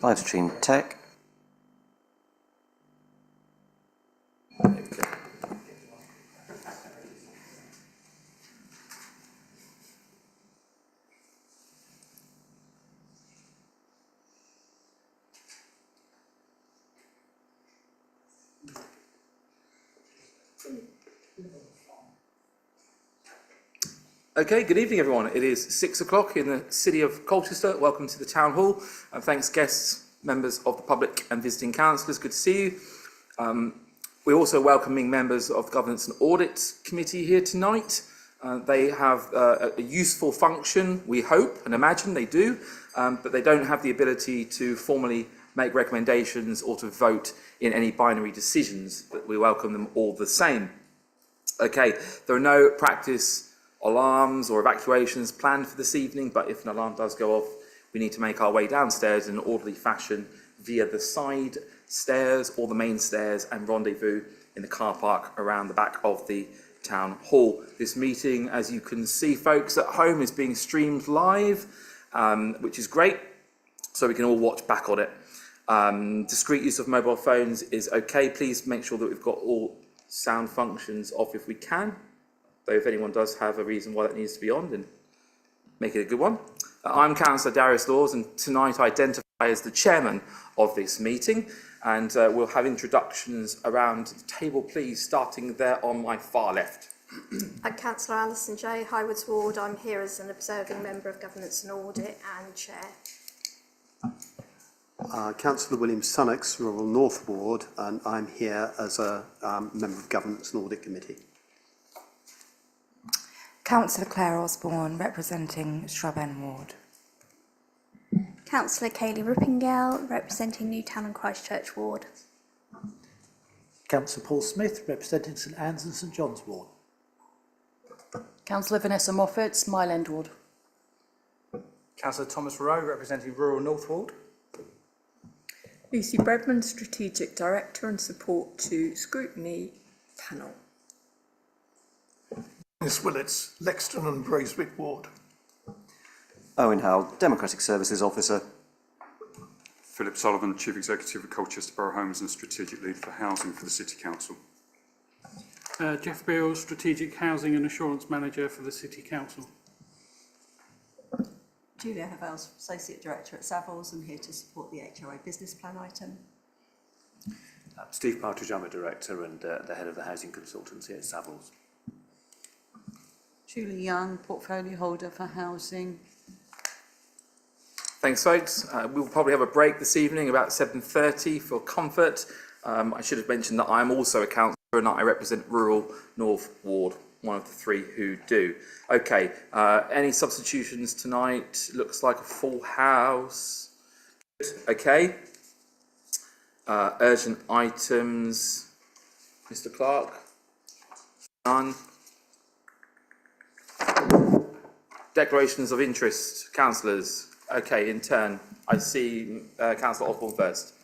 live stream tech. Okay, good evening everyone. It is 6 o'clock in the city of Colchester. Welcome to the Town Hall. And thanks guests, members of the public and visiting councillors. Good to see you. We're also welcoming members of the Governance and Audit Committee here tonight. They have a useful function, we hope and imagine they do, but they don't have the ability to formally make recommendations or to vote in any binary decisions, but we welcome them all the same. Okay, there are no practice alarms or evacuations planned for this evening, but if an alarm does go off, we need to make our way downstairs in an orderly fashion via the side stairs or the main stairs and rendezvous in the car park around the back of the town hall. This meeting, as you can see, folks at home, is being streamed live, which is great, so we can all watch back on it. Discreet use of mobile phones is okay. Please make sure that we've got all sound functions off if we can. Though if anyone does have a reason why that needs to be on, then make it a good one. I'm Councillor Darius Laws, and tonight I identify as the chairman of this meeting, and we'll have introductions around the table, please, starting there on my far left. I'm Councillor Alison J, Highwards Ward. I'm here as an observing member of Governance and Audit and Chair. Councillor William Sunnox, Rural North Ward, and I'm here as a member of Governance and Audit Committee. Councillor Claire Osborne, representing Shrub End Ward. Councillor Kayleigh Rippingale, representing Newtown and Christchurch Ward. Councillor Paul Smith, representing St Anne's and St John's Ward. Councillor Vanessa Moffat, Mile End Ward. Councillor Thomas Rowe, representing Rural North Ward. Lucy Bredman, Strategic Director and support to Scrutiny Panel. Miss Willits, Lexton and Braeswick Ward. Owen Howell, Democratic Services Officer. Philip Sullivan, Chief Executive of Colchester Borough Homes and Strategic Lead for Housing for the City Council. Jeff Beale, Strategic Housing and Assurance Manager for the City Council. Julia Havels, Associate Director at Savills, and here to support the HRA business plan item. Steve Partridge, I'm a Director and the Head of the Housing Consultancy at Savills. Julie Young, Portfolio Holder for Housing. Thanks, folks. We'll probably have a break this evening about 7:30 for comfort. I should have mentioned that I'm also a councillor and I represent Rural North Ward, one of the three who do. Okay, any substitutions tonight? Looks like a full house. Okay. Urgent items. Mr. Clark? None. Declarations of interest, councillors. Okay, in turn, I see Councillor Osborne first.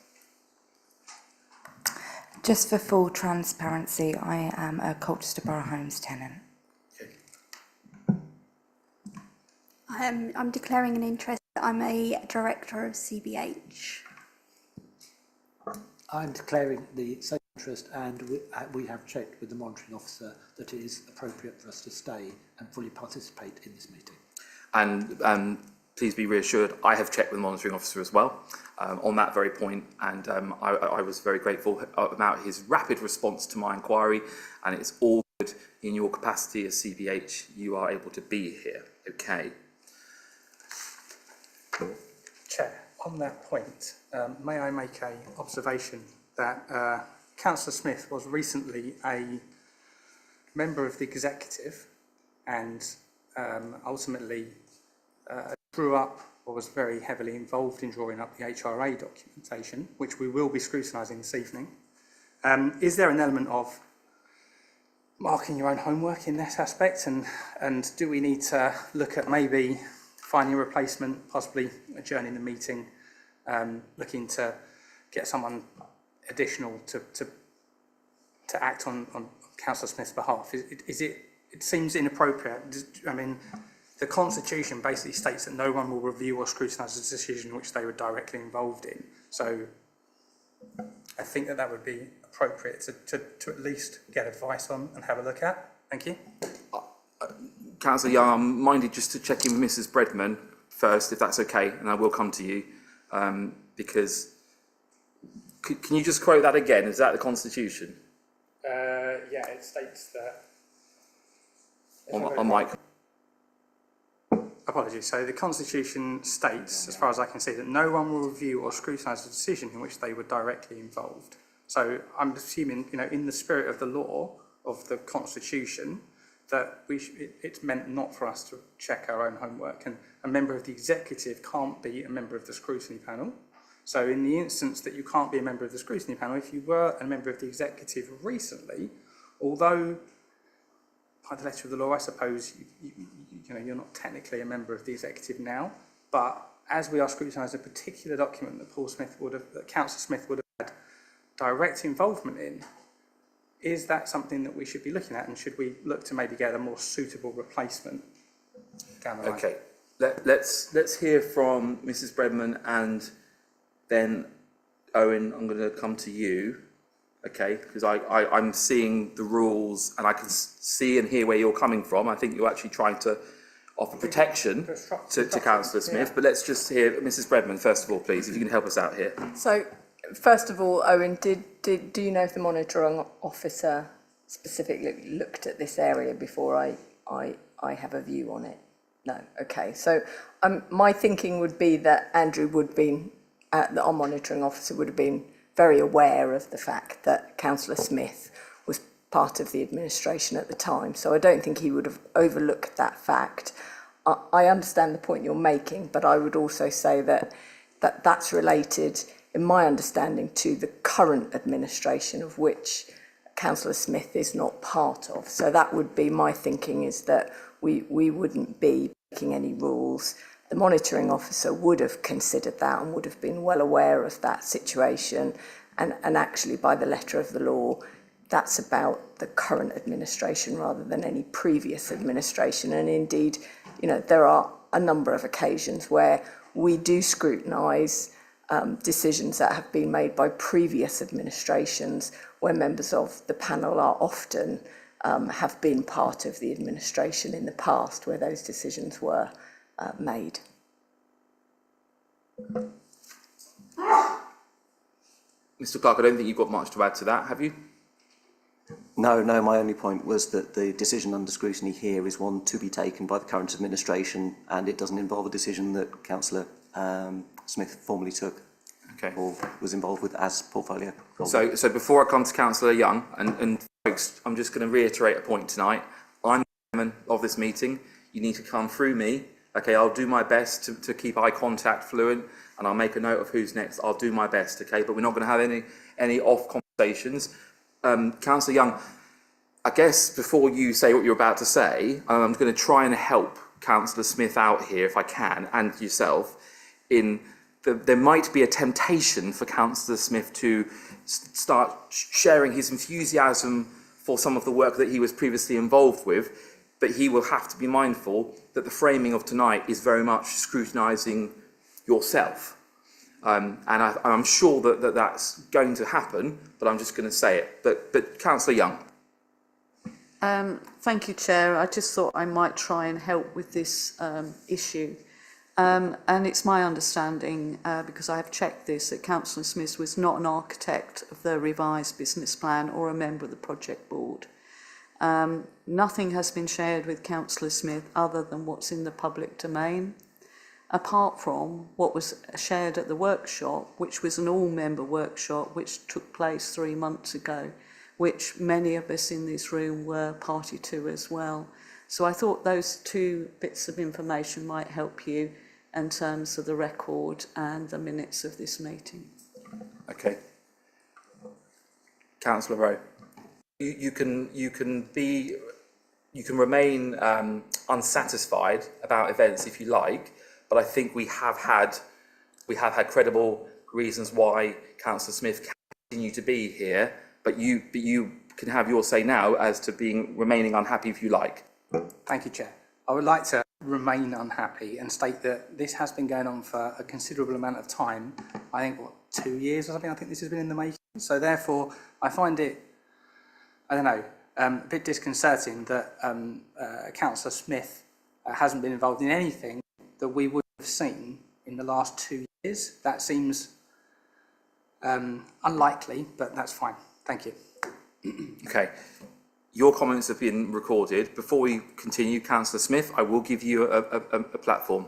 Just for full transparency, I am a Colchester Borough Homes tenant. Okay. I'm declaring an interest. I'm a Director of CBH. I'm declaring the same interest, and we have checked with the monitoring officer that it is appropriate for us to stay and fully participate in this meeting. And please be reassured, I have checked with the monitoring officer as well on that very point, and I was very grateful about his rapid response to my inquiry, and it's all good in your capacity as CBH, you are able to be here. Okay. Chair, on that point, may I make an observation that Councillor Smith was recently a member of the executive and ultimately grew up or was very heavily involved in drawing up the HRA documentation, which we will be scrutinising this evening. Is there an element of marking your own homework in this aspect, and do we need to look at maybe finding a replacement, possibly adjourning the meeting, looking to get someone additional to act on Councillor Smith's behalf? It seems inappropriate. I mean, the Constitution basically states that no one will review or scrutinise a decision which they were directly involved in. So I think that that would be appropriate to at least get advice on and have a look at. Thank you. Councillor Young, I'm minded just to check in with Mrs Bredman first, if that's okay, and I will come to you, because can you just quote that again? Is that the Constitution? Yeah, it states that... On Mike. Apologies. So the Constitution states, as far as I can see, that no one will review or scrutinise a decision in which they were directly involved. So I'm assuming, you know, in the spirit of the law of the Constitution, that it's meant not for us to check our own homework, and a member of the executive can't be a member of the scrutiny panel. So in the instance that you can't be a member of the scrutiny panel, if you were a member of the executive recently, although by the letter of the law, I suppose you know, you're not technically a member of the executive now, but as we are scrutinising a particular document that Councillor Smith would have had direct involvement in, is that something that we should be looking at, and should we look to maybe get a more suitable replacement down the line? Okay, let's hear from Mrs Bredman, and then Owen, I'm going to come to you. Okay, because I'm seeing the rules and I can see and hear where you're coming from. I think you're actually trying to offer protection to Councillor Smith, yeah. But let's just hear Mrs Bredman first of all, please, if you can help us out here. So, first of all, Owen, do you know if the monitoring officer specifically looked at this area before I have a view on it? No. Okay. So my thinking would be that Andrew would have been, our monitoring officer would have been very aware of the fact that Councillor Smith was part of the administration at the time. So I don't think he would have overlooked that fact. I understand the point you're making, but I would also say that that's related, in my understanding, to the current administration of which Councillor Smith is not part of. So that would be my thinking, is that we wouldn't be making any rules. The monitoring officer would have considered that and would have been well aware of that situation. And actually, by the letter of the law, that's about the current administration rather than any previous administration. And indeed, you know, there are a number of occasions where we do scrutinise decisions that have been made by previous administrations, where members of the panel are often have been part of the administration in the past where those decisions were made. Mr Clark, I don't think you've got much to add to that, have you? No, my only point was that the decision under scrutiny here is one to be taken by the current administration, and it doesn't involve a decision that Councillor Smith formally took, okay, or was involved with as portfolio holder. So before I come to Councillor Young, and folks, I'm just going to reiterate a point tonight. I'm the chairman of this meeting. You need to come through me. Okay, I'll do my best to keep eye contact fluent, and I'll make a note of who's next. I'll do my best, okay? But we're not going to have any off conversations. Councillor Young, I guess before you say what you're about to say, I'm going to try and help Councillor Smith out here, if I can, and yourself, in there might be a temptation for Councillor Smith to start sharing his enthusiasm for some of the work that he was previously involved with, but he will have to be mindful that the framing of tonight is very much scrutinising yourself. And I'm sure that that's going to happen, but I'm just going to say it. But Councillor Young. Thank you, Chair. I just thought I might try and help with this issue. And it's my understanding, because I have checked this, that Councillor Smith was not an architect of the revised business plan or a member of the project board. Nothing has been shared with Councillor Smith other than what's in the public domain, apart from what was shared at the workshop, which was an all-member workshop which took place 3 months ago, which many of us in this room were party to as well. So I thought those two bits of information might help you in terms of the record and the minutes of this meeting. Okay. Councillor Rowe. You can remain unsatisfied about events if you like, but I think we have had credible reasons why Councillor Smith can continue to be here, but you can have your say now as to remaining unhappy if you like. Thank you, Chair. I would like to remain unhappy and state that this has been going on for a considerable amount of time. I think, 2 years or something, I think this has been in the making. So therefore, I find it, I don't know, a bit disconcerting that Councillor Smith hasn't been involved in anything that we would have seen in the last 2 years. That seems unlikely, but that's fine. Thank you. Okay. Your comments have been recorded. Before we continue, Councillor Smith, I will give you a platform.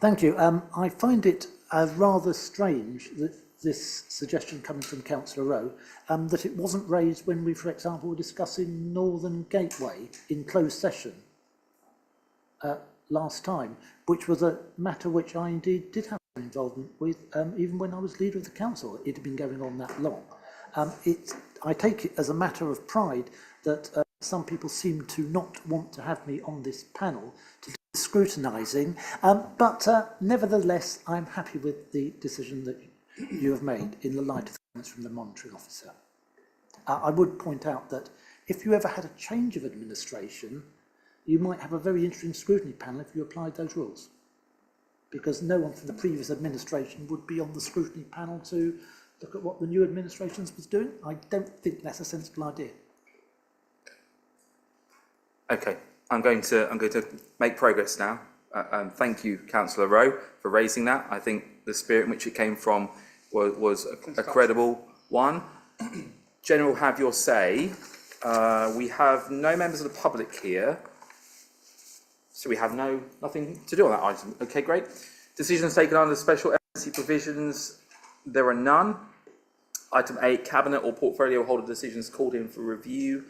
Thank you. I find it rather strange that this suggestion coming from Councillor Rowe, that it wasn't raised when we, for example, were discussing Northern Gateway in closed session last time, which was a matter which I indeed did have involvement with, even when I was leader of the council. It had been going on that long. I take it as a matter of pride that some people seem to not want to have me on this panel to do the scrutinising, but nevertheless, I'm happy with the decision that you have made in the light of the comments from the monitoring officer. I would point out that if you ever had a change of administration, you might have a very interesting scrutiny panel if you applied those rules, because no one from the previous administration would be on the scrutiny panel to look at what the new administration was doing. I don't think that's a sensible idea. Okay, I'm going to make progress now. Thank you, Councillor Rowe, for raising that. I think the spirit in which it came from was a credible one. General, have your say. We have no members of the public here, so we have nothing to do on that item. Okay, great. Decisions taken under special emergency provisions. There are none. Item 8, Cabinet or portfolio holder decisions called in for review.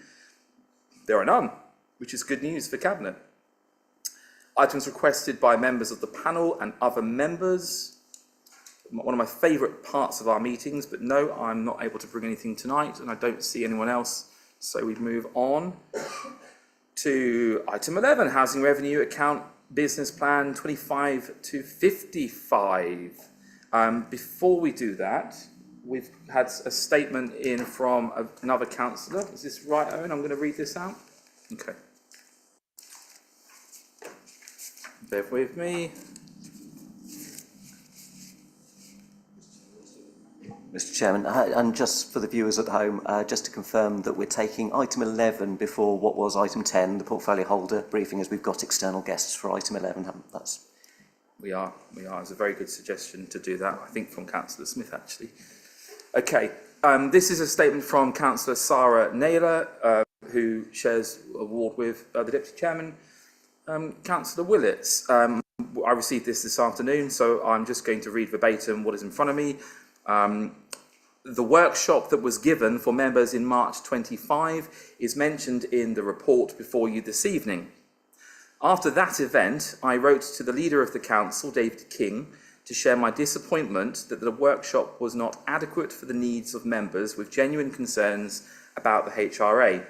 There are none, which is good news for Cabinet. Items requested by members of the panel and other members. One of my favourite parts of our meetings, but no, I'm not able to bring anything tonight, and I don't see anyone else. So we move on to item 11, Housing Revenue Account Business Plan 25 to 55. Before we do that, we've had a statement in from another councillor. Is this right, Owen? I'm going to read this out. Okay. Bear with me. Mr Chairman, and just for the viewers at home, just to confirm that we're taking item 11 before what was item 10, the portfolio holder briefing, as we've got external guests for item 11. We are. It's a very good suggestion to do that, I think, from Councillor Smith, actually. Okay, this is a statement from Councillor Sarah Naylor, who shares award with the Deputy Chairman, Councillor Willits. I received this afternoon, so I'm just going to read verbatim what is in front of me. The workshop that was given for members in March 25 is mentioned in the report before you this evening. After that event, I wrote to the leader of the council, David King, to share my disappointment that the workshop was not adequate for the needs of members with genuine concerns about the HRA.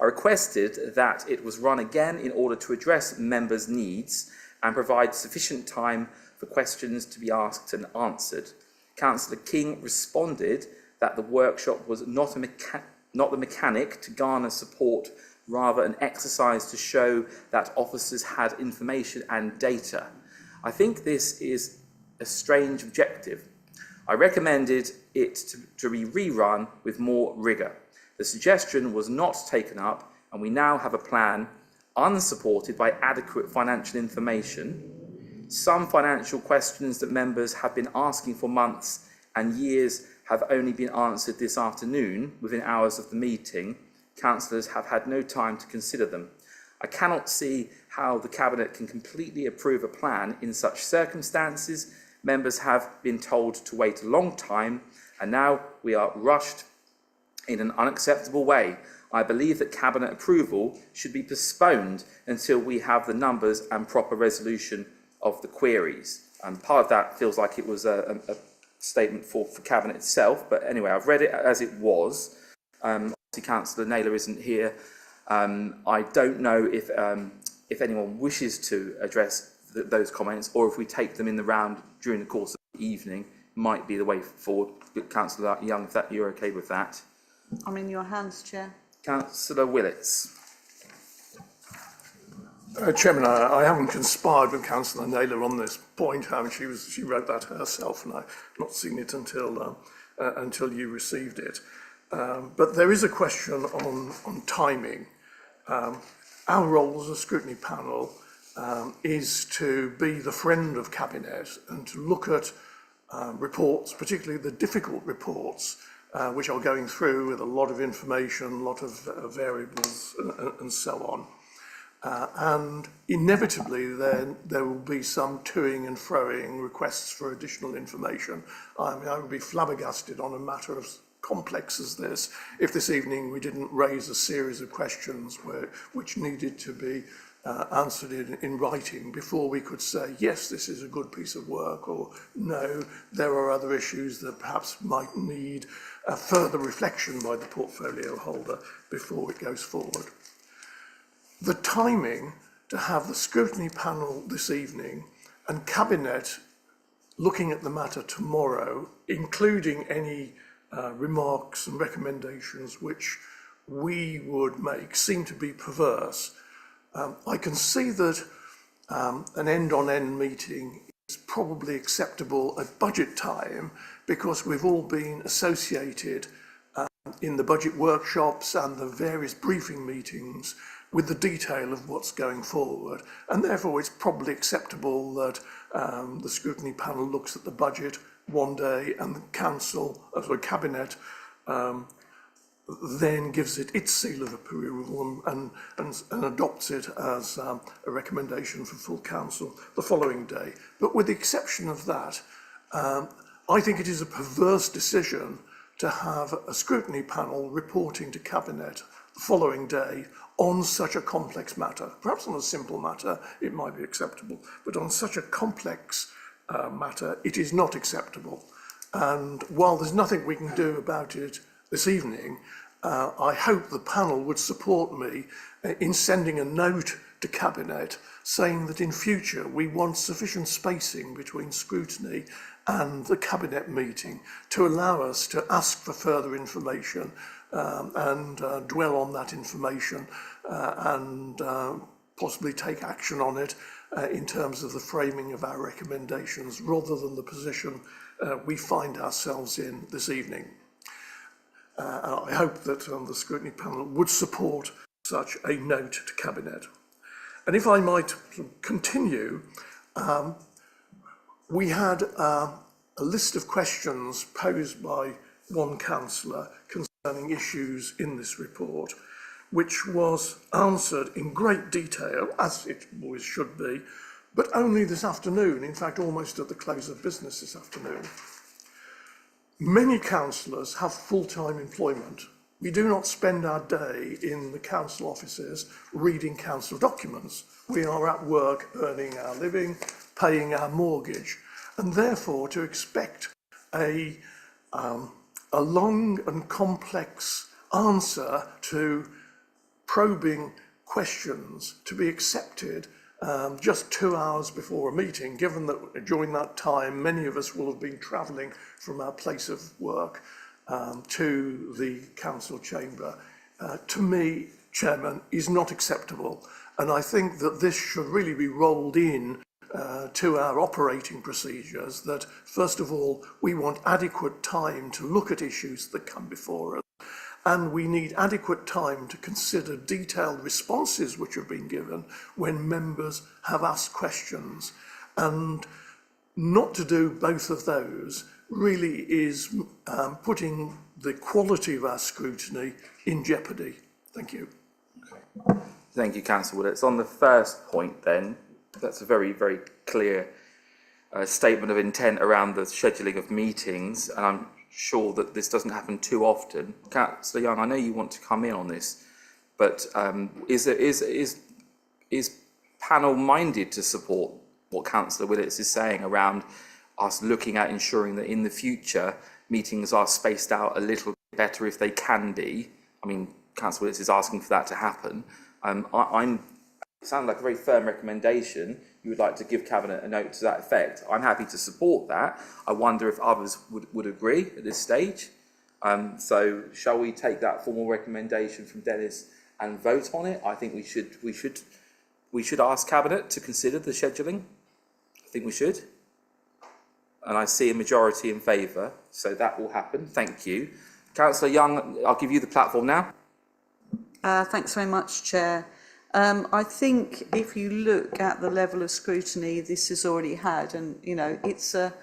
I requested that it was run again in order to address members' needs and provide sufficient time for questions to be asked and answered. Councillor King responded that the workshop was not the mechanic to garner support, rather an exercise to show that officers had information and data. I think this is a strange objective. I recommended it to be rerun with more rigour. The suggestion was not taken up, and we now have a plan unsupported by adequate financial information. Some financial questions that members have been asking for months and years have only been answered this afternoon within hours of the meeting. Councillors have had no time to consider them. I cannot see how the Cabinet can completely approve a plan in such circumstances. Members have been told to wait a long time, and now we are rushed in an unacceptable way. I believe that Cabinet approval should be postponed until we have the numbers and proper resolution of the queries. And part of that feels like it was a statement for Cabinet itself, but anyway, I've read it as it was. Obviously, Councillor Naylor isn't here. I don't know if anyone wishes to address those comments, or if we take them in the round during the course of the evening, might be the way forward. Councillor Young, if you're okay with that. I'm in your hands, Chair. Councillor Willits. Chairman, I haven't conspired with Councillor Naylor on this point. She wrote that herself, and I've not seen it until you received it. But there is a question on timing. Our role as a scrutiny panel is to be the friend of Cabinet and to look at reports, particularly the difficult reports, which are going through with a lot of information, a lot of variables and so on. And inevitably then there will be some toing and froing requests for additional information. I mean, I would be flabbergasted on a matter as complex as this if this evening we didn't raise a series of questions which needed to be answered in writing before we could say, yes, this is a good piece of work, or no, there are other issues that perhaps might need a further reflection by the portfolio holder before it goes forward. The timing to have the scrutiny panel this evening and Cabinet looking at the matter tomorrow, including any remarks and recommendations which we would make, seem to be perverse. I can see that an end-on-end meeting is probably acceptable at budget time because we've all been associated in the budget workshops and the various briefing meetings with the detail of what's going forward, and therefore it's probably acceptable that the scrutiny panel looks at the budget one day and the Cabinet then gives it its seal of approval and adopts it as a recommendation for full council the following day. But with the exception of that, I think it is a perverse decision to have a scrutiny panel reporting to Cabinet the following day on such a complex matter. Perhaps on a simple matter it might be acceptable, but on such a complex matter it is not acceptable. And while there's nothing we can do about it this evening, I hope the panel would support me in sending a note to Cabinet saying that in future we want sufficient spacing between scrutiny and the Cabinet meeting to allow us to ask for further information and dwell on that information and possibly take action on it in terms of the framing of our recommendations rather than the position we find ourselves in this evening. I hope that the scrutiny panel would support such a note to Cabinet. And if I might continue, we had a list of questions posed by one councillor concerning issues in this report, which was answered in great detail, as it always should be, but only this afternoon, in fact almost at the close of business this afternoon. Many councillors have full-time employment. We do not spend our day in the council offices reading council documents. We are at work earning our living, paying our mortgage, and therefore to expect a long and complex answer to probing questions to be accepted just 2 hours before a meeting, given that during that time many of us will have been travelling from our place of work to the council chamber, to me, Chairman, is not acceptable. And I think that this should really be rolled in to our operating procedures, that first of all we want adequate time to look at issues that come before us, and we need adequate time to consider detailed responses which have been given when members have asked questions. And not to do both of those really is putting the quality of our scrutiny in jeopardy. Thank you. Okay. Thank you, Councillor Willett. On the first point then, that's a very, very clear statement of intent around the scheduling of meetings, and I'm sure that this doesn't happen too often. Councillor Young, I know you want to come in on this, but is panel minded to support what Councillor Willits is saying around us looking at ensuring that in the future meetings are spaced out a little bit better if they can be? I mean, Councillor Willits is asking for that to happen. It sounds like a very firm recommendation. You would like to give Cabinet a note to that effect. I'm happy to support that. I wonder if others would agree at this stage. So shall we take that formal recommendation from Dennis and vote on it? I think we should we should ask Cabinet to consider the scheduling. I think we should. And I see a majority in favour, so that will happen. Thank you. Councillor Young, I'll give you the platform now. Thanks very much, Chair. I think if you look at the level of scrutiny this has already had, and, you know, it's a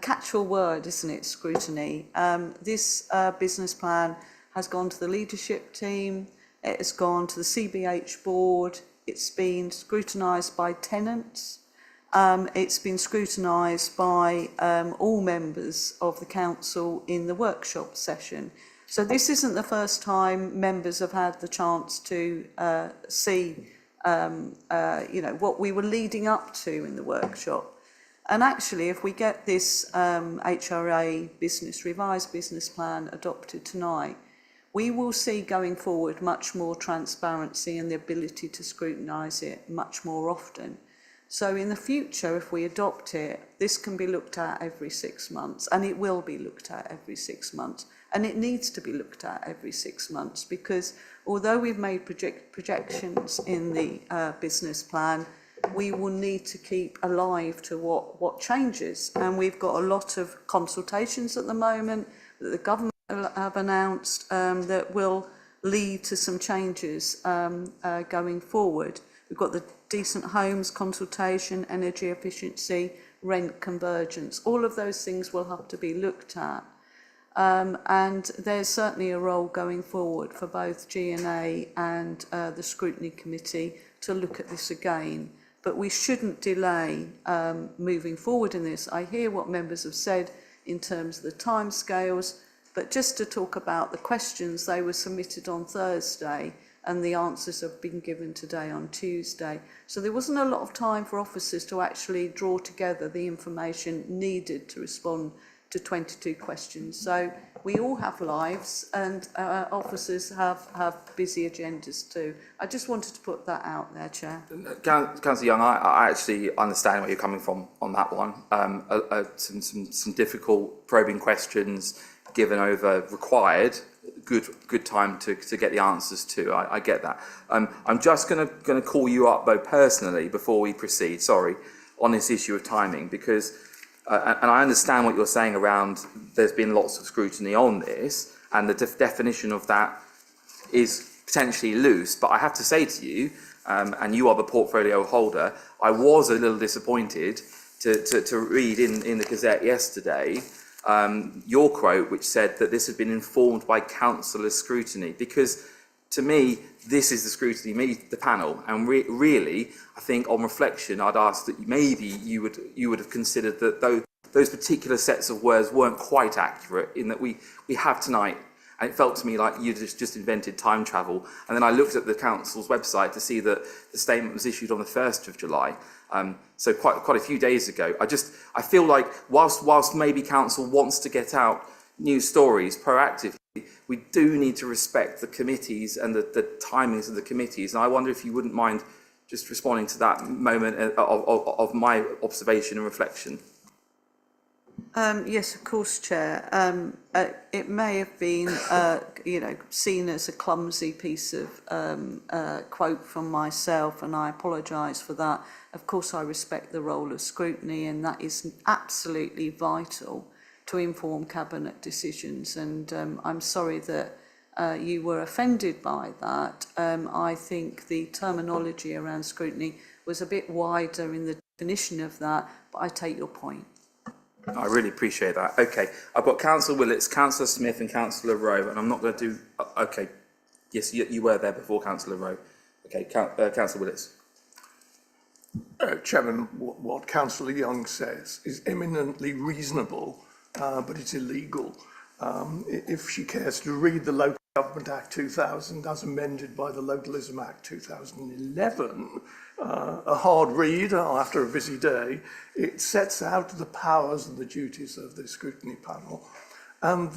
catch-all word, isn't it, scrutiny? This business plan has gone to the leadership team, it has gone to the CBH board, it's been scrutinised by tenants, it's been scrutinised by all members of the council in the workshop session. So this isn't the first time members have had the chance to see, you know, what we were leading up to in the workshop. And actually, if we get this HRA revised business plan adopted tonight, we will see going forward much more transparency and the ability to scrutinise it much more often. So in the future, if we adopt it, this can be looked at every 6 months, and it will be looked at every 6 months. And it needs to be looked at every 6 months, because although we've made projections in the business plan, we will need to keep alive to what changes. And we've got a lot of consultations at the moment that the government have announced that will lead to some changes going forward. We've got the decent homes consultation, energy efficiency, rent convergence. All of those things will have to be looked at. And there's certainly a role going forward for both G&A and the Scrutiny Committee to look at this again. But we shouldn't delay moving forward in this. I hear what members have said in terms of the timescales, but just to talk about the questions, they were submitted on Thursday and the answers have been given today on Tuesday. So there wasn't a lot of time for officers to actually draw together the information needed to respond to 22 questions. So we all have lives and officers have busy agendas too. I just wanted to put that out there, Chair. Councillor Young, I actually understand where you're coming from on that one. Some difficult probing questions given over required. Good time to get the answers to. I get that. I'm just going to call you up though personally before we proceed. Sorry, on this issue of timing, because and I understand what you're saying around there's been lots of scrutiny on this, and the definition of that is potentially loose. But I have to say to you, and you are the portfolio holder, I was a little disappointed to read in the Gazette yesterday your quote, which said that this had been informed by councillor scrutiny, because to me, this is the scrutiny, the panel, and really, I think on reflection, I'd ask that maybe you would have considered that those particular sets of words weren't quite accurate, in that we have tonight, and it felt to me like you just invented time travel. And then I looked at the council's website to see that the statement was issued on the 1st of July. So quite a few days ago. I feel like whilst maybe council wants to get out news stories proactively, we do need to respect the committees and the timings of the committees. And I wonder if you wouldn't mind just responding to that moment of my observation and reflection. Yes, of course, Chair. It may have been, you know, seen as a clumsy piece of quote from myself, and I apologise for that. Of course, I respect the role of scrutiny, and that is absolutely vital to inform Cabinet decisions. And I'm sorry that you were offended by that. I think the terminology around scrutiny was a bit wider in the definition of that, but I take your point. I really appreciate that. Okay, I've got Councillor Willits, Councillor Smith and Councillor Rowe, and I'm not going to do... Okay, yes, you were there before Councillor Rowe. Okay, Councillor Willits. Chairman, what Councillor Young says is eminently reasonable, but it's illegal. If she cares to read the Local Government Act 2000 as amended by the Localism Act 2011, a hard read after a busy day, it sets out the powers and the duties of the scrutiny panel. And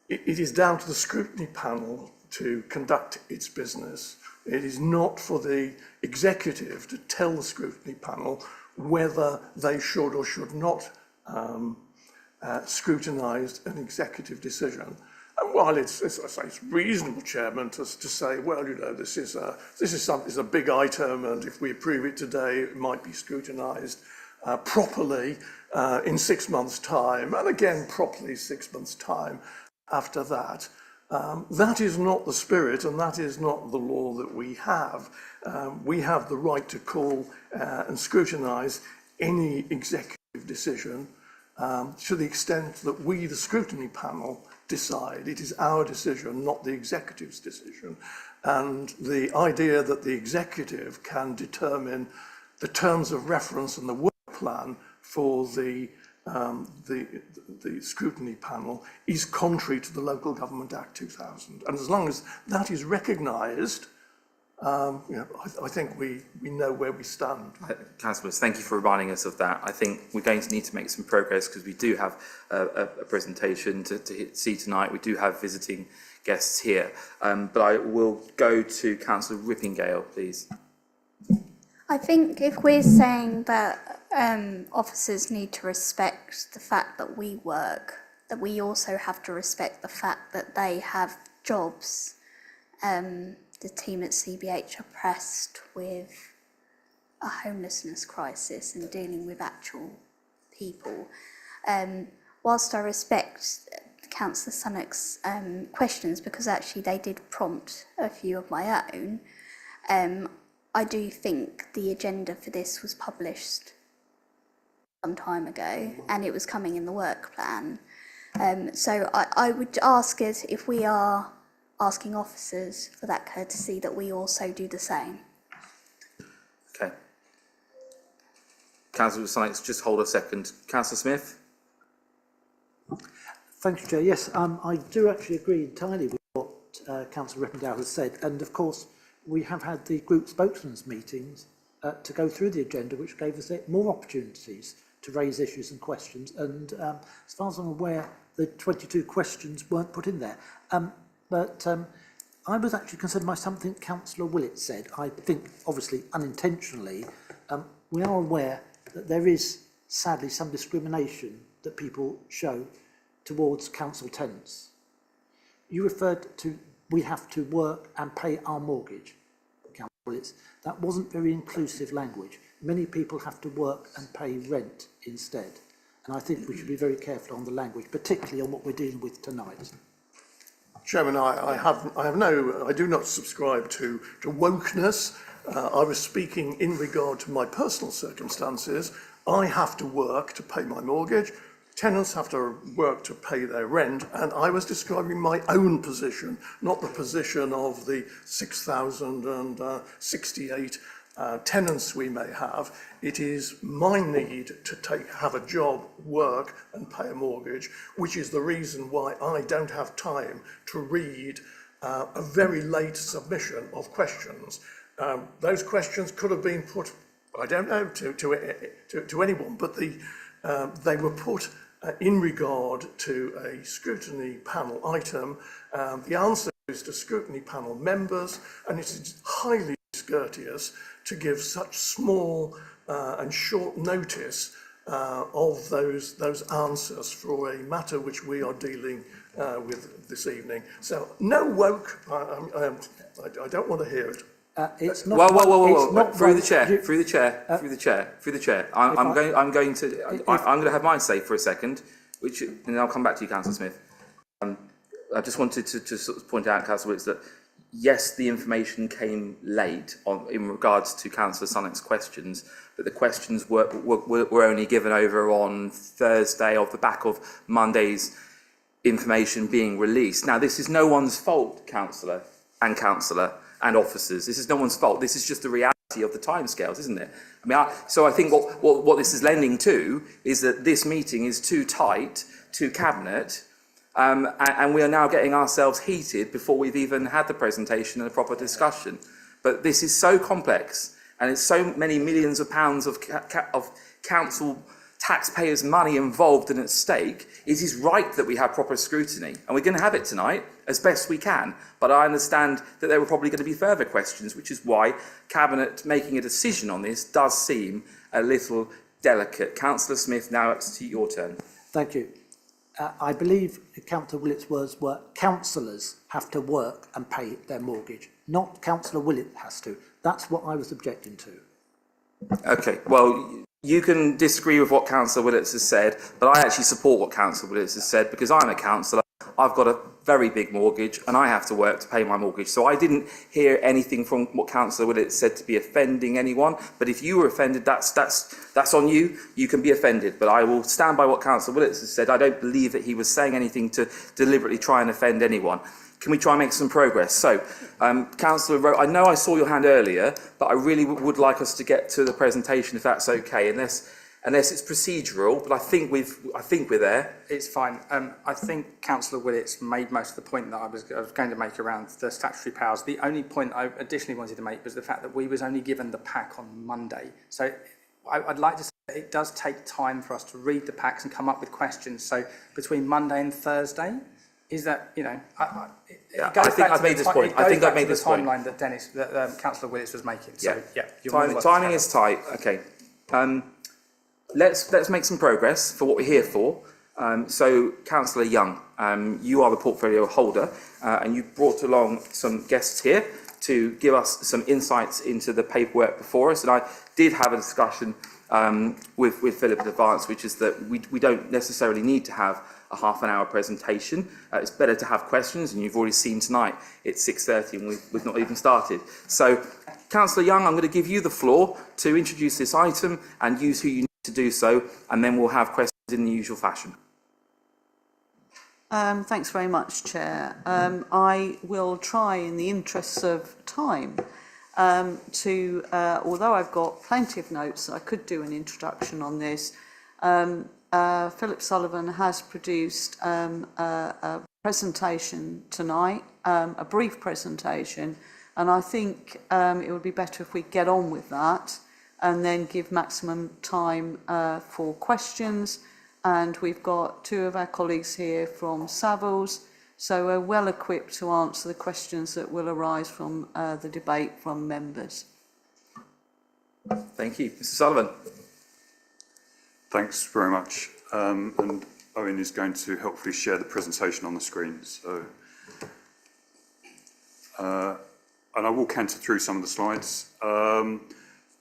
it is down to the scrutiny panel to conduct its business. It is not for the executive to tell the scrutiny panel whether they should or should not scrutinise an executive decision. And while it's reasonable, Chairman, to say, well, you know, this is a big item, and if we approve it today, it might be scrutinised properly in 6 months' time, and again properly 6 months' time after that. That is not the spirit, and that is not the law that we have. We have the right to call and scrutinise any executive decision to the extent that we, the scrutiny panel, decide. It is our decision, not the executive's decision. And the idea that the executive can determine the terms of reference and the work plan for the scrutiny panel is contrary to the Local Government Act 2000. And as long as that is recognised, you know, I think we know where we stand. Councillors, thank you for reminding us of that. I think we're going to need to make some progress because we do have a presentation to see tonight. We do have visiting guests here. But I will go to Councillor Rippingale, please. I think if we're saying that officers need to respect the fact that we work, that we also have to respect the fact that they have jobs. The team at CBH are pressed with a homelessness crisis and dealing with actual people. Whilst I respect Councillor Sunnock's questions, because actually they did prompt a few of my own, I do think the agenda for this was published some time ago and it was coming in the work plan. So I would ask us, if we are asking officers for that courtesy, that we also do the same. Okay. Councillor Sunnock, just hold a second. Councillor Smith? Thank you, Chair. Yes, I do actually agree entirely with what Councillor Rippingale has said. And of course, we have had the group spokesmen's meetings to go through the agenda, which gave us more opportunities to raise issues and questions. And as far as I'm aware, the 22 questions weren't put in there. But I was actually concerned by something Councillor Willett said. I think, obviously, unintentionally, we are aware that there is, sadly, some discrimination that people show towards council tenants. You referred to, we have to work and pay our mortgage. Councillor Willett, that wasn't very inclusive language. Many people have to work and pay rent instead. And I think we should be very careful on the language, particularly on what we're dealing with tonight. Chairman, I do not subscribe to wokeness. I was speaking in regard to my personal circumstances. I have to work to pay my mortgage. Tenants have to work to pay their rent, and I was describing my own position, not the position of the 6,068 tenants we may have. It is my need to have a job, work and pay a mortgage, which is the reason why I don't have time to read a very late submission of questions. Those questions could have been put, I don't know, to anyone, but they were put in regard to a scrutiny panel item. The answer is to scrutiny panel members, and it is highly discourteous to give such small and short notice of those answers for a matter which we are dealing with this evening. So no woke, I don't want to hear it. It's not. Whoa. Through the chair. I'm going to have mine say for a second, which, and then I'll come back to you, Councillor Smith. I just wanted to sort of point out, Councillor Wicks, that yes, the information came late in regards to Councillor Sunnock's questions, but the questions were only given over on Thursday off the back of Monday's information being released. Now, this is no one's fault, Councillor and officers. This is no one's fault. This is just the reality of the timescales, isn't it? I mean, so I think what this is lending to is that this meeting is too tight to Cabinet, and we are now getting ourselves heated before we've even had the presentation and a proper discussion. But this is so complex, and it's so many millions of pounds of council taxpayers' money involved and at stake. It is right that we have proper scrutiny, and we're going to have it tonight as best we can. But I understand that there were probably going to be further questions, which is why Cabinet making a decision on this does seem a little delicate. Councillor Smith, now it's to your turn. Thank you. I believe Councillor Willett's words were councillors have to work and pay their mortgage, not Councillor Willett has to. That's what I was objecting to. Okay, well, you can disagree with what Councillor Willits has said, but I actually support what Councillor Willits has said because I'm a councillor. I've got a very big mortgage and I have to work to pay my mortgage. So I didn't hear anything from what Councillor Willits said to be offending anyone. But if you were offended, that's on you. You can be offended. But I will stand by what Councillor Willits has said. I don't believe that he was saying anything to deliberately try and offend anyone. Can we try and make some progress? So, Councillor Rowe, I know I saw your hand earlier, but I really would like us to get to the presentation if that's okay, unless it's procedural. But I think we're there. It's fine. I think Councillor Willett's made most of the point that I was going to make around the statutory powers. The only point I additionally wanted to make was the fact that we was only given the pack on Monday. So I'd like to say that it does take time for us to read the packs and come up with questions. So between Monday and Thursday, is that, you know, I think I've made this point. I think I've made this point. Timeline that Councillor Willits was making. So, yeah. Timing is tight. Okay. Let's make some progress for what we're here for. So, Councillor Young, you are the portfolio holder, and you brought along some guests here to give us some insights into the paperwork before us. And I did have a discussion with Philip in advance, which is that we don't necessarily need to have a half-an-hour presentation. It's better to have questions, and you've already seen tonight it's 6:30 and we've not even started. So, Councillor Young, I'm going to give you the floor to introduce this item and use who you need to do so, and then we'll have questions in the usual fashion. Thanks very much, Chair. I will try, in the interests of time, although I've got plenty of notes, I could do an introduction on this. Philip Sullivan has produced a presentation tonight, a brief presentation, and I think it would be better if we get on with that and then give maximum time for questions. And we've got two of our colleagues here from Savills, so we're well equipped to answer the questions that will arise from the debate from members. Thank you. Mr. Sullivan. Thanks very much. And Owen is going to helpfully share the presentation on the screen. So, and I will canter through some of the slides.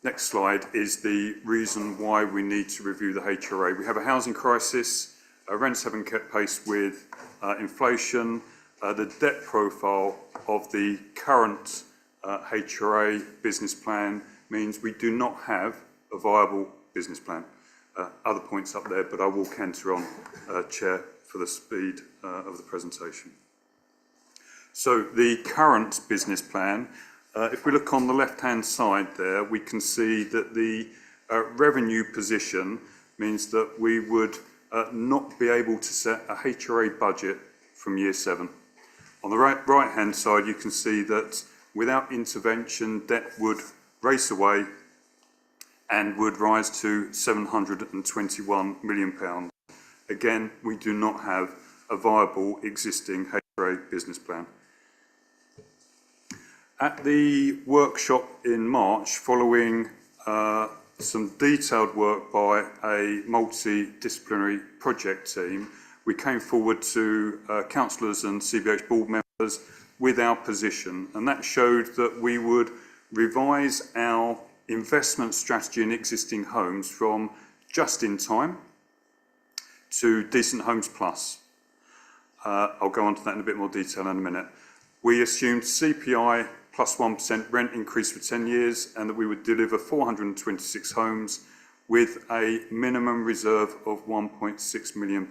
Next slide is the reason why we need to review the HRA. We have a housing crisis, rents haven't kept pace with inflation, the debt profile of the current HRA business plan means we do not have a viable business plan. Other points up there, but I will canter on, Chair, for the speed of the presentation. So the current business plan, if we look on the left-hand side there, we can see that the revenue position means that we would not be able to set a HRA budget from year 7. On the right-hand side, you can see that without intervention, debt would race away and would rise to £721 million. Again, we do not have a viable existing HRA business plan. At the workshop in March, following some detailed work by a multidisciplinary project team, we came forward to councillors and CBH board members with our position, and that showed that we would revise our investment strategy in existing homes from just in time to Decent Homes Plus. I'll go on to that in a bit more detail in a minute. We assumed CPI plus 1% rent increase for 10 years and that we would deliver 426 homes with a minimum reserve of £1.6 million.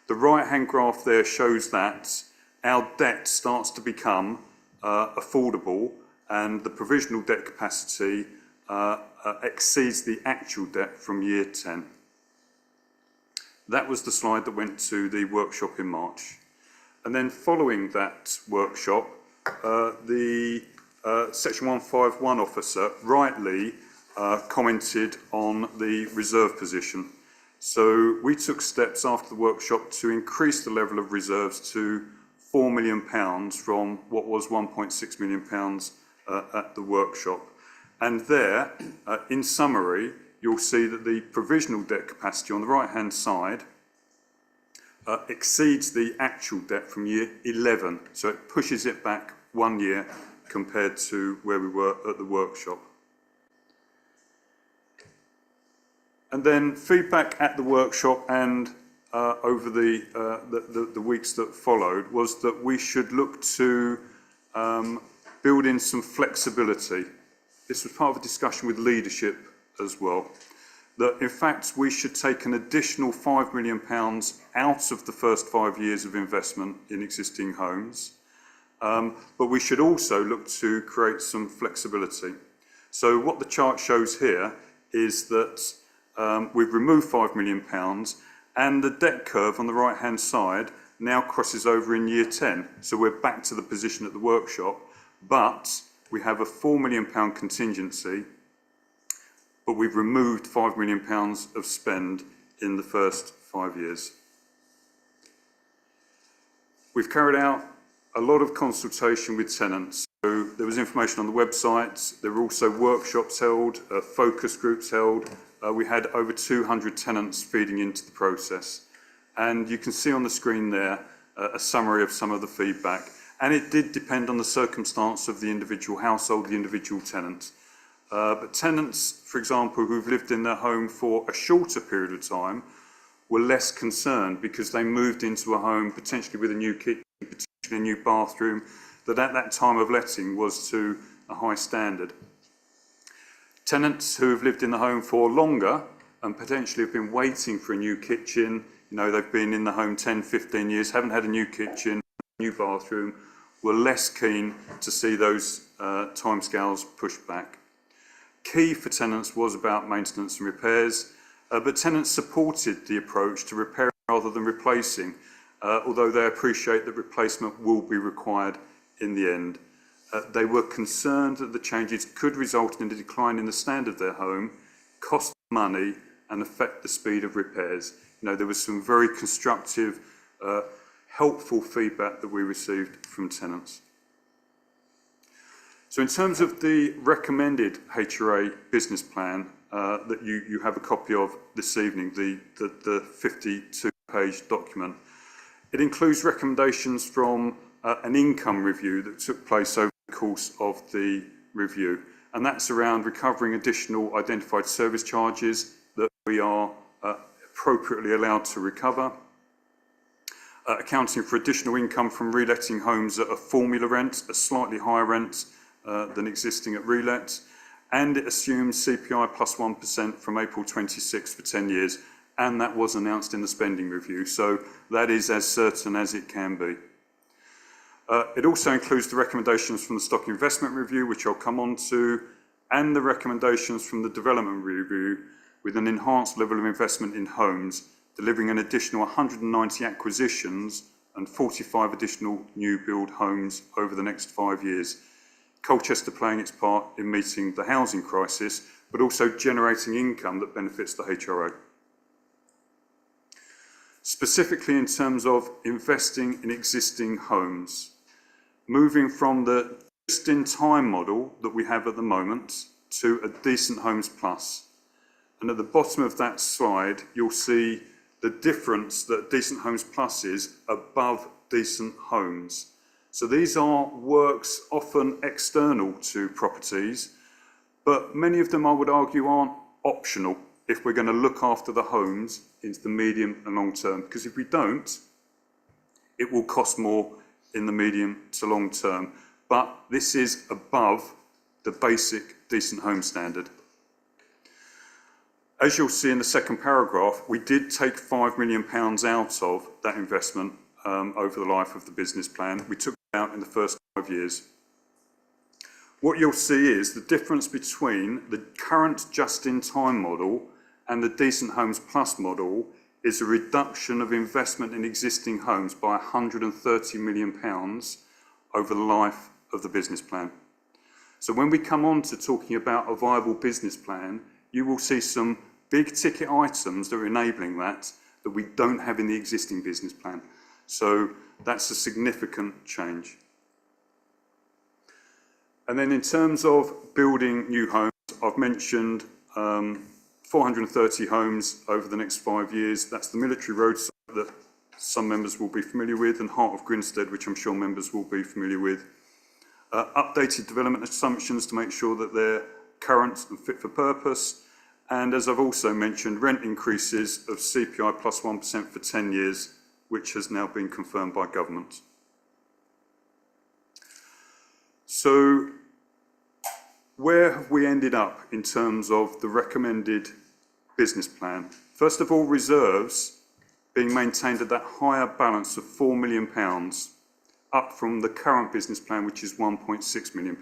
The right-hand graph there shows that our debt starts to become affordable and the provisional debt capacity exceeds the actual debt from year 10. That was the slide that went to the workshop in March. And then following that workshop, the Section 151 officer rightly commented on the reserve position. So we took steps after the workshop to increase the level of reserves to £4 million from what was £1.6 million at the workshop. And there, in summary, you'll see that the provisional debt capacity on the right-hand side exceeds the actual debt from year 11. So it pushes it back 1 year compared to where we were at the workshop. And then feedback at the workshop and over the weeks that followed was that we should look to build in some flexibility. This was part of a discussion with leadership as well. That in fact we should take an additional £5 million out of the first 5 years of investment in existing homes, but we should also look to create some flexibility. So what the chart shows here is that we've removed £5 million and the debt curve on the right hand side now crosses over in year 10. So we're back to the position at the workshop, but we have a £4 million contingency, but we've removed £5 million of spend in the first 5 years. We've carried out a lot of consultation with tenants. So there was information on the website, there were also workshops held, focus groups held. We had over 200 tenants feeding into the process. And you can see on the screen there a summary of some of the feedback. And it did depend on the circumstance of the individual household, the individual tenant. But tenants, for example, who've lived in their home for a shorter period of time were less concerned because they moved into a home potentially with a new kitchen, potentially a new bathroom, that at that time of letting was to a high standard. Tenants who have lived in the home for longer and potentially have been waiting for a new kitchen, you know, they've been in the home 10, 15 years, haven't had a new kitchen, new bathroom, were less keen to see those timescales pushed back. Key for tenants was about maintenance and repairs, but tenants supported the approach to repairing rather than replacing, although they appreciate that replacement will be required in the end. They were concerned that the changes could result in a decline in the standard of their home, cost money and affect the speed of repairs. You know, there was some very constructive, helpful feedback that we received from tenants. So in terms of the recommended HRA business plan that you have a copy of this evening, the 52-page document, it includes recommendations from an income review that took place over the course of the review. And that's around recovering additional identified service charges that we are appropriately allowed to recover, accounting for additional income from reletting homes at a formula rent, a slightly higher rent than existing at relet, and it assumes CPI plus 1% from April 26 for 10 years, and that was announced in the spending review, so that is as certain as it can be. It also includes the recommendations from the stock investment review, which I'll come on to, and the recommendations from the development review with an enhanced level of investment in homes, delivering an additional 190 acquisitions and 45 additional new build homes over the next 5 years. Colchester playing its part in meeting the housing crisis, but also generating income that benefits the HRA. Specifically in terms of investing in existing homes, moving from the just-in-time model that we have at the moment to a Decent Homes Plus. And at the bottom of that slide, you'll see the difference that Decent Homes Plus is above Decent Homes. So these are works often external to properties, but many of them I would argue aren't optional if we're going to look after the homes into the medium and long term, because if we don't, it will cost more in the medium to long term. But this is above the basic Decent Home standard. As you'll see in the second paragraph, we did take £5 million out of that investment over the life of the business plan. We took it out in the first 5 years. What you'll see is the difference between the current just-in-time model and the Decent Homes Plus model is a reduction of investment in existing homes by £130 million over the life of the business plan. So when we come on to talking about a viable business plan, you will see some big ticket items that are enabling that we don't have in the existing business plan. So that's a significant change. And then in terms of building new homes, I've mentioned 430 homes over the next 5 years. That's the military road site that some members will be familiar with, and Heart of Grinstead, which I'm sure members will be familiar with. Updated development assumptions to make sure that they're current and fit for purpose. And as I've also mentioned, rent increases of CPI plus 1% for 10 years, which has now been confirmed by government. So where have we ended up in terms of the recommended business plan? First of all, reserves being maintained at that higher balance of £4 million, up from the current business plan, which is £1.6 million.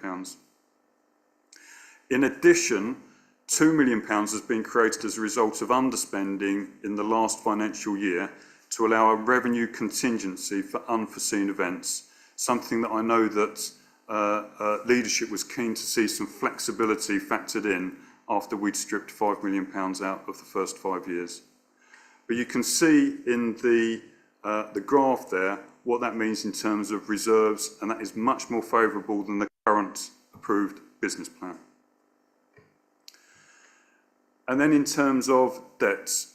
In addition, £2 million has been created as a result of underspending in the last financial year to allow a revenue contingency for unforeseen events, something that I know that leadership was keen to see some flexibility factored in after we'd stripped £5 million out of the first 5 years. But you can see in the graph there what that means in terms of reserves, and that is much more favourable than the current approved business plan. And then in terms of debts,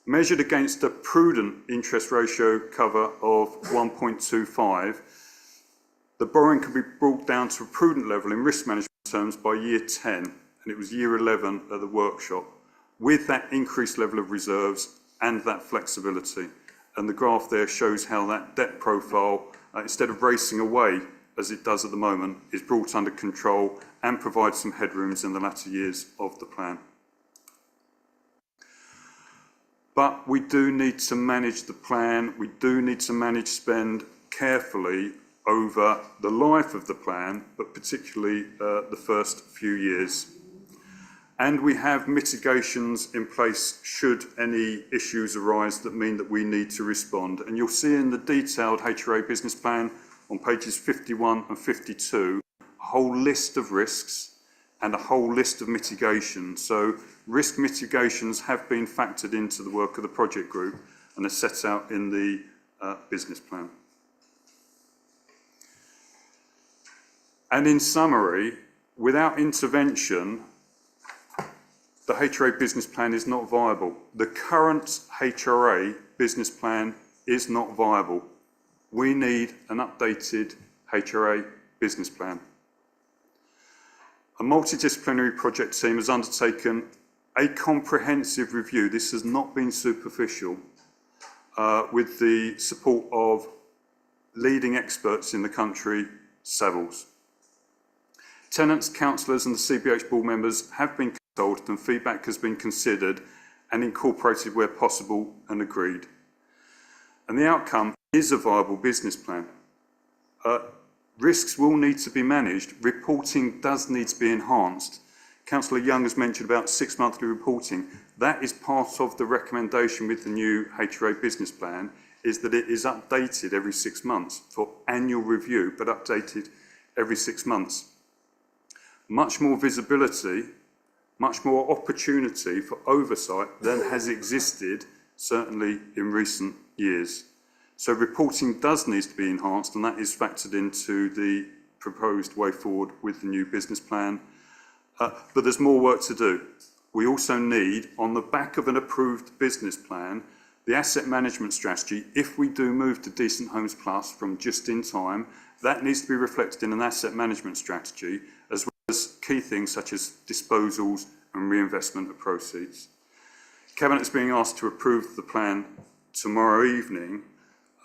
measured against a prudent interest ratio cover of 1.25, the borrowing can be brought down to a prudent level in risk management terms by year 10, and it was year 11 at the workshop, with that increased level of reserves and that flexibility. And the graph there shows how that debt profile, instead of racing away as it does at the moment, is brought under control and provides some headrooms in the latter years of the plan. But we do need to manage the plan, we do need to manage spend carefully over the life of the plan, but particularly the first few years. And we have mitigations in place should any issues arise that mean that we need to respond. And you'll see in the detailed HRA business plan on pages 51 and 52, a whole list of risks and a whole list of mitigations. So risk mitigations have been factored into the work of the project group and are set out in the business plan. And in summary, without intervention, the HRA business plan is not viable. The current HRA business plan is not viable. We need an updated HRA business plan. A multidisciplinary project team has undertaken a comprehensive review. This has not been superficial, with the support of leading experts in the country, Savills. Tenants, councillors and the CBH board members have been consulted and feedback has been considered and incorporated where possible and agreed. And the outcome is a viable business plan. Risks will need to be managed. Reporting does need to be enhanced. Councillor Young has mentioned about 6 monthly reporting. That is part of the recommendation with the new HRA business plan, is that it is updated every 6 months for annual review, but updated every 6 months. Much more visibility, much more opportunity for oversight than has existed, certainly in recent years. So reporting does need to be enhanced, and that is factored into the proposed way forward with the new business plan. But there's more work to do. We also need, on the back of an approved business plan, the asset management strategy. If we do move to Decent Homes Plus from just in time, that needs to be reflected in an asset management strategy, as well as key things such as disposals and reinvestment of proceeds. Cabinet's being asked to approve the plan tomorrow evening.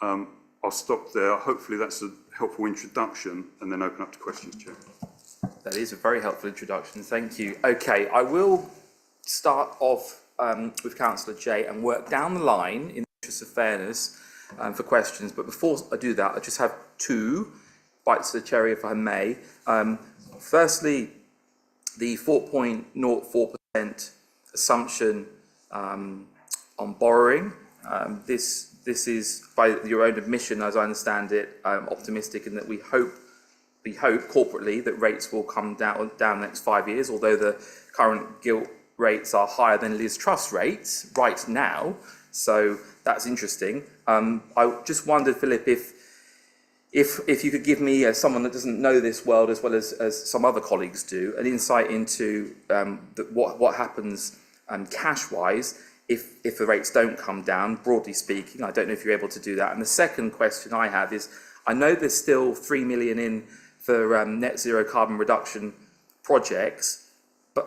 I'll stop there. Hopefully that's a helpful introduction and then open up to questions, Chair. That is a very helpful introduction, thank you. Okay, I will start off with Councillor Jay and work down the line in the interest of fairness for questions. But before I do that, I just have 2 bites of the cherry, if I may. Firstly, the 4.04% assumption on borrowing. This is, by your own admission, as I understand it, optimistic in that we hope corporately that rates will come down the next 5 years, although the current gilt rates are higher than Liz Truss rates right now. So that's interesting. I just wondered, Philip, if you could give me, as someone that doesn't know this world as well as some other colleagues do, an insight into what happens cash-wise if the rates don't come down, broadly speaking. I don't know if you're able to do that. And the second question I have is, I know there's still 3 million in for net zero carbon reduction projects,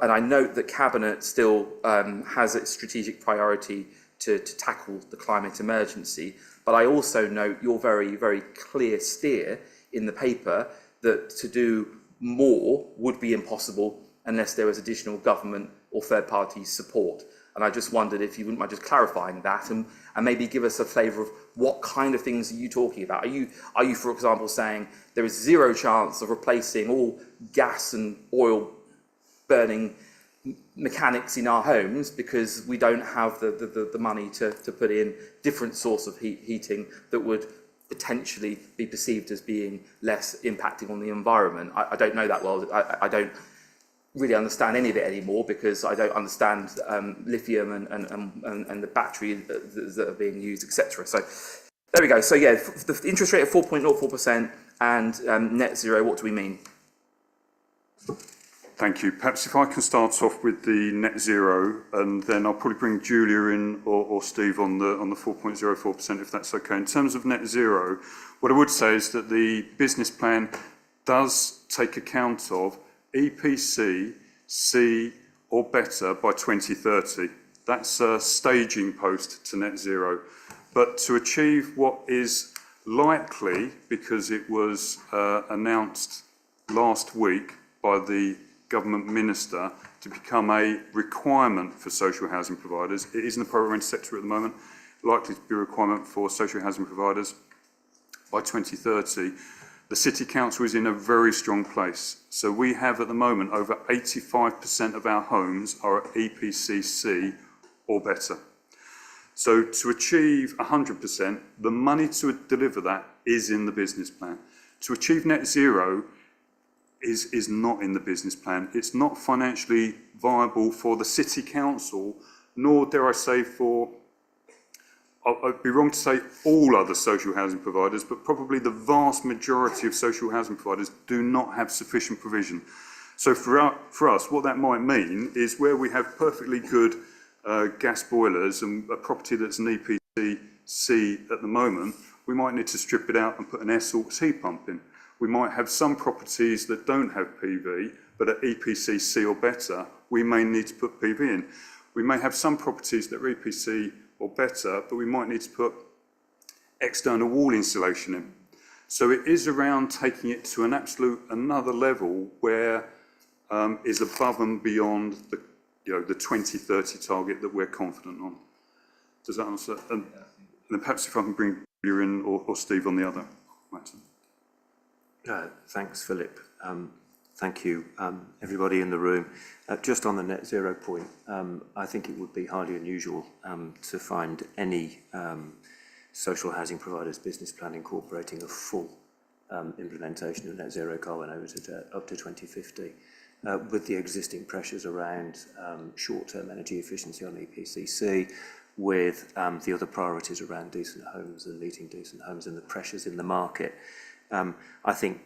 and I note that Cabinet still has its strategic priority to tackle the climate emergency. But I also note your very, very clear steer in the paper that to do more would be impossible unless there was additional government or third-party support. And I just wondered if you wouldn't mind just clarifying that and maybe give us a flavour of what kind of things are you talking about? Are you, for example, saying there is zero chance of replacing all gas and oil burning mechanics in our homes because we don't have the money to put in different source of heating that would potentially be perceived as being less impacting on the environment? I don't know that well. I don't really understand any of it anymore because I don't understand lithium and the battery that are being used, etc. So there we go. So yeah, the interest rate of 4.04% and net zero, what do we mean? Thank you. Perhaps if I can start off with the net zero, and then I'll probably bring Julia in or Steve on the 4.04%, if that's okay. In terms of net zero, what I would say is that the business plan does take account of EPC C or better by 2030. That's a staging post to net zero. But to achieve what is likely, because it was announced last week by the government minister to become a requirement for social housing providers. It is in the private rented sector at the moment, likely to be a requirement for social housing providers by 2030. The City Council is in a very strong place. So we have at the moment over 85% of our homes are at EPC C or better. So to achieve 100%, the money to deliver that is in the business plan. To achieve net zero is not in the business plan. It's not financially viable for the City Council, nor dare I say for, I'd be wrong to say all other social housing providers, but probably the vast majority of social housing providers do not have sufficient provision. So for us, what that might mean is where we have perfectly good gas boilers and a property that's an EPC C at the moment, we might need to strip it out and put an air source heat pump in. We might have some properties that don't have PV, but at EPC C or better, we may need to put PV in. We may have some properties that are EPC or better, but we might need to put external wall insulation in. So it is around taking it to an absolute another level where is above and beyond the 2030 target that we're confident on. Does that answer? And then perhaps if I can bring you in or Steve on the other matter. Thanks, Philip. Thank you, everybody in the room. Just on the net zero point, I think it would be highly unusual to find any social housing provider's business plan incorporating a full implementation of net zero carbon up to 2050, with the existing pressures around short-term energy efficiency on EPCC, with the other priorities around decent homes and meeting decent homes and the pressures in the market. I think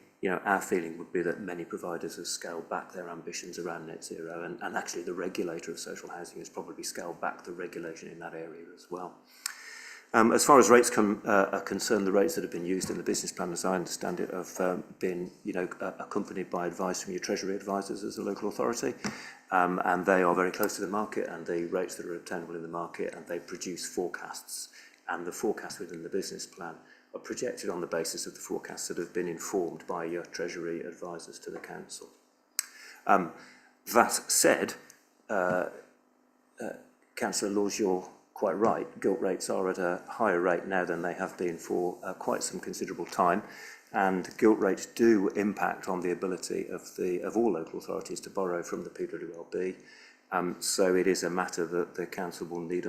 our feeling would be that many providers have scaled back their ambitions around net zero, and actually the regulator of social housing has probably scaled back the regulation in that area as well. As far as rates are concerned, the rates that have been used in the business plan, as I understand it, have been accompanied by advice from your Treasury advisors as a local authority, and they are very close to the market and the rates that are obtainable in the market, and they produce forecasts, and the forecasts within the business plan are projected on the basis of the forecasts that have been informed by your Treasury advisors to the Council. That said, Councillor Laws, you're quite right. Gilt rates are at a higher rate now than they have been for quite some considerable time, and gilt rates do impact on the ability of all local authorities to borrow from the PWLB. So it is a matter that the Council will need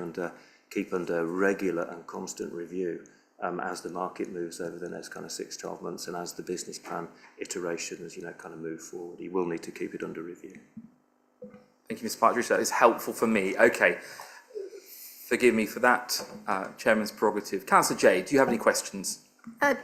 keep under regular and constant review as the market moves over the next kind of 6-12 months, and as the business plan iterations, kind of move forward. You will need to keep it under review. Thank you, Mr. Partridge. That is helpful for me. Okay. Forgive me for that, Chairman's prerogative. Councillor Jay, do you have any questions? I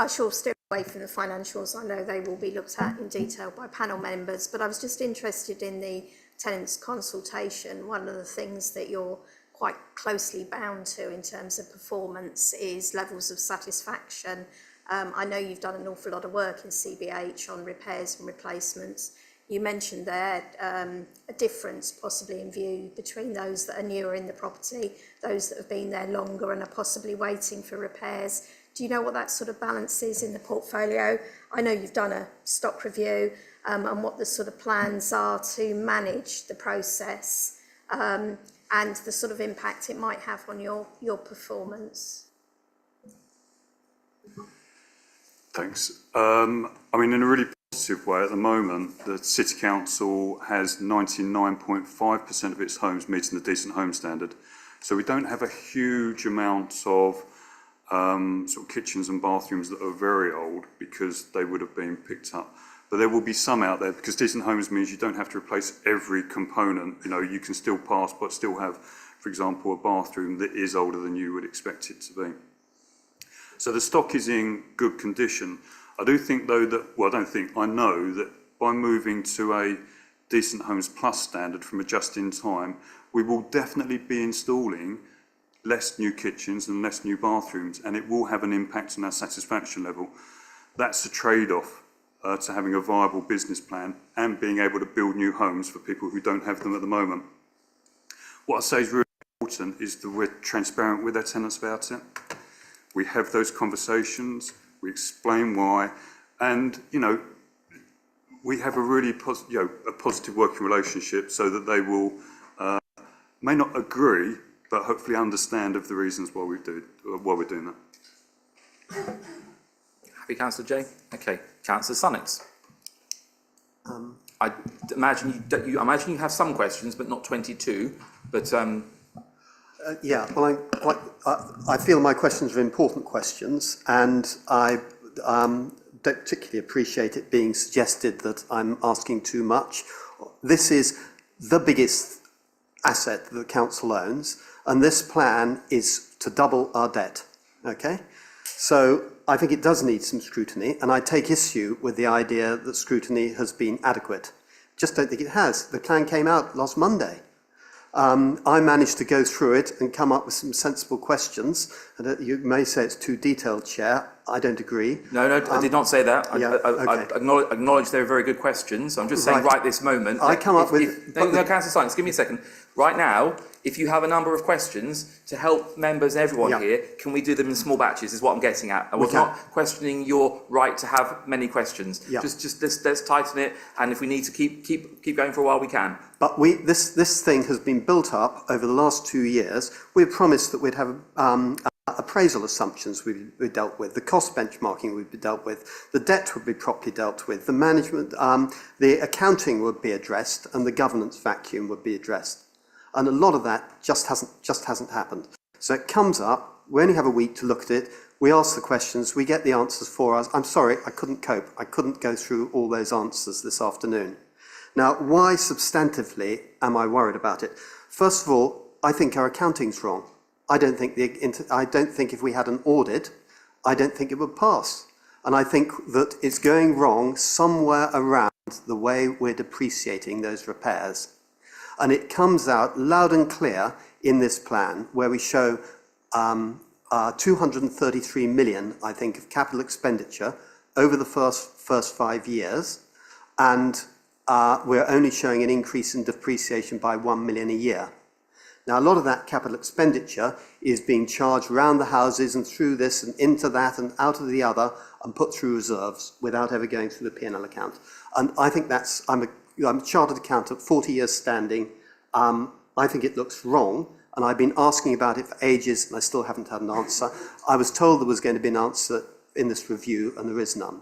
shall steer away from the financials. I know they will be looked at in detail by panel members, but I was just interested in the tenants' consultation. One of the things that you're quite closely bound to in terms of performance is levels of satisfaction. I know you've done an awful lot of work in CBH on repairs and replacements. You mentioned there a difference possibly in view between those that are newer in the property, those that have been there longer and are possibly waiting for repairs. Do you know what that sort of balance is in the portfolio? I know you've done a stock review and what the sort of plans are to manage the process and the sort of impact it might have on your performance. Thanks. I mean, in a really positive way at the moment, the City Council has 99.5% of its homes meeting the Decent Home Standard. So we don't have a huge amount of sort of kitchens and bathrooms that are very old because they would have been picked up. But there will be some out there because decent homes means you don't have to replace every component. You know, you can still pass but still have, for example, a bathroom that is older than you would expect it to be. So the stock is in good condition. I do think though that, well, I don't think, I know that by moving to a Decent Homes Plus standard from a just-in-time, we will definitely be installing less new kitchens and less new bathrooms, and it will have an impact on our satisfaction level. That's a trade-off to having a viable business plan and being able to build new homes for people who don't have them at the moment. What I say is really important is that we're transparent with our tenants about it. We have those conversations, we explain why, and, you know, we have a really a positive working relationship so that they will, may not agree, but hopefully understand of the reasons why we're doing that. Happy, Councillor Jay? Okay, Councillor Sunnox. I imagine you have some questions, but not 22. But yeah, well, I feel my questions are important questions, and I don't particularly appreciate it being suggested that I'm asking too much. This is the biggest asset that the council owns, and this plan is to double our debt, okay? So I think it does need some scrutiny, and I take issue with the idea that scrutiny has been adequate. Just don't think it has. The plan came out last Monday. I managed to go through it and come up with some sensible questions. And you may say it's too detailed, Chair. I don't agree. No, I did not say that. Yeah, I acknowledge they're very good questions. I'm just saying right this moment. I come up with... No, Councillor Sykes, give me a second. Right now, if you have a number of questions to help members, everyone here, can we do them in small batches, is what I'm getting at. I was not questioning your right to have many questions. Yeah. Just let's tighten it, and if we need to keep going for a while, we can. But this thing has been built up over the last 2 years. We promised that we'd have appraisal assumptions would be dealt with, the cost benchmarking would be dealt with, the debt would be properly dealt with, the management, the accounting would be addressed, and the governance vacuum would be addressed. And a lot of that just hasn't happened. So it comes up, we only have a week to look at it, we ask the questions, we get the answers for us. I'm sorry, I couldn't cope. I couldn't go through all those answers this afternoon. Now, why substantively am I worried about it? First of all, I think our accounting's wrong. I don't think if we had an audit, I don't think it would pass. And I think that it's going wrong somewhere around the way we're depreciating those repairs. And it comes out loud and clear in this plan where we show 233 million, I think, of capital expenditure over the first 5 years. And we're only showing an increase in depreciation by 1 million a year. Now, a lot of that capital expenditure is being charged around the houses and through this and into that and out of the other and put through reserves without ever going through the P&L account. And I think that's, I'm a chartered accountant, 40 years standing. I think it looks wrong. And I've been asking about it for ages and I still haven't had an answer. I was told there was going to be an answer in this review and there is none.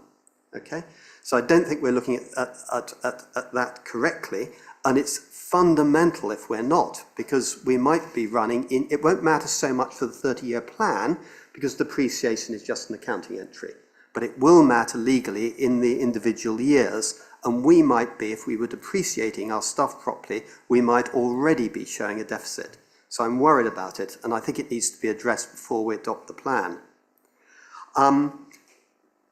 Okay? So I don't think we're looking at that correctly. And it's fundamental if we're not, because we might be running in, it won't matter so much for the 30-year plan because depreciation is just an accounting entry, but it will matter legally in the individual years. And we might be, if we were depreciating our stuff properly, we might already be showing a deficit. So I'm worried about it, and I think it needs to be addressed before we adopt the plan.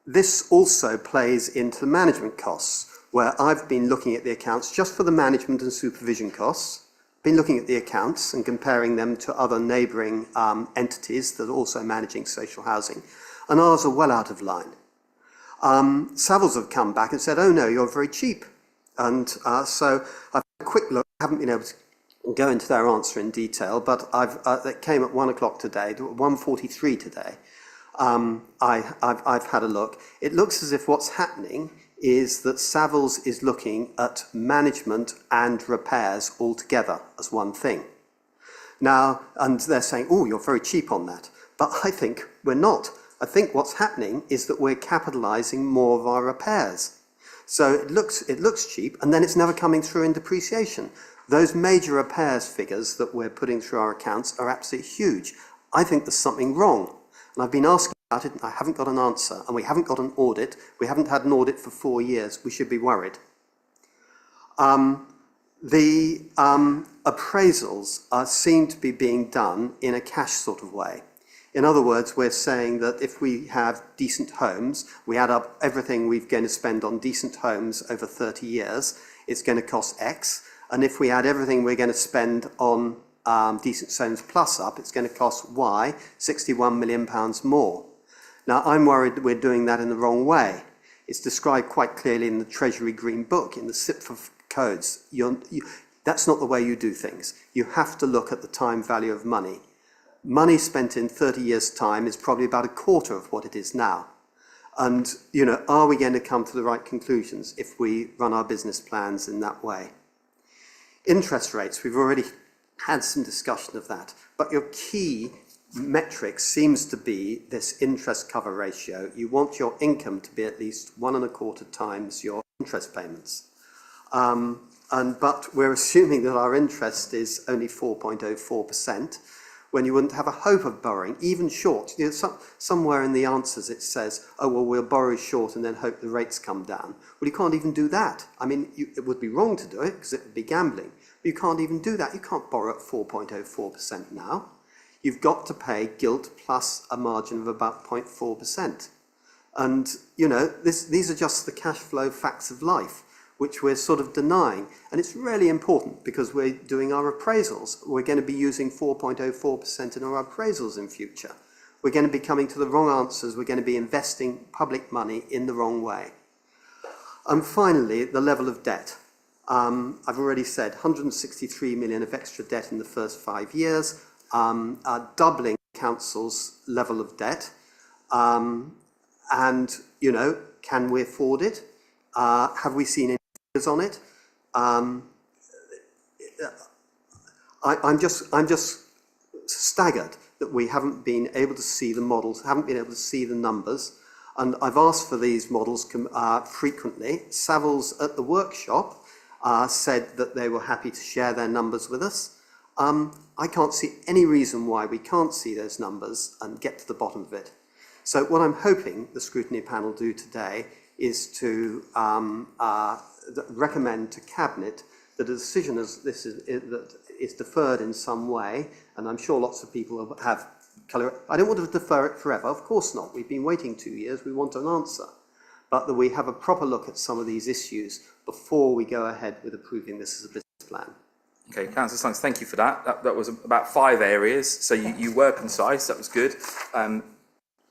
This also plays into the management costs, where I've been looking at the accounts just for the management and supervision costs, been looking at the accounts and comparing them to other neighbouring entities that are also managing social housing, and ours are well out of line. Savills have come back and said, oh no, you're very cheap. And so I've had a quick look, I haven't been able to go into their answer in detail, but that came at 1 o'clock today, 1:43 today. I've had a look. It looks as if what's happening is that Savills is looking at management and repairs all together as one thing. Now, and they're saying, oh, you're very cheap on that. But I think we're not. I think what's happening is that we're capitalising more of our repairs. So it looks cheap, and then it's never coming through in depreciation. Those major repairs figures that we're putting through our accounts are absolutely huge. I think there's something wrong. And I've been asking about it, and I haven't got an answer. And we haven't got an audit. We haven't had an audit for 4 years. We should be worried. The appraisals seem to be being done in a cash sort of way. In other words, we're saying that if we have decent homes, we add up everything we're going to spend on decent homes over 30 years, it's going to cost X. And if we add everything we're going to spend on decent homes plus up, it's going to cost Y, £61 million more. Now, I'm worried that we're doing that in the wrong way. It's described quite clearly in the Treasury Green Book, in the SIPFA codes. That's not the way you do things. You have to look at the time value of money. Money spent in 30 years' time is probably about a quarter of what it is now. And, are we going to come to the right conclusions if we run our business plans in that way? Interest rates, we've already had some discussion of that, but your key metric seems to be this interest cover ratio. You want your income to be at least 1.25 times your interest payments. But we're assuming that our interest is only 4.04%, when you wouldn't have a hope of borrowing, even short. Somewhere in the answers it says, oh, well, we'll borrow short and then hope the rates come down. Well, you can't even do that. I mean, it would be wrong to do it because it would be gambling. But you can't even do that. You can't borrow at 4.04% now. You've got to pay gilt plus a margin of about 0.4%. And, these are just the cash flow facts of life, which we're sort of denying. And it's really important because we're doing our appraisals. We're going to be using 4.04% in our appraisals in future. We're going to be coming to the wrong answers. We're going to be investing public money in the wrong way. And finally, the level of debt. I've already said 163 million of extra debt in the first 5 years, doubling council's level of debt. And, can we afford it? Have we seen on it? I'm just staggered that we haven't been able to see the models, haven't been able to see the numbers, and I've asked for these models frequently. Savills at the workshop said that they were happy to share their numbers with us. I can't see any reason why we can't see those numbers and get to the bottom of it. So what I'm hoping the scrutiny panel do today is to recommend to Cabinet that a decision as this is deferred in some way, and I'm sure lots of people have colour. I don't want to defer it forever, of course not. We've been waiting 2 years, we want an answer. But that we have a proper look at some of these issues before we go ahead with approving this as a business plan. Okay, Councillor Sykes, thank you for that. That was about 5 areas, so you were concise, that was good.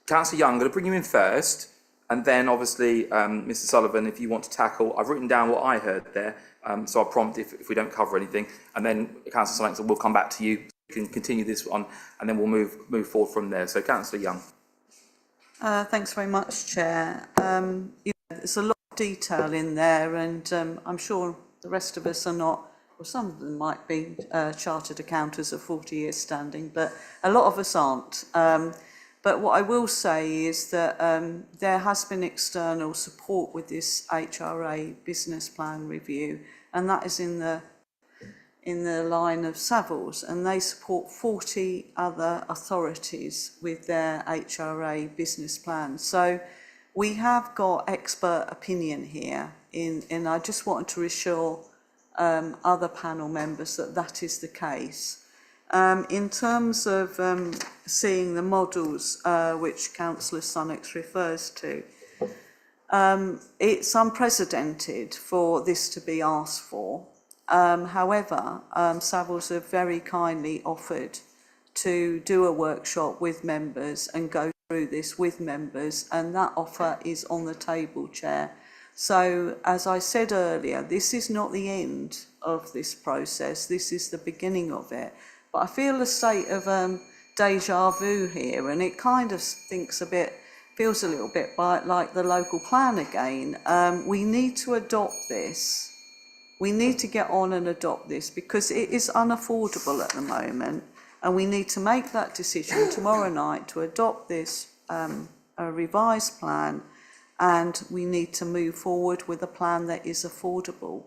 Councillor Young, I'm going to bring you in first. And then, obviously, Mr Sullivan, if you want to tackle, I've written down what I heard there, so I'll prompt if we don't cover anything. And then, Councillor Sykes, we'll come back to you. We can continue this one, and then we'll move forward from there. So, Councillor Young. Thanks very much, Chair. There's a lot of detail in there, and I'm sure the rest of us are not, or some of them might be chartered accountants of 40 years standing, but a lot of us aren't. But what I will say is that there has been external support with this HRA business plan review, and that is in the line of Savills, and they support 40 other authorities with their HRA business plans. So we have got expert opinion here, and I just wanted to reassure other panel members that that is the case. In terms of seeing the models which Councillor Sunnox refers to, it's unprecedented for this to be asked for. However, Savills have very kindly offered to do a workshop with members and go through this with members, and that offer is on the table, Chair. So, as I said earlier, this is not the end of this process, this is the beginning of it. But I feel a state of deja vu here, and it kind of feels a little bit like the local plan again. We need to adopt this. We need to get on and adopt this because it is unaffordable at the moment, and we need to make that decision tomorrow night to adopt this a revised plan, and we need to move forward with a plan that is affordable.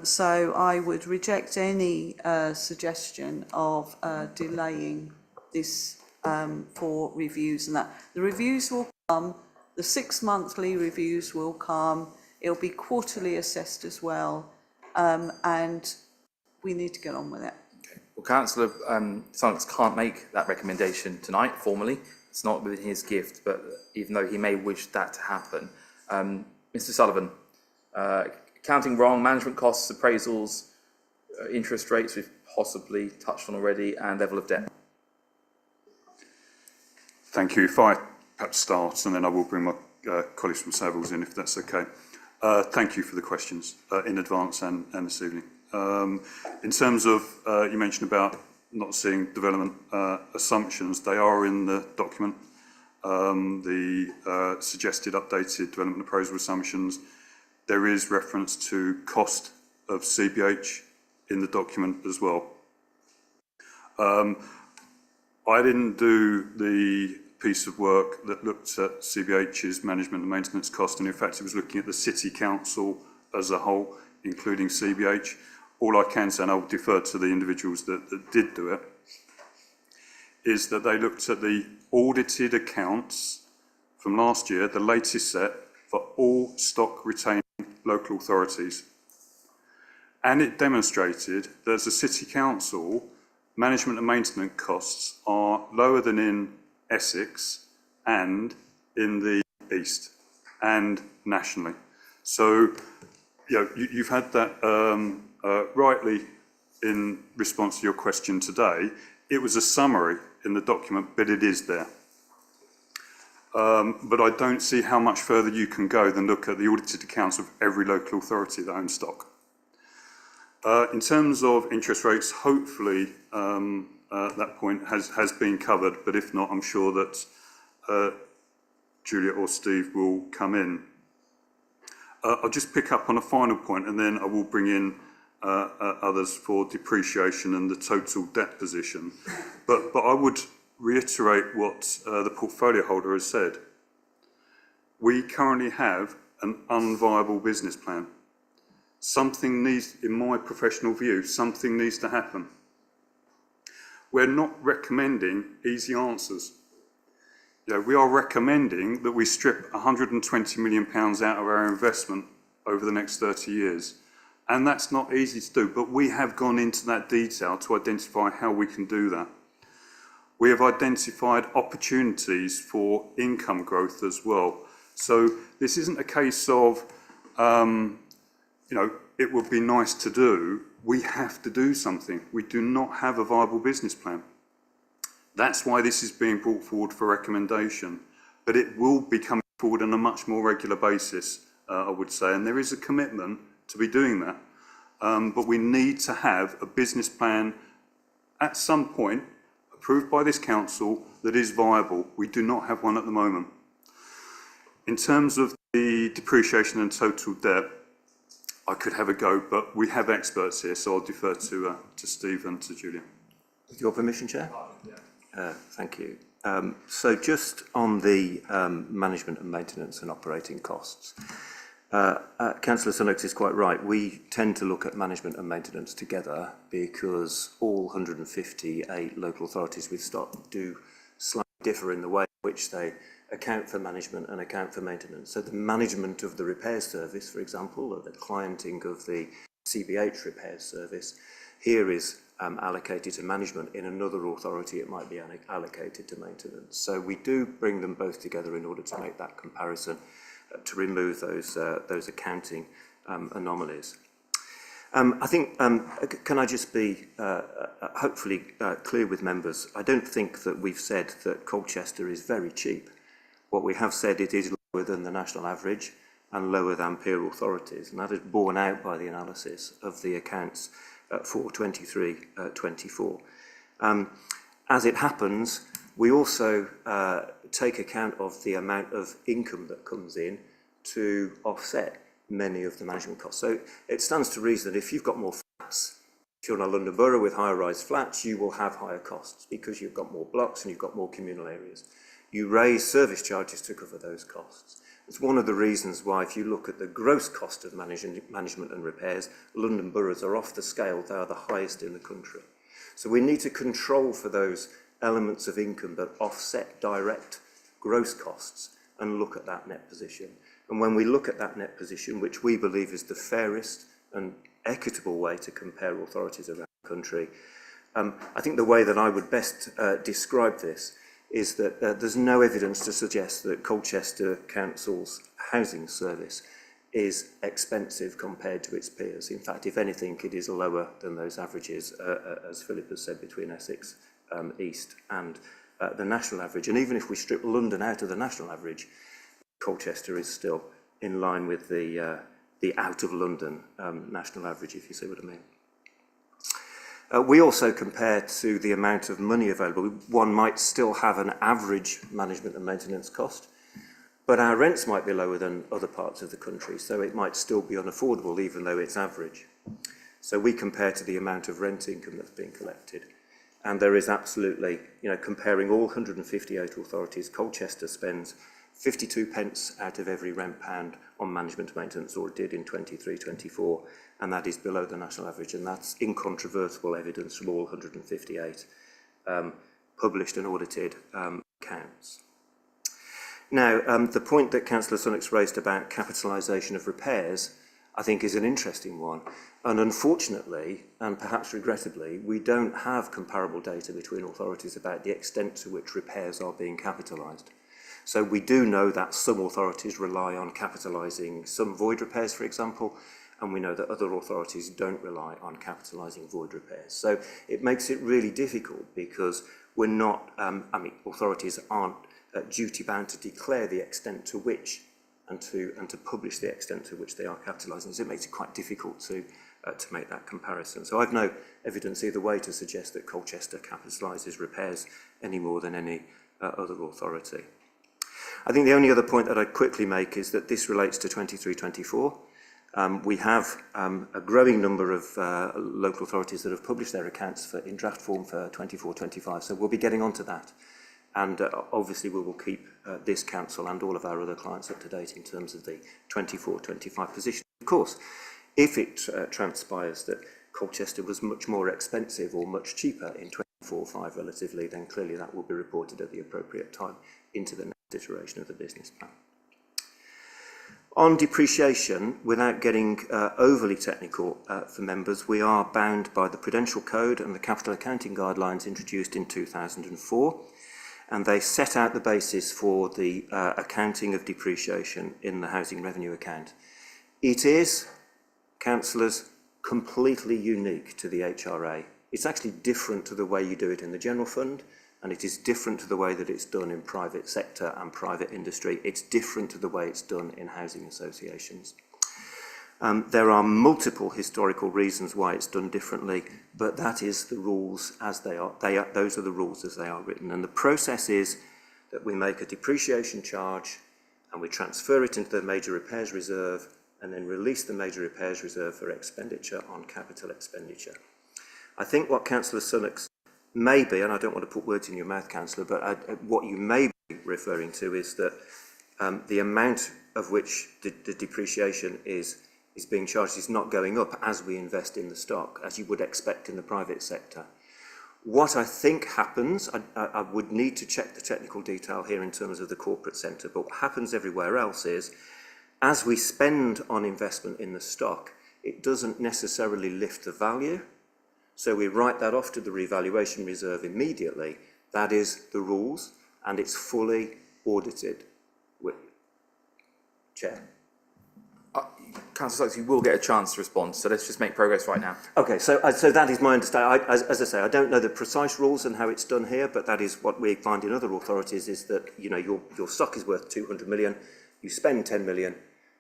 So I would reject any suggestion of delaying this for reviews and that. The reviews will come, the 6 monthly reviews will come, it'll be quarterly assessed as well, and we need to get on with it. Okay. Well, Councillor Silence can't make that recommendation tonight formally. It's not within his gift, but even though he may wish that to happen. Mr Sullivan, accounting wrong, management costs, appraisals, interest rates we've possibly touched on already, and level of debt. Thank you. If I perhaps start, and then I will bring my colleagues from Savills in, if that's okay. Thank you for the questions in advance and this evening. In terms of, you mentioned about not seeing development assumptions, they are in the document. The suggested updated development appraisal assumptions, there is reference to cost of CBH in the document as well. I didn't do the piece of work that looked at CBH's management and maintenance cost, and in fact it was looking at the City Council as a whole, including CBH. All I can say, and I'll defer to the individuals that did do it, is that they looked at the audited accounts from last year, the latest set, for all stock retaining local authorities. And it demonstrated that as a City Council, management and maintenance costs are lower than in Essex and in the East and nationally. So, you've had that rightly in response to your question today. It was a summary in the document, but it is there. But I don't see how much further you can go than look at the audited accounts of every local authority that owns stock. In terms of interest rates, hopefully that point has been covered, but if not, I'm sure that Julia or Steve will come in. I'll just pick up on a final point, and then I will bring in others for depreciation and the total debt position. But I would reiterate what the portfolio holder has said. We currently have an unviable business plan. Something needs, in my professional view, something needs to happen. We're not recommending easy answers. We are recommending that we strip £120 million out of our investment over the next 30 years. And that's not easy to do, but we have gone into that detail to identify how we can do that. We have identified opportunities for income growth as well. So this isn't a case of, it would be nice to do. We have to do something. We do not have a viable business plan. That's why this is being brought forward for recommendation. But it will be coming forward on a much more regular basis, I would say. And there is a commitment to be doing that. But we need to have a business plan at some point approved by this council that is viable. We do not have one at the moment. In terms of the depreciation and total debt, I could have a go, but we have experts here, so I'll defer to Steve and to Julia. With your permission, Chair? Thank you. So just on the management and maintenance and operating costs, Councillor Sunnox is quite right. We tend to look at management and maintenance together because all 158 local authorities with stock do slightly differ in the way in which they account for management and account for maintenance. So the management of the repairs service, for example, or the clienting of the CBH repairs service, here is allocated to management. In another authority, it might be allocated to maintenance. So we do bring them both together in order to make that comparison, to remove those accounting anomalies. I think, can I just be hopefully clear with members? I don't think that we've said that Colchester is very cheap. What we have said, it is lower than the national average and lower than peer authorities, and that is borne out by the analysis of the accounts for 23-24. As it happens, we also take account of the amount of income that comes in to offset many of the management costs. So it stands to reason that if you've got more flats, if you're in a London borough with higher-rise flats, you will have higher costs because you've got more blocks and you've got more communal areas. You raise service charges to cover those costs. It's one of the reasons why, if you look at the gross cost of management and repairs, London boroughs are off the scale. They are the highest in the country. So we need to control for those elements of income that offset direct gross costs and look at that net position. And when we look at that net position, which we believe is the fairest and equitable way to compare authorities around the country, I think the way that I would best describe this is that there's no evidence to suggest that Colchester Council's housing service is expensive compared to its peers. In fact, if anything, it is lower than those averages, as Philip has said, between Essex East and the national average. And even if we strip London out of the national average, Colchester is still in line with the out of London national average, if you see what I mean. We also compare to the amount of money available. One might still have an average management and maintenance cost, but our rents might be lower than other parts of the country, so it might still be unaffordable even though it's average. So we compare to the amount of rent income that's being collected. And there is absolutely, comparing all 158 authorities, Colchester spends 52 pence out of every rent pound on management maintenance, or it did in 23-24, and that is below the national average, and that's incontrovertible evidence from all 158 published and audited accounts. Now, the point that Councillor Sunnock's raised about capitalisation of repairs, I think, is an interesting one, and unfortunately, and perhaps regrettably, we don't have comparable data between authorities about the extent to which repairs are being capitalised. So we do know that some authorities rely on capitalising some void repairs, for example, and we know that other authorities don't rely on capitalising void repairs. So it makes it really difficult because we're not, authorities aren't duty-bound to declare the extent to which and to publish the extent to which they are capitalising. So it makes it quite difficult to make that comparison. So I've no evidence either way to suggest that Colchester capitalises repairs any more than any other authority. I think the only other point that I'd quickly make is that this relates to 23-24. We have a growing number of local authorities that have published their accounts in draft form for 24-25, so we'll be getting onto that. And obviously we will keep this council and all of our other clients up to date in terms of the 24-25 position. Of course, if it transpires that Colchester was much more expensive or much cheaper in 24-5 relatively, then clearly that will be reported at the appropriate time into the next iteration of the business plan. On depreciation, without getting overly technical for members, we are bound by the Prudential Code and the Capital Accounting Guidelines introduced in 2004, and they set out the basis for the accounting of depreciation in the housing revenue account. It is, councillors, completely unique to the HRA. It's actually different to the way you do it in the general fund, and it is different to the way that it's done in private sector and private industry. It's different to the way it's done in housing associations. There are multiple historical reasons why it's done differently, but that is the rules as they are. Those are the rules as they are written. And the process is that we make a depreciation charge and we transfer it into the major repairs reserve and then release the major repairs reserve for expenditure on capital expenditure. I think what Councillor Sunnock may be, and I don't want to put words in your mouth, Councillor, but what you may be referring to is that the amount of which the depreciation is being charged is not going up as we invest in the stock, as you would expect in the private sector. What I think happens, I would need to check the technical detail here in terms of the corporate centre, but what happens everywhere else is, as we spend on investment in the stock, it doesn't necessarily lift the value. So we write that off to the revaluation reserve immediately. That is the rules, and it's fully audited. Chair. Councillor Sykes, you will get a chance to respond, so let's just make progress right now. Okay, so that is my understanding. As I say, I don't know the precise rules and how it's done here, but that is what we find in other authorities, is that, you know, your stock is worth 200 million, you spend 10 million,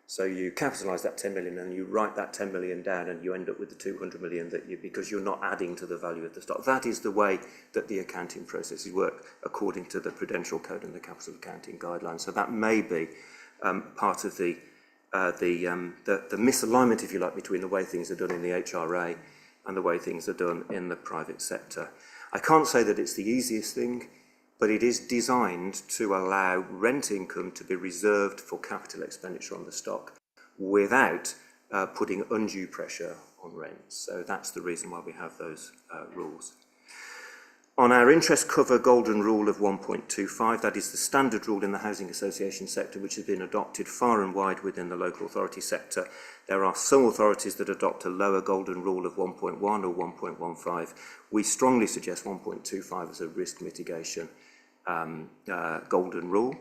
so you capitalise that 10 million and you write that 10 million down and you end up with the 200 million because you're not adding to the value of the stock. That is the way that the accounting processes work according to the Prudential Code and the Capital Accounting Guidelines. So that may be part of the misalignment, if you like, between the way things are done in the HRA and the way things are done in the private sector. I can't say that it's the easiest thing, but it is designed to allow rent income to be reserved for capital expenditure on the stock without putting undue pressure on rents. So that's the reason why we have those rules. On our interest cover golden rule of 1.25, that is the standard rule in the housing association sector, which has been adopted far and wide within the local authority sector. There are some authorities that adopt a lower golden rule of 1.1 or 1.15. We strongly suggest 1.25 as a risk mitigation golden rule.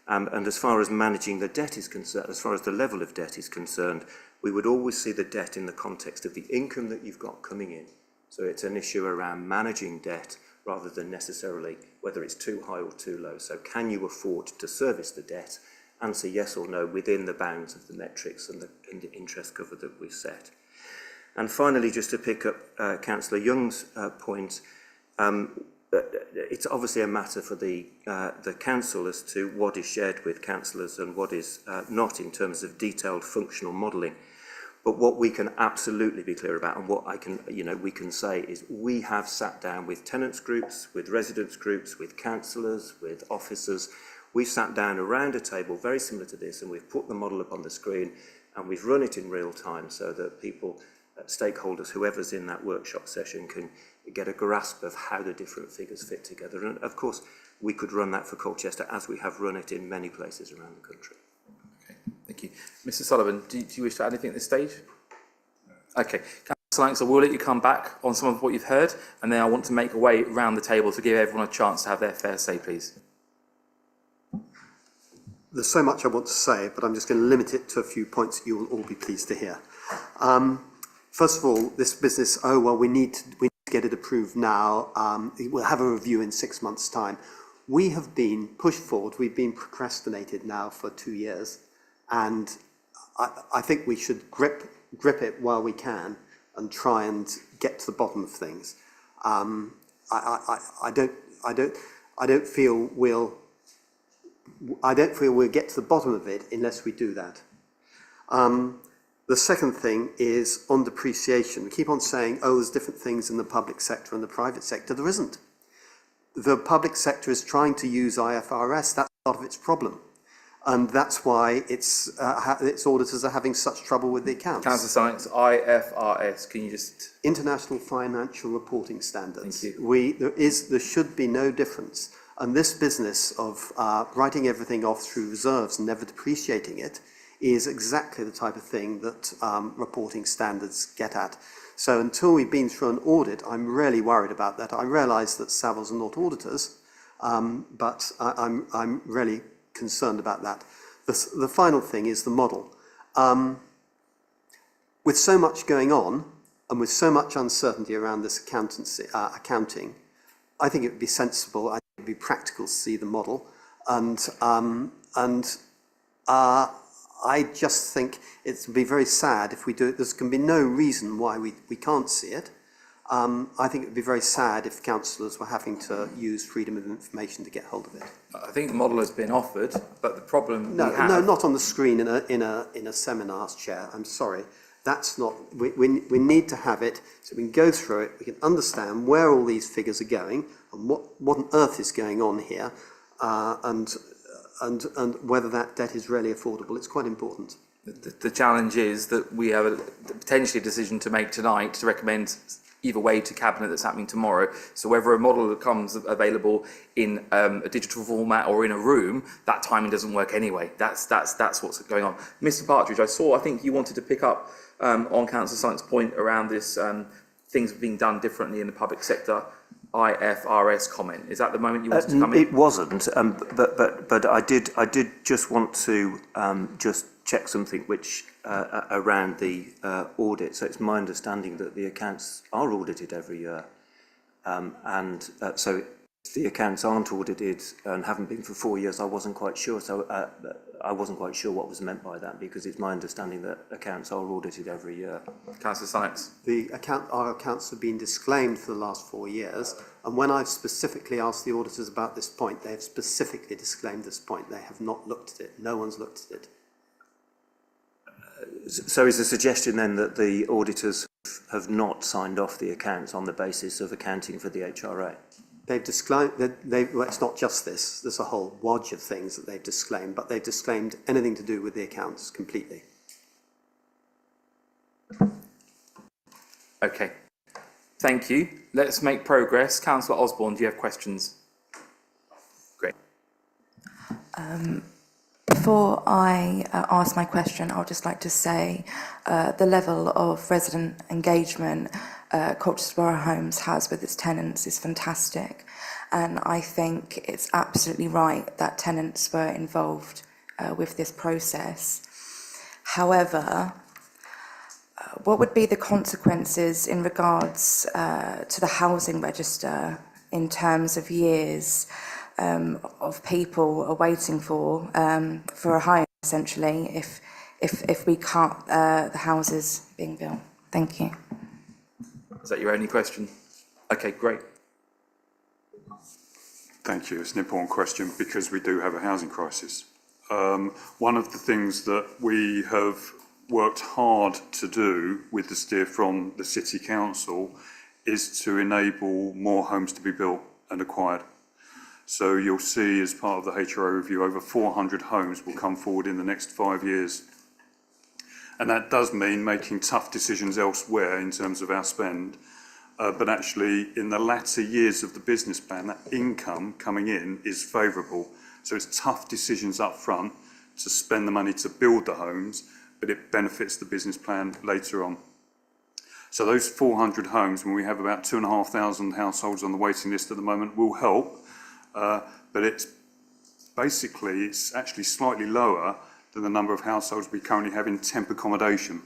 And as far as managing the debt is concerned, as far as the level of debt is concerned, we would always see the debt in the context of the income that you've got coming in. So it's an issue around managing debt rather than necessarily whether it's too high or too low. So can you afford to service the debt? Answer yes or no within the bounds of the metrics and the interest cover that we've set. And finally, just to pick up Councillor Young's point, it's obviously a matter for the council as to what is shared with councillors and what is not in terms of detailed functional modelling. But what we can absolutely be clear about, and what we can say, is we have sat down with tenants groups, with residents groups, with councillors, with officers. We've sat down around a table very similar to this, and we've put the model up on the screen, and we've run it in real time so that people, stakeholders, whoever's in that workshop session, can get a grasp of how the different figures fit together. And of course, we could run that for Colchester as we have run it in many places around the country. Thank you. Mr Sullivan, do you wish to add anything at this stage? Okay. Councillor Lanks, I will let you come back on some of what you've heard, and then I want to make a way around the table to give everyone a chance to have their fair say, please. There's so much I want to say, but I'm just going to limit it to a few points that you will all be pleased to hear. First of all, this business, we need to get it approved now. We'll have a review in 6 months' time. We have been pushed forward. We've been procrastinated now for 2 years. And I think we should grip it while we can and try and get to the bottom of things. I don't feel we'll get to the bottom of it unless we do that. The second thing is on depreciation. We keep on saying, there's different things in the public sector and the private sector. There isn't. The public sector is trying to use IFRS. That's part of its problem. And that's why its auditors are having such trouble with the accounts. Councillor Sykes, IFRS, can you just... International Financial Reporting Standards. Thank you. There should be no difference. And this business of writing everything off through reserves and never depreciating it is exactly the type of thing that reporting standards get at. So until we've been through an audit, I'm really worried about that. I realise that Savills are not auditors, but I'm really concerned about that. The final thing is the model. With so much going on and with so much uncertainty around this accounting, I think it would be sensible, I think it would be practical to see the model, and I just think it would be very sad if we do it. There can be no reason why we can't see it. I think it would be very sad if councillors were having to use freedom of information to get hold of it. I think the model has been offered, but the problem No, not on the screen in a seminars chair. I'm sorry. That's not. We need to have it so we can go through it. We can understand where all these figures are going and what on earth is going on here, and whether that debt is really affordable. It's quite important. The challenge is that we have potentially a decision to make tonight to recommend either way to Cabinet that's happening tomorrow. So whether a model that comes available in a digital format or in a room, that timing doesn't work anyway. That's what's going on. Mr Partridge, I think you wanted to pick up on Councillor Sykes' point around this, things being done differently in the public sector. IFRS comment. Is that the moment you wanted to come in? It wasn't, but I did just want to just check something which around the audit. So it's my understanding that the accounts are audited every year, so if the accounts aren't audited and haven't been for 4 years, I wasn't quite sure. So I wasn't quite sure what was meant by that, because it's my understanding that accounts are audited every year. Councillor Sykes. Our accounts have been disclaimed for the last 4 years, and when I've specifically asked the auditors about this point, they have specifically disclaimed this point. They have not looked at it. No one's looked at it. So is the suggestion then that the auditors have not signed off the accounts on the basis of accounting for the HRA? They've disclaimed, well, it's not just this, there's a whole wodge of things that they've disclaimed, but they've disclaimed anything to do with the accounts completely. Okay, thank you. Let's make progress. Councillor Osborne, do you have questions? Great. Before I ask my question, I would just like to say the level of resident engagement Colchester Borough Homes has with its tenants is fantastic, and I think it's absolutely right that tenants were involved with this process. However, what would be the consequences in regards to the housing register in terms of years of people are waiting for a home, essentially, if we can't the houses being built? Thank you. Is that your only question? Okay, great. Thank you. It's an important question because we do have a housing crisis. One of the things that we have worked hard to do with the steer from the City Council is to enable more homes to be built and acquired. So you'll see, as part of the HRO review, over 400 homes will come forward in the next 5 years. And that does mean making tough decisions elsewhere in terms of our spend. But actually, in the latter years of the business plan, that income coming in is favourable. So it's tough decisions up front to spend the money to build the homes, but it benefits the business plan later on. So those 400 homes, when we have about 2,500 households on the waiting list at the moment, will help. But it's actually slightly lower than the number of households we currently have in temp accommodation.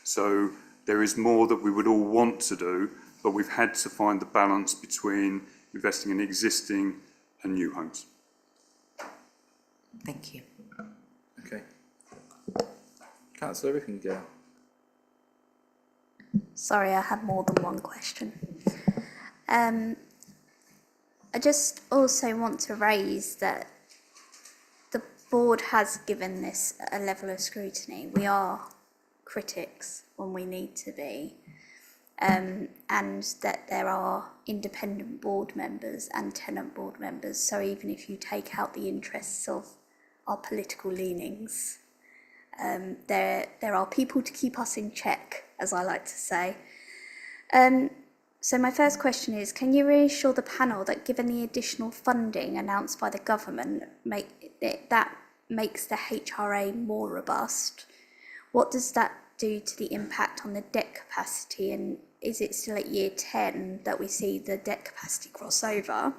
So there is more that we would all want to do, but we've had to find the balance between investing in existing and new homes. Thank you. Okay. Councillor Rickinger. Sorry, I have more than one question. I just also want to raise that the board has given this a level of scrutiny. We are critics when we need to be, and that there are independent board members and tenant board members. So even if you take out the interests of our political leanings, there are people to keep us in check, as I like to say. So my first question is, can you reassure the panel that given the additional funding announced by the government, that makes the HRA more robust? What does that do to the impact on the debt capacity, and is it still at year 10 that we see the debt capacity crossover?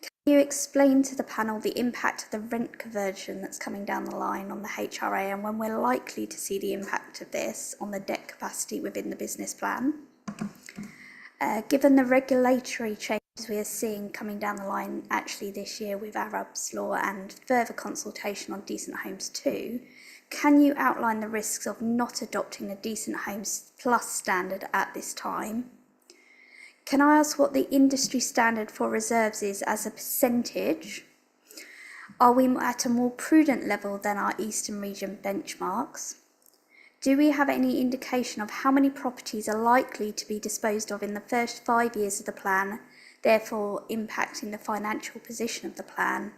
Can you explain to the panel the impact of the rent conversion that's coming down the line on the HRA, and when we're likely to see the impact of this on the debt capacity within the business plan? Given the regulatory changes we are seeing coming down the line actually this year with Arab's Law and further consultation on Decent Homes 2, can you outline the risks of not adopting the Decent Homes Plus standard at this time? Can I ask what the industry standard for reserves is as a percentage? Are we at a more prudent level than our Eastern region benchmarks? Do we have any indication of how many properties are likely to be disposed of in the first 5 years of the plan, therefore impacting the financial position of the plan?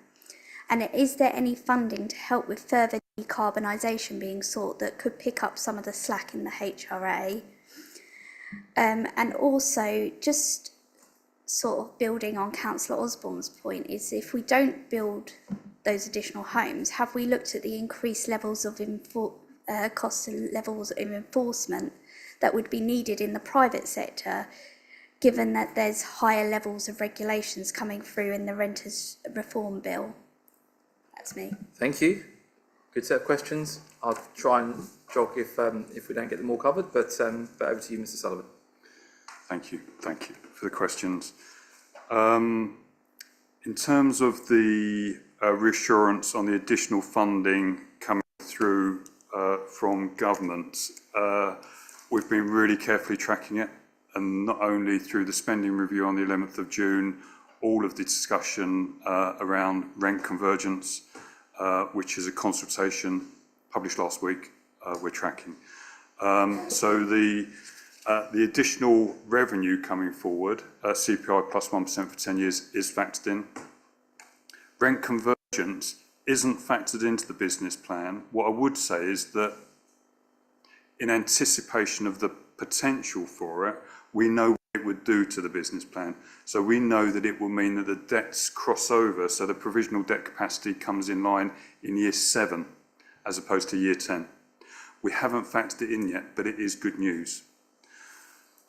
And is there any funding to help with further decarbonisation being sought that could pick up some of the slack in the HRA? And also, just sort of building on Councillor Osborne's point, is if we don't build those additional homes, have we looked at the increased levels of costs and levels of enforcement that would be needed in the private sector given that there's higher levels of regulations coming through in the Renters Reform Bill? That's me. Thank you. Good set of questions. I'll try and jog if we don't get them all covered, but over to you, Mr. Sullivan. Thank you for the questions. In terms of the reassurance on the additional funding coming through from government, we've been really carefully tracking it, and not only through the spending review on the 11th of June, all of the discussion around rent convergence, which is a consultation published last week, we're tracking. So the additional revenue coming forward, CPI plus 1% for 10 years, is factored in. Rent convergence isn't factored into the business plan. What I would say is that in anticipation of the potential for it, we know what it would do to the business plan. So we know that it will mean that the debts cross over, so the provisional debt capacity comes in line in year 7 as opposed to year 10. We haven't factored it in yet, but it is good news.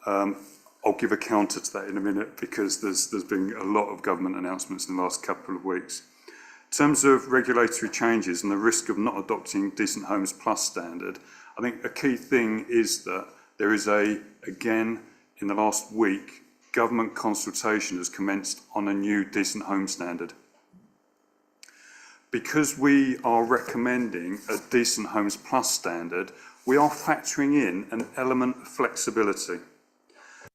I'll give a counter to that in a minute because there's been a lot of government announcements in the last couple of weeks. In terms of regulatory changes and the risk of not adopting Decent Homes Plus standard, I think a key thing is that there is again, in the last week, government consultation has commenced on a new Decent Home standard. Because we are recommending a Decent Homes Plus standard, we are factoring in an element of flexibility,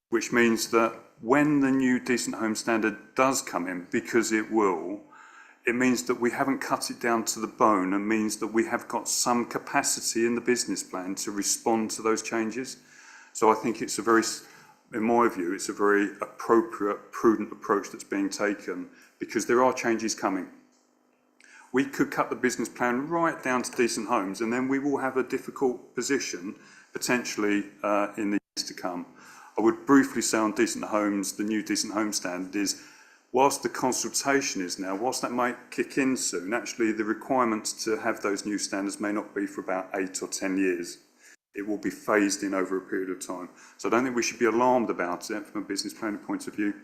which means that when the new Decent Home standard does come in, because it will, it means that we haven't cut it down to the bone, and means that we have got some capacity in the business plan to respond to those changes. So I think it's in my view, it's a very appropriate, prudent approach that's being taken, because there are changes coming. We could cut the business plan right down to decent homes, and then we will have a difficult position potentially in the years to come. I would briefly say on decent homes, the new Decent Home standard is, whilst the consultation is now, whilst that might kick in soon, actually the requirements to have those new standards may not be for about 8 or 10 years. It will be phased in over a period of time. So I don't think we should be alarmed about it from a business planning point of view.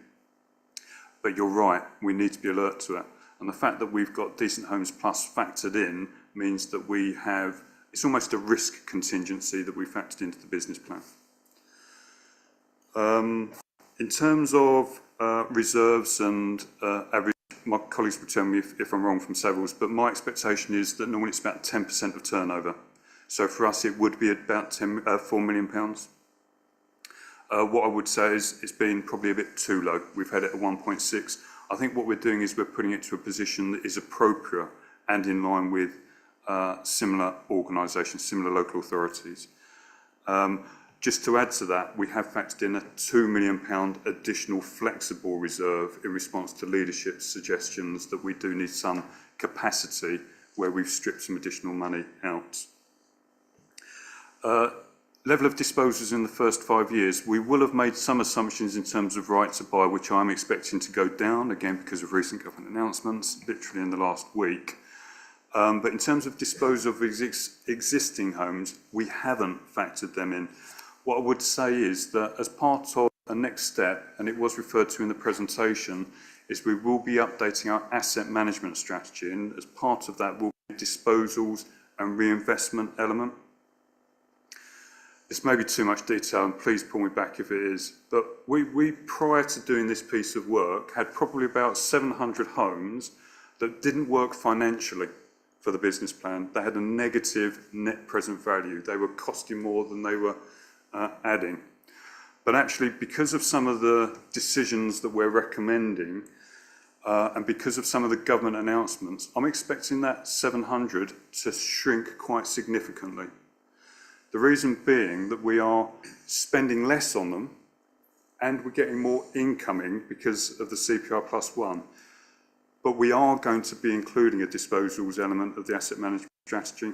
But you're right, we need to be alert to it. And the fact that we've got Decent Homes Plus factored in means that we have, it's almost a risk contingency that we factored into the business plan. In terms of reserves and average, my colleagues will tell me if I'm wrong from Savills, but my expectation is that normally it's about 10% of turnover. So for us, it would be about £4 million. What I would say is it's been probably a bit too low. We've had it at 1.6. I think what we're doing is we're putting it to a position that is appropriate and in line with similar organisations, similar local authorities. Just to add to that, we have factored in a £2 million additional flexible reserve in response to leadership's suggestions that we do need some capacity where we've stripped some additional money out. Level of disposals in the first 5 years, we will have made some assumptions in terms of right to buy, which I'm expecting to go down, again, because of recent government announcements, literally in the last week. But in terms of disposal of existing homes, we haven't factored them in. What I would say is that as part of a next step, and it was referred to in the presentation, is we will be updating our asset management strategy, and as part of that will be disposals and reinvestment element. This may be too much detail, and please pull me back if it is, but we prior to doing this piece of work, had probably about 700 homes that didn't work financially for the business plan. They had a negative net present value. They were costing more than they were adding. But actually, because of some of the decisions that we're recommending, and because of some of the government announcements, I'm expecting that 700 to shrink quite significantly. The reason being that we are spending less on them and we're getting more incoming because of the CPI plus 1. But we are going to be including a disposals element of the asset management strategy.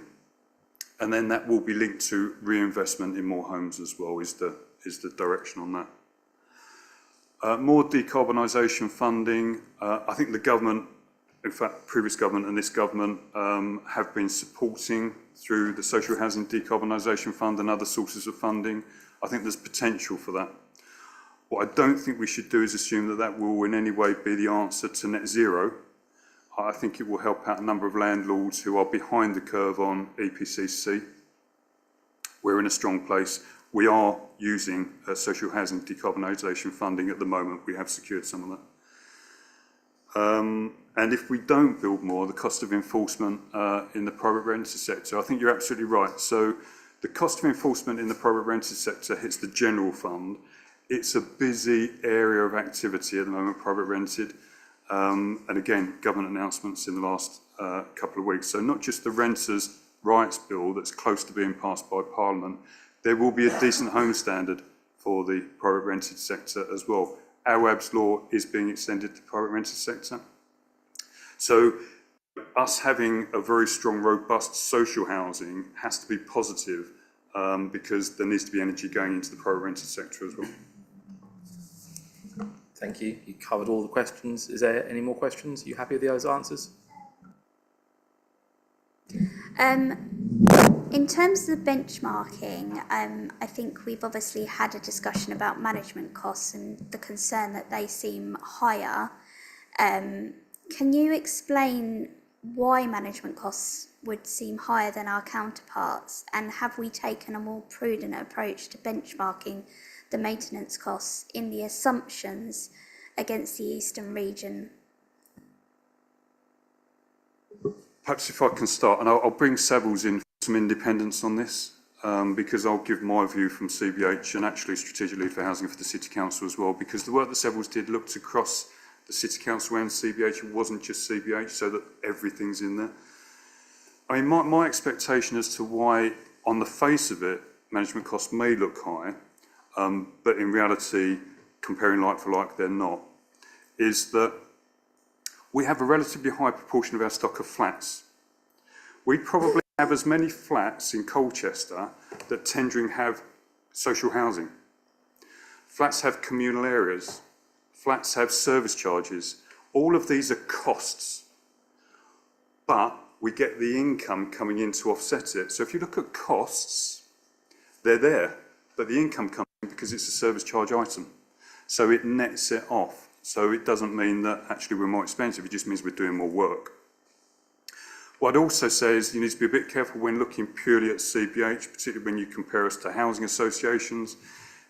And then that will be linked to reinvestment in more homes as well, is the direction on that. More decarbonisation funding. I think the government, in fact, previous government and this government have been supporting through the Social Housing Decarbonisation Fund and other sources of funding. I think there's potential for that. What I don't think we should do is assume that that will in any way be the answer to net zero. I think it will help out a number of landlords who are behind the curve on EPCC. We're in a strong place. We are using social housing decarbonisation funding at the moment. We have secured some of that. And if we don't build more, the cost of enforcement in the private rented sector, I think you're absolutely right. So the cost of enforcement in the private rented sector hits the general fund. It's a busy area of activity at the moment, private rented. And again, government announcements in the last couple of weeks. So not just the Renters' Rights Bill that's close to being passed by Parliament, there will be a decent home standard for the private rented sector as well. AWAB's law is being extended to the private rented sector. So us having a very strong, robust social housing has to be positive because there needs to be energy going into the private rented sector as well. Thank you. You covered all the questions. Is there any more questions? Are you happy with those answers? In terms of the benchmarking, I think we've obviously had a discussion about management costs and the concern that they seem higher. Can you explain why management costs would seem higher than our counterparts? And have we taken a more prudent approach to benchmarking the maintenance costs in the assumptions against the Eastern region? Perhaps if I can start, and I'll bring Savills in for some independence on this, because I'll give my view from CBH and actually strategically for housing for the City Council as well, because the work that Savills did looked across the City Council and CBH. It wasn't just CBH, so that everything's in there. I mean, my expectation as to why, on the face of it, management costs may look high, but in reality, comparing like for like, they're not, is that we have a relatively high proportion of our stock of flats. We probably have as many flats in Colchester that tendering have social housing. Flats have communal areas. Flats have service charges. All of these are costs, but we get the income coming in to offset it. So if you look at costs, they're there, but the income comes in because it's a service charge item. So it nets it off. So it doesn't mean that actually we're more expensive, it just means we're doing more work. What I'd also say is you need to be a bit careful when looking purely at CBH, particularly when you compare us to housing associations,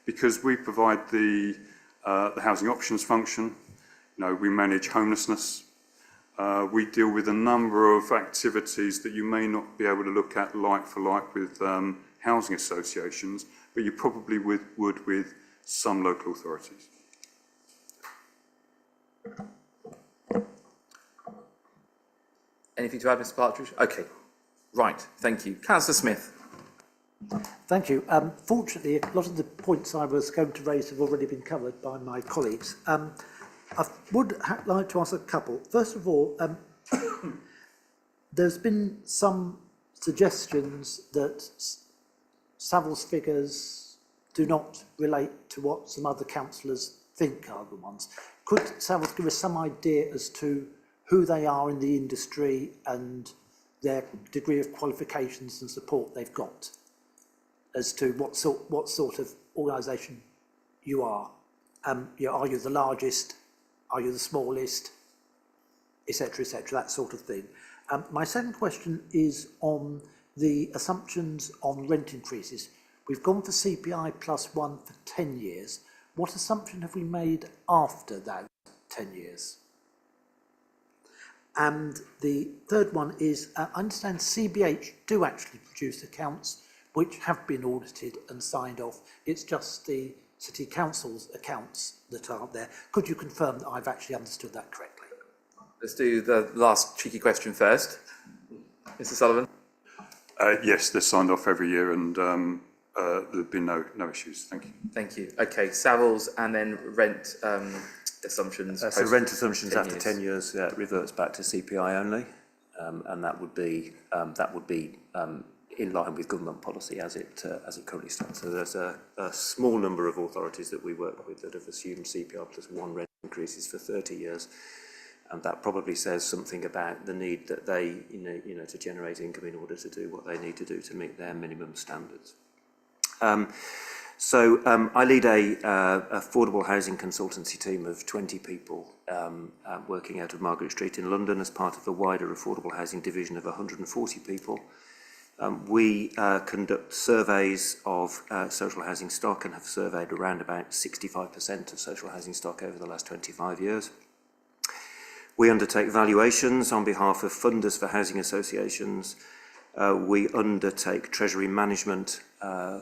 because we provide the housing options function. You know, we manage homelessness. We deal with a number of activities that you may not be able to look at like for like with housing associations, but you probably would with some local authorities. Anything to add, Mr. Partridge? Okay, right, thank you. Councillor Smith. Thank you. Fortunately, a lot of the points I was going to raise have already been covered by my colleagues. I would like to ask a couple. First of all, there's been some suggestions that Savills figures do not relate to what some other councillors think are the ones. Could Savills give us some idea as to who they are in the industry and their degree of qualifications and support they've got, as to what sort of organisation you are? Are you the largest? Are you the smallest? Etc., that sort of thing. My second question is on the assumptions on rent increases. We've gone for CPI +1 for 10 years. What assumption have we made after that 10 years? And the third one is, I understand CBH do actually produce accounts which have been audited and signed off. It's just the City Council's accounts that aren't there. Could you confirm that I've actually understood that correctly? Let's do the last cheeky question first. Mr. Sullivan. Yes, they're signed off every year and there've been no issues. Thank you. Thank you. Okay, Savills and then rent assumptions. So rent assumptions after 10 years reverts back to CPI only, and that would be in line with government policy as it currently stands. So there's a small number of authorities that we work with that have assumed CPI +1 rent increases for 30 years, and that probably says something about the need that they, to generate income in order to do what they need to do to meet their minimum standards. So I lead a affordable housing consultancy team of 20 people working out of Margaret Street in London as part of the wider affordable housing division of 140 people. We conduct surveys of social housing stock and have surveyed around about 65% of social housing stock over the last 25 years. We undertake valuations on behalf of funders for housing associations. We undertake treasury management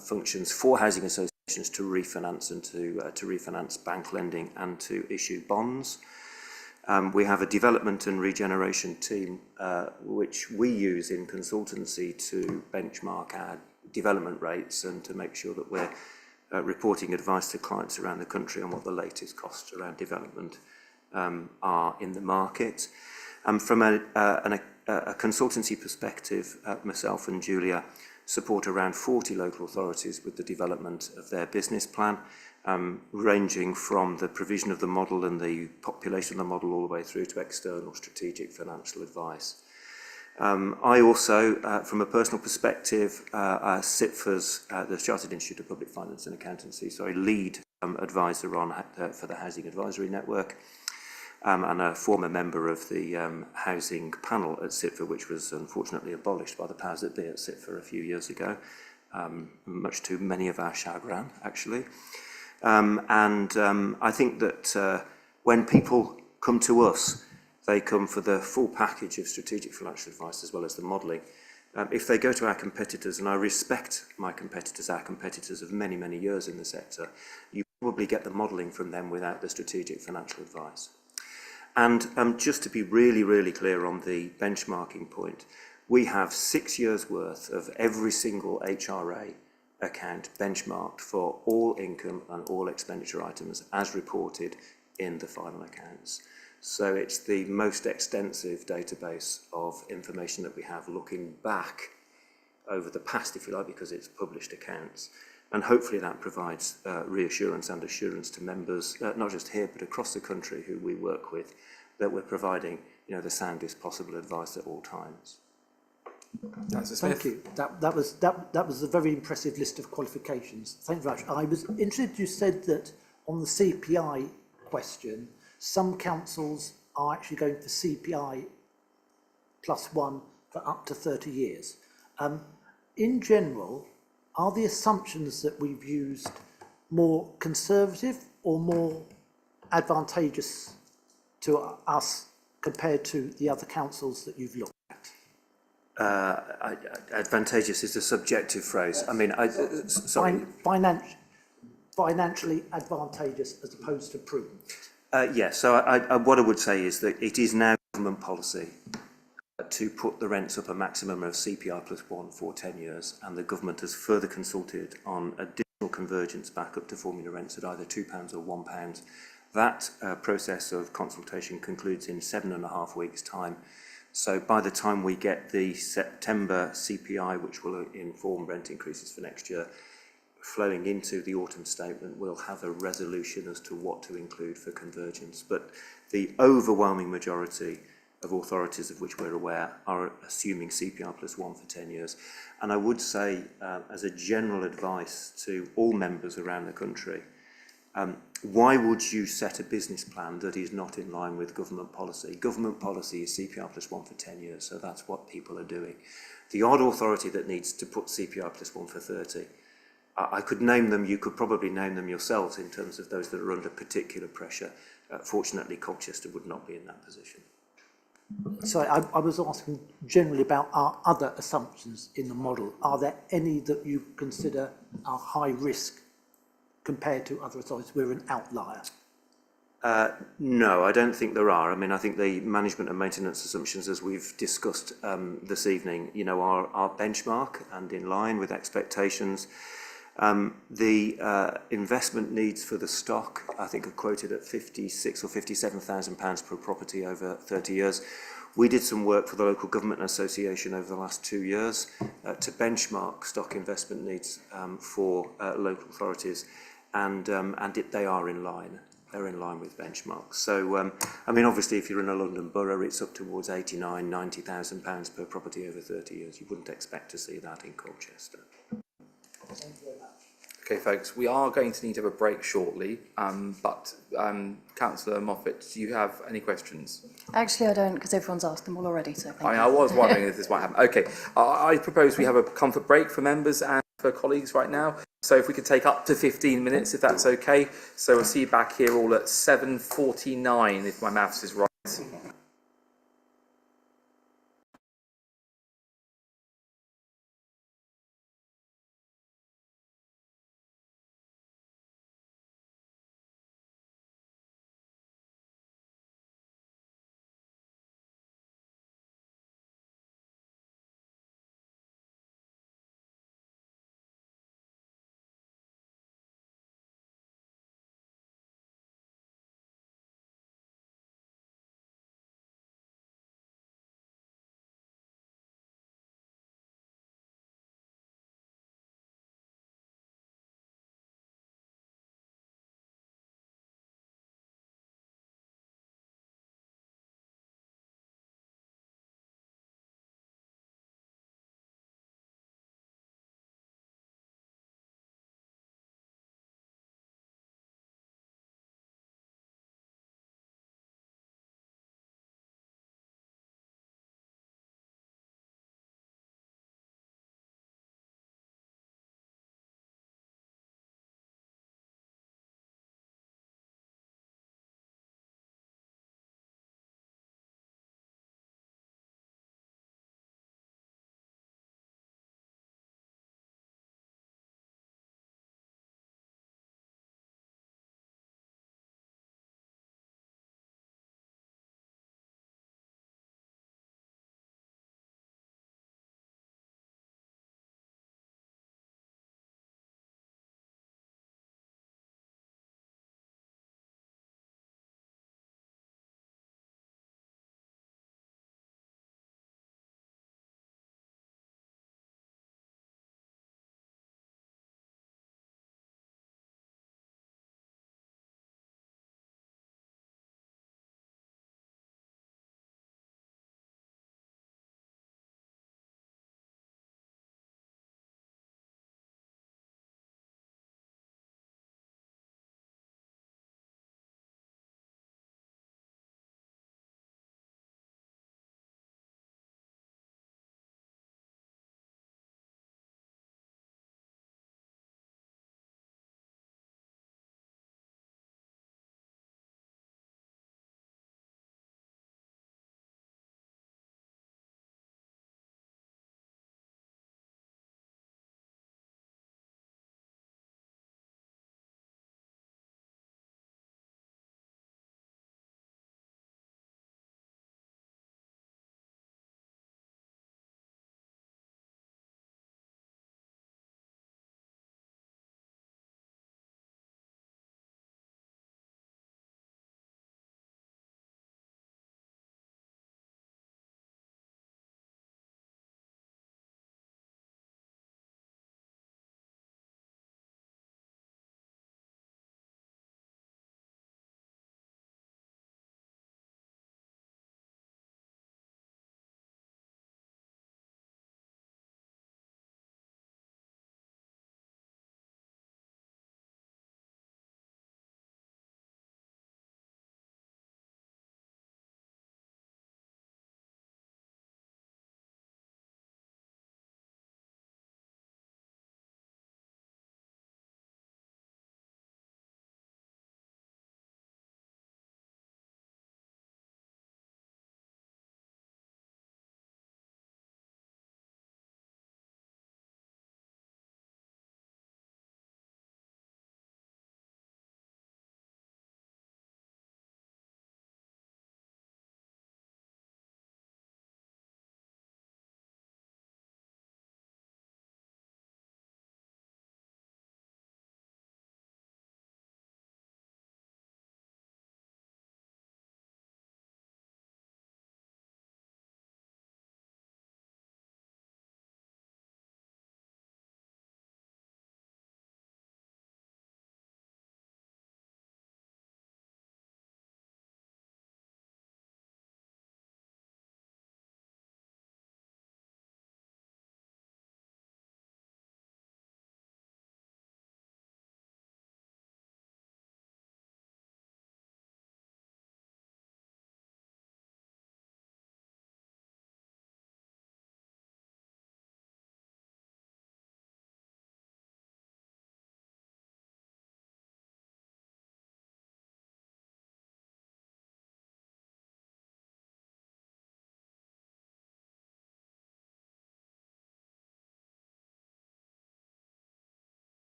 functions for housing associations to refinance and to refinance bank lending and to issue bonds. We have a development and regeneration team which we use in consultancy to benchmark our development rates and to make sure that we're reporting advice to clients around the country on what the latest costs around development are in the market. From a consultancy perspective, myself and Julia support around 40 local authorities with the development of their business plan, ranging from the provision of the model and the population of the model all the way through to external strategic financial advice. I also, from a personal perspective, CITFA's, the Chartered Institute of Public Finance and Accountancy, so I lead advisor on for the Housing Advisory Network, and a former member of the housing panel at CITFA, which was unfortunately abolished by the powers that be at CITFA a few years ago, much to many of our chagrin, actually. I think that when people come to us, they come for the full package of strategic financial advice as well as the modelling. If they go to our competitors, and I respect my competitors, our competitors of many, many years in the sector, you probably get the modelling from them without the strategic financial advice. And just to be really, really clear on the benchmarking point, we have 6 years' worth of every single HRA account benchmarked for all income and all expenditure items as reported in the final accounts. So it's the most extensive database of information that we have looking back over the past, if you like, because it's published accounts. And hopefully that provides reassurance and assurance to members, not just here, but across the country who we work with, that we're providing, the soundest possible advice at all times. Thank you. That was a very impressive list of qualifications. Thank you very much. I was interested, you said that on the CPI question, some councils are actually going for CPI +1 for up to 30 years. In general, are the assumptions that we've used more conservative or more advantageous to us compared to the other councils that you've looked at? Advantageous is a subjective phrase. I mean, sorry. Financially advantageous as opposed to prudent. Yes, so what I would say is that it is now government policy to put the rents up a maximum of CPI +1 for 10 years, and the government has further consulted on additional convergence back up to formula rents at either £2 or £1. That process of consultation concludes in 7.5 weeks' time. So by the time we get the September CPI, which will inform rent increases for next year, flowing into the autumn statement, we'll have a resolution as to what to include for convergence. But the overwhelming majority of authorities of which we're aware are assuming CPI +1 for 10 years. And I would say, as a general advice to all members around the country, why would you set a business plan that is not in line with government policy? Government policy is CPI +1 for 10 years, so that's what people are doing. The odd authority that needs to put CPI +1 for 30, I could name them, you could probably name them yourselves in terms of those that are under particular pressure. Fortunately, Colchester would not be in that position. Sorry, I was asking generally about our other assumptions in the model. Are there any that you consider are high risk compared to other authorities? We're an outlier. No, I don't think there are. I mean, I think the management and maintenance assumptions, as we've discussed this evening, are benchmark and in line with expectations. The investment needs for the stock, I think, are quoted at £56,000 or £57,000 per property over 30 years. We did some work for the Local Government Association over the last 2 years to benchmark stock investment needs for local authorities, and they are in line. They're in line with benchmarks. So, I mean, obviously, if you're in a London borough, it's up towards £89,000, £90,000 per property over 30 years. You wouldn't expect to see that in Colchester. Thank you very much. Okay, folks, we are going to need to have a break shortly, but Councillor Moffat, do you have any questions? Actually, I don't, because everyone's asked them all already, so thank you. I was wondering if this might happen. Okay, I propose we have a comfort break for members and for colleagues right now. So if we could take up to 15 minutes, if that's okay. So we'll see you back here all at 7:49, if my maths is right.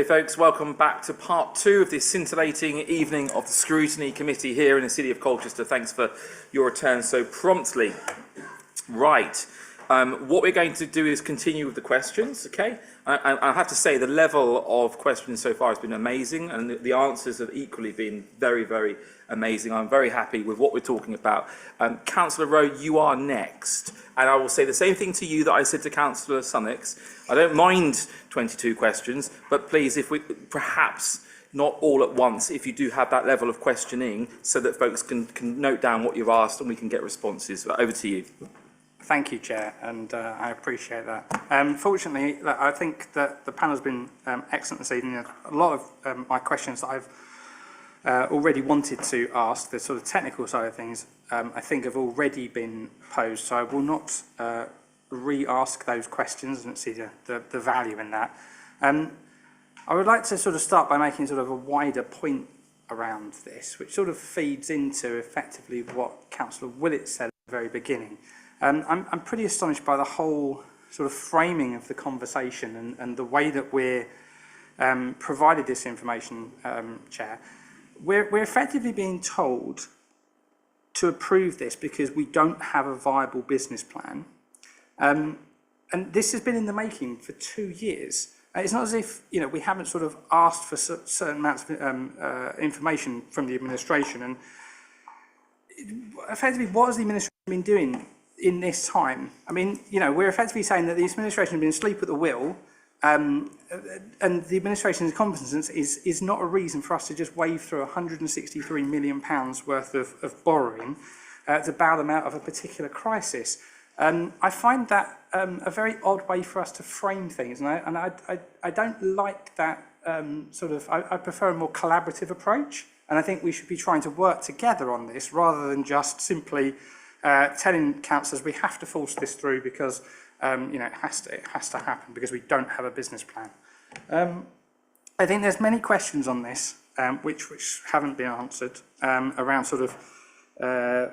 Okay, folks, welcome back to part 2 of this scintillating evening of the Scrutiny Committee here in the City of Colchester. Thanks for your return so promptly. Right, what we're going to do is continue with the questions, okay? I have to say the level of questions so far has been amazing, and the answers have equally been very, very amazing. I'm very happy with what we're talking about. Councillor Rowe, you are next, and I will say the same thing to you that I said to Councillor Sunnox. I don't mind 22 questions, but please, if we perhaps not all at once, if you do have that level of questioning, so that folks can note down what you've asked and we can get responses. Over to you. Thank you, Chair, and I appreciate that. Fortunately, I think that the panel has been excellent this evening. A lot of my questions that I've already wanted to ask, the sort of technical side of things, I think have already been posed, so I will not re-ask those questions. I don't see the value in that. I would like to sort of start by making sort of a wider point around this, which sort of feeds into effectively what Councillor Willett said at the very beginning. I'm pretty astonished by the whole sort of framing of the conversation and the way that we're provided this information, Chair. We're effectively being told to approve this because we don't have a viable business plan. And this has been in the making for 2 years. It's not as if, you know, we haven't sort of asked for certain amounts of information from the administration. And effectively, what has the administration been doing in this time? I mean, you know, we're effectively saying that the administration has been asleep at the wheel, and the administration's incompetence is not a reason for us to just wave through £163 million worth of borrowing to bail them out of a particular crisis. I find that a very odd way for us to frame things, and I don't like that sort of. I prefer a more collaborative approach, and I think we should be trying to work together on this rather than just simply telling councillors we have to force this through because you know it has to happen because we don't have a business plan. I think there's many questions on this which haven't been answered around sort of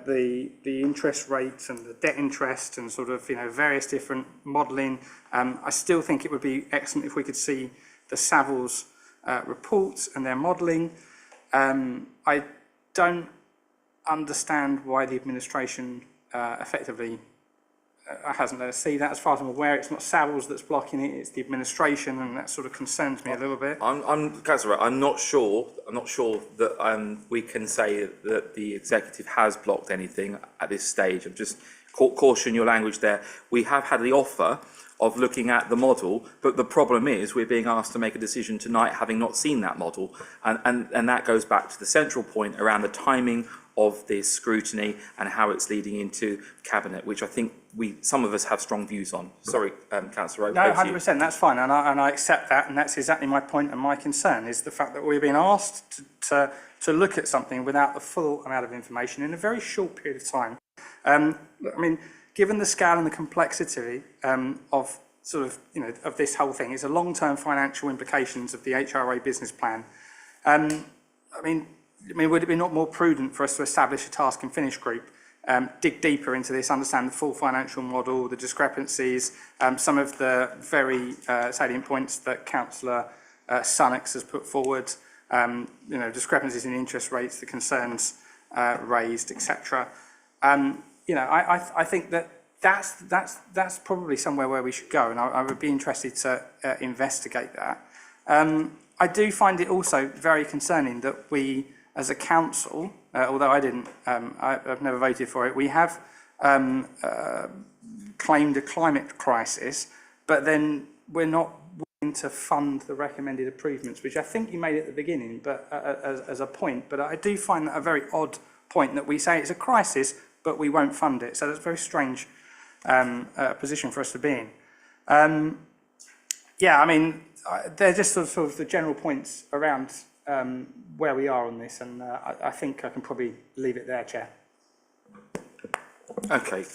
the interest rates and the debt interest and sort of, you know, various different modelling. I still think it would be excellent if we could see the Savills reports and their modelling. I don't understand why the administration effectively hasn't let us see that. As far as I'm aware, it's not Savills that's blocking it; it's the administration, and that sort of concerns me a little bit. Councillor, I'm not sure that we can say that the executive has blocked anything at this stage. I'm just caution your language there. We have had the offer of looking at the model, but the problem is we're being asked to make a decision tonight having not seen that model, and that goes back to the central point around the timing of this scrutiny and how it's leading into cabinet, which I think some of us have strong views on. Sorry, Councillor Rowe. No, 100%, that's fine, and I accept that, and that's exactly my point and my concern is the fact that we're being asked to look at something without the full amount of information in a very short period of time. I mean, given the scale and the complexity of sort of, you know, of this whole thing, it's a long-term financial implications of the HRA business plan. I mean, would it be not more prudent for us to establish a task and finish group, dig deeper into this, understand the full financial model, the discrepancies, some of the very salient points that Councillor Sunnox has put forward, you know, discrepancies in interest rates, the concerns raised, etc. You know, I think that's probably somewhere where we should go, and I would be interested to investigate that. I do find it also very concerning that we, as a council, although I've never voted for it, we have claimed a climate crisis, but then we're not willing to fund the recommended improvements, which I think you made at the beginning, but as a point. But I do find that a very odd point that we say it's a crisis, but we won't fund it. So that's a very strange position for us to be in. Yeah, I mean, they're just sort of the general points around where we are on this, and I think I can probably leave it there, Chair. Okay,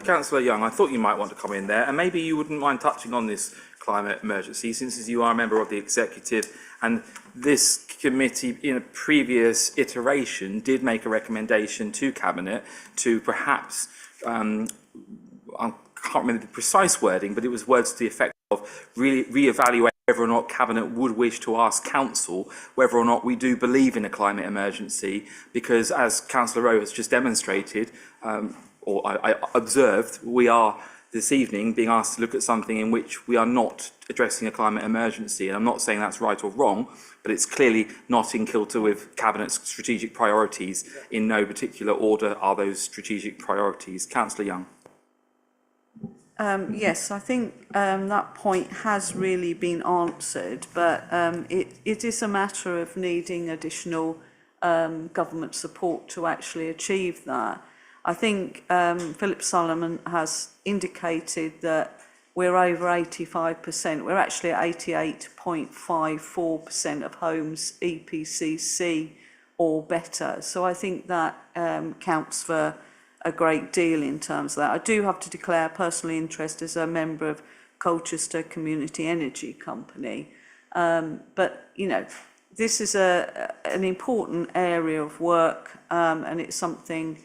Councillor Young, I thought you might want to come in there, and maybe you wouldn't mind touching on this climate emergency, since as you are a member of the executive, and this committee in a previous iteration did make a recommendation to Cabinet to perhaps, I can't remember the precise wording, but it was words to the effect of really re-evaluating whether or not Cabinet would wish to ask Council whether or not we do believe in a climate emergency, because as Councillor Rowe has just demonstrated, or I observed, we are this evening being asked to look at something in which we are not addressing a climate emergency. And I'm not saying that's right or wrong, but it's clearly not in kilter with Cabinet's strategic priorities. In no particular order are those strategic priorities. Councillor Young. Yes, I think that point has really been answered, but it is a matter of needing additional government support to actually achieve that. I think Philip Solomon has indicated that we're over 85%. We're actually at 88.54% of homes EPCC or better. So I think that counts for a great deal in terms of that. I do have to declare personal interest as a member of Colchester Community Energy Company. But, you know, this is an important area of work, and it's something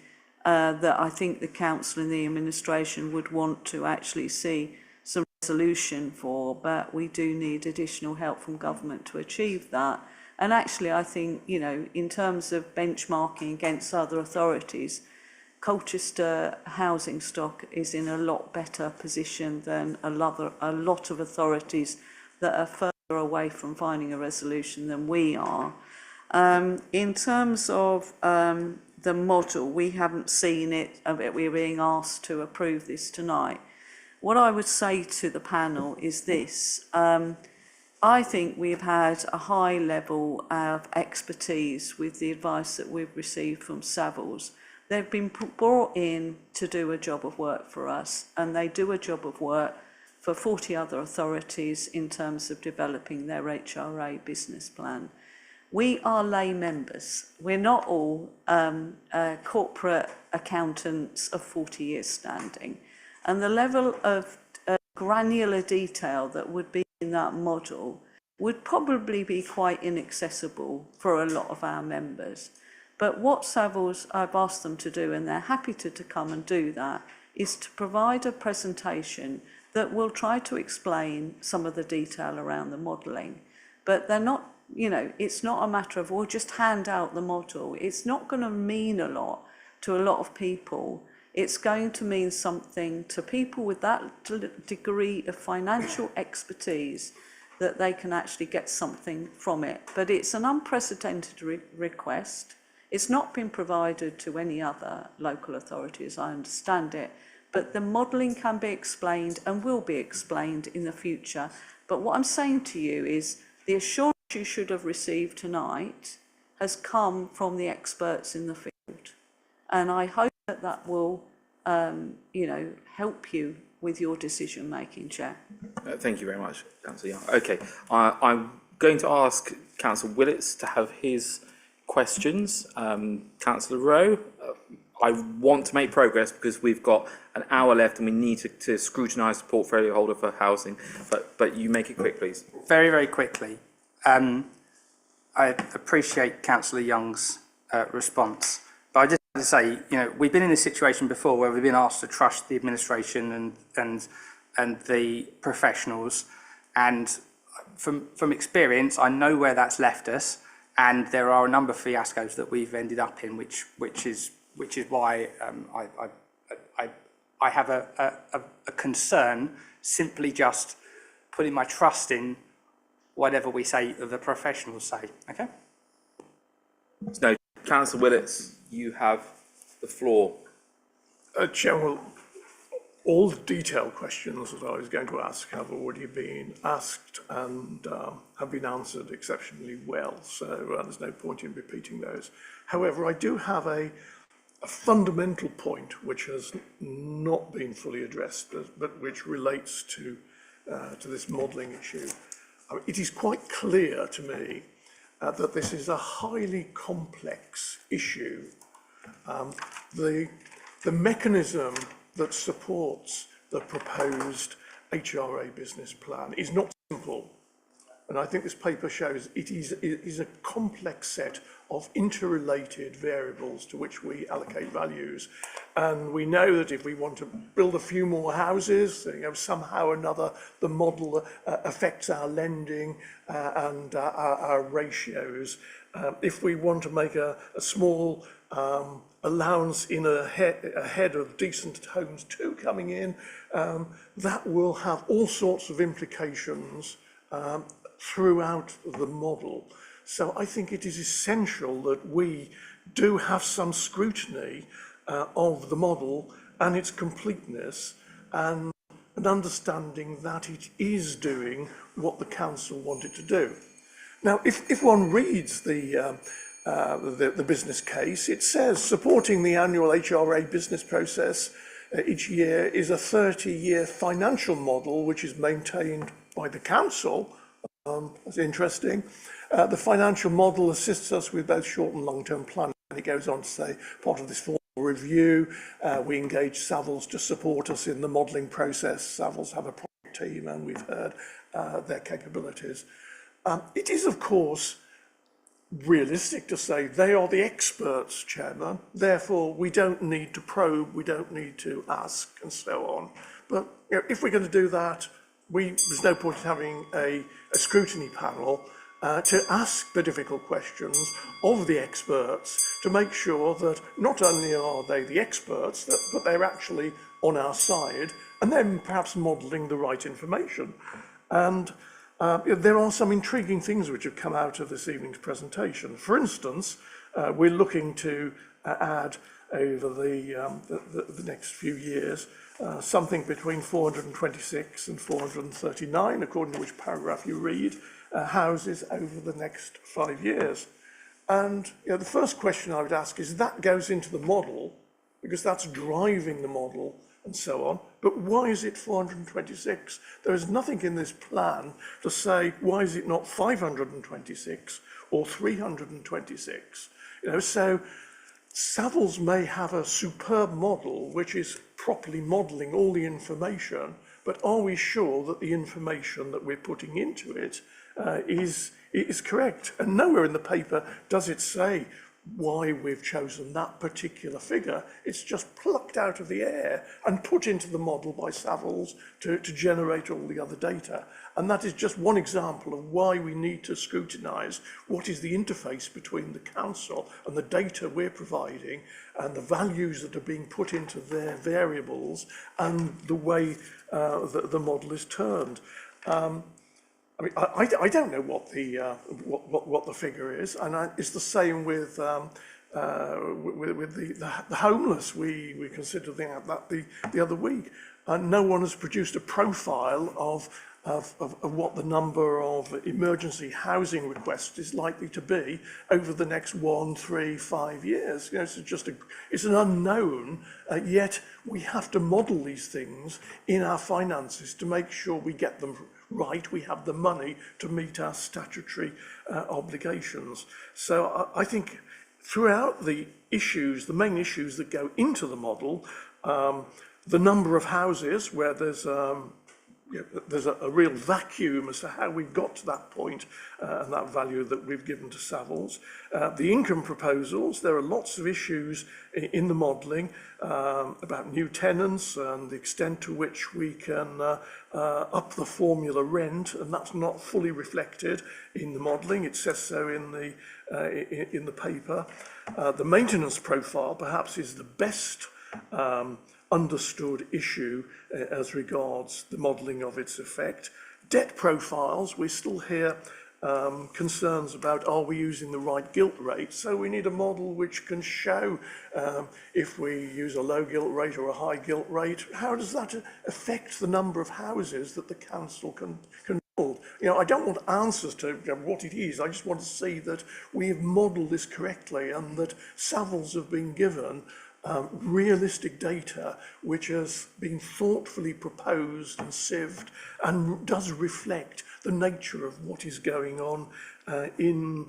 that I think the council and the administration would want to actually see some resolution for, but we do need additional help from government to achieve that. And actually, I think, you know, in terms of benchmarking against other authorities, Colchester housing stock is in a lot better position than a lot of authorities that are further away from finding a resolution than we are. In terms of the model, we haven't seen it, we're being asked to approve this tonight. What I would say to the panel is this. I think we've had a high level of expertise with the advice that we've received from Savills. They've been brought in to do a job of work for us, and they do a job of work for 40 other authorities in terms of developing their HRA business plan. We are lay members. We're not all corporate accountants of 40 years standing. And the level of granular detail that would be in that model would probably be quite inaccessible for a lot of our members. But what Savills, I've asked them to do, and they're happy to come and do that, is to provide a presentation that will try to explain some of the detail around the modelling. But they're not, you know, it's not a matter of, we'll just hand out the model. It's not going to mean a lot to a lot of people. It's going to mean something to people with that degree of financial expertise that they can actually get something from it. But it's an unprecedented request. It's not been provided to any other local authority, as I understand it, but the modelling can be explained and will be explained in the future. But what I'm saying to you is the assurance you should have received tonight has come from the experts in the field. And I hope that that will, you know, help you with your decision making, Chair. Thank you very much, Councillor Young. Okay, I'm going to ask Councillor Willits to have his questions. Councillor Rowe, I want to make progress because we've got an hour left and we need to scrutinise the portfolio holder for housing, but you make it quick, please. Very, very quickly. I appreciate Councillor Young's response, but I just want to say, you know, we've been in this situation before where we've been asked to trust the administration and the professionals, and from experience, I know where that's left us. And there are a number of fiascos that we've ended up in, which is why I have a concern simply just putting my trust in whatever we say, the professionals say. Okay. No, Councillor Willits, you have the floor. Chair, well, all the detailed questions that I was going to ask have already been asked and have been answered exceptionally well, so there's no point in repeating those. However, I do have a fundamental point which has not been fully addressed, but which relates to this modelling issue. It is quite clear to me that this is a highly complex issue. The mechanism that supports the proposed HRA business plan is not simple. And I think this paper shows it is a complex set of interrelated variables to which we allocate values. And we know that if we want to build a few more houses, somehow or another the model affects our lending and our ratios. If we want to make a small allowance in ahead of decent homes too coming in, that will have all sorts of implications throughout the model. So I think it is essential that we do have some scrutiny of the model and its completeness, and an understanding that it is doing what the council wanted to do. Now, if one reads the business case, it says supporting the annual HRA business process each year is a 30-year financial model which is maintained by the council. That's interesting. The financial model assists us with both short and long-term planning. And it goes on to say, part of this formal review, we engage Savills to support us in the modelling process. Savills have a project team and we've heard their capabilities. It is, of course, realistic to say they are the experts, Chairman, therefore we don't need to probe, we don't need to ask and so on. But if we're going to do that, there's no point in having a scrutiny panel to ask the difficult questions of the experts to make sure that not only are they the experts, but they're actually on our side and then perhaps modelling the right information. And there are some intriguing things which have come out of this evening's presentation. For instance, we're looking to add over the next few years something between 426 and 439, according to which paragraph you read, houses over the next 5 years. And the first question I would ask is that goes into the model, because that's driving the model and so on. But why is it 426? There is nothing in this plan to say, why is it not 526 or 326? So Savills may have a superb model which is properly modelling all the information, but are we sure that the information that we're putting into it is correct? And nowhere in the paper does it say why we've chosen that particular figure. It's just plucked out of the air and put into the model by Savills to generate all the other data. And that is just one example of why we need to scrutinise what is the interface between the council and the data we're providing and the values that are being put into their variables and the way that the model is turned. I mean, I don't know what the figure is, and it's the same with the homeless. We considered that the other week, and no one has produced a profile of what the number of emergency housing requests is likely to be over the next 1, 3, 5 years. It's an unknown, yet we have to model these things in our finances to make sure we get them right, we have the money to meet our statutory obligations. So I think throughout the issues, the main issues that go into the model, the number of houses where there's a real vacuum as to how we've got to that point and that value that we've given to Savills. The income proposals, there are lots of issues in the modelling about new tenants and the extent to which we can up the formula rent, and that's not fully reflected in the modelling. It says so in the paper. The maintenance profile perhaps is the best understood issue as regards the modelling of its effect. Debt profiles, we still hear concerns about, are we using the right gilt rate? So we need a model which can show if we use a low gilt rate or a high gilt rate, how does that affect the number of houses that the council can build? I don't want answers to what it is. I just want to see that we've modelled this correctly and that Savills have been given realistic data which has been thoughtfully proposed and sieved and does reflect the nature of what is going on in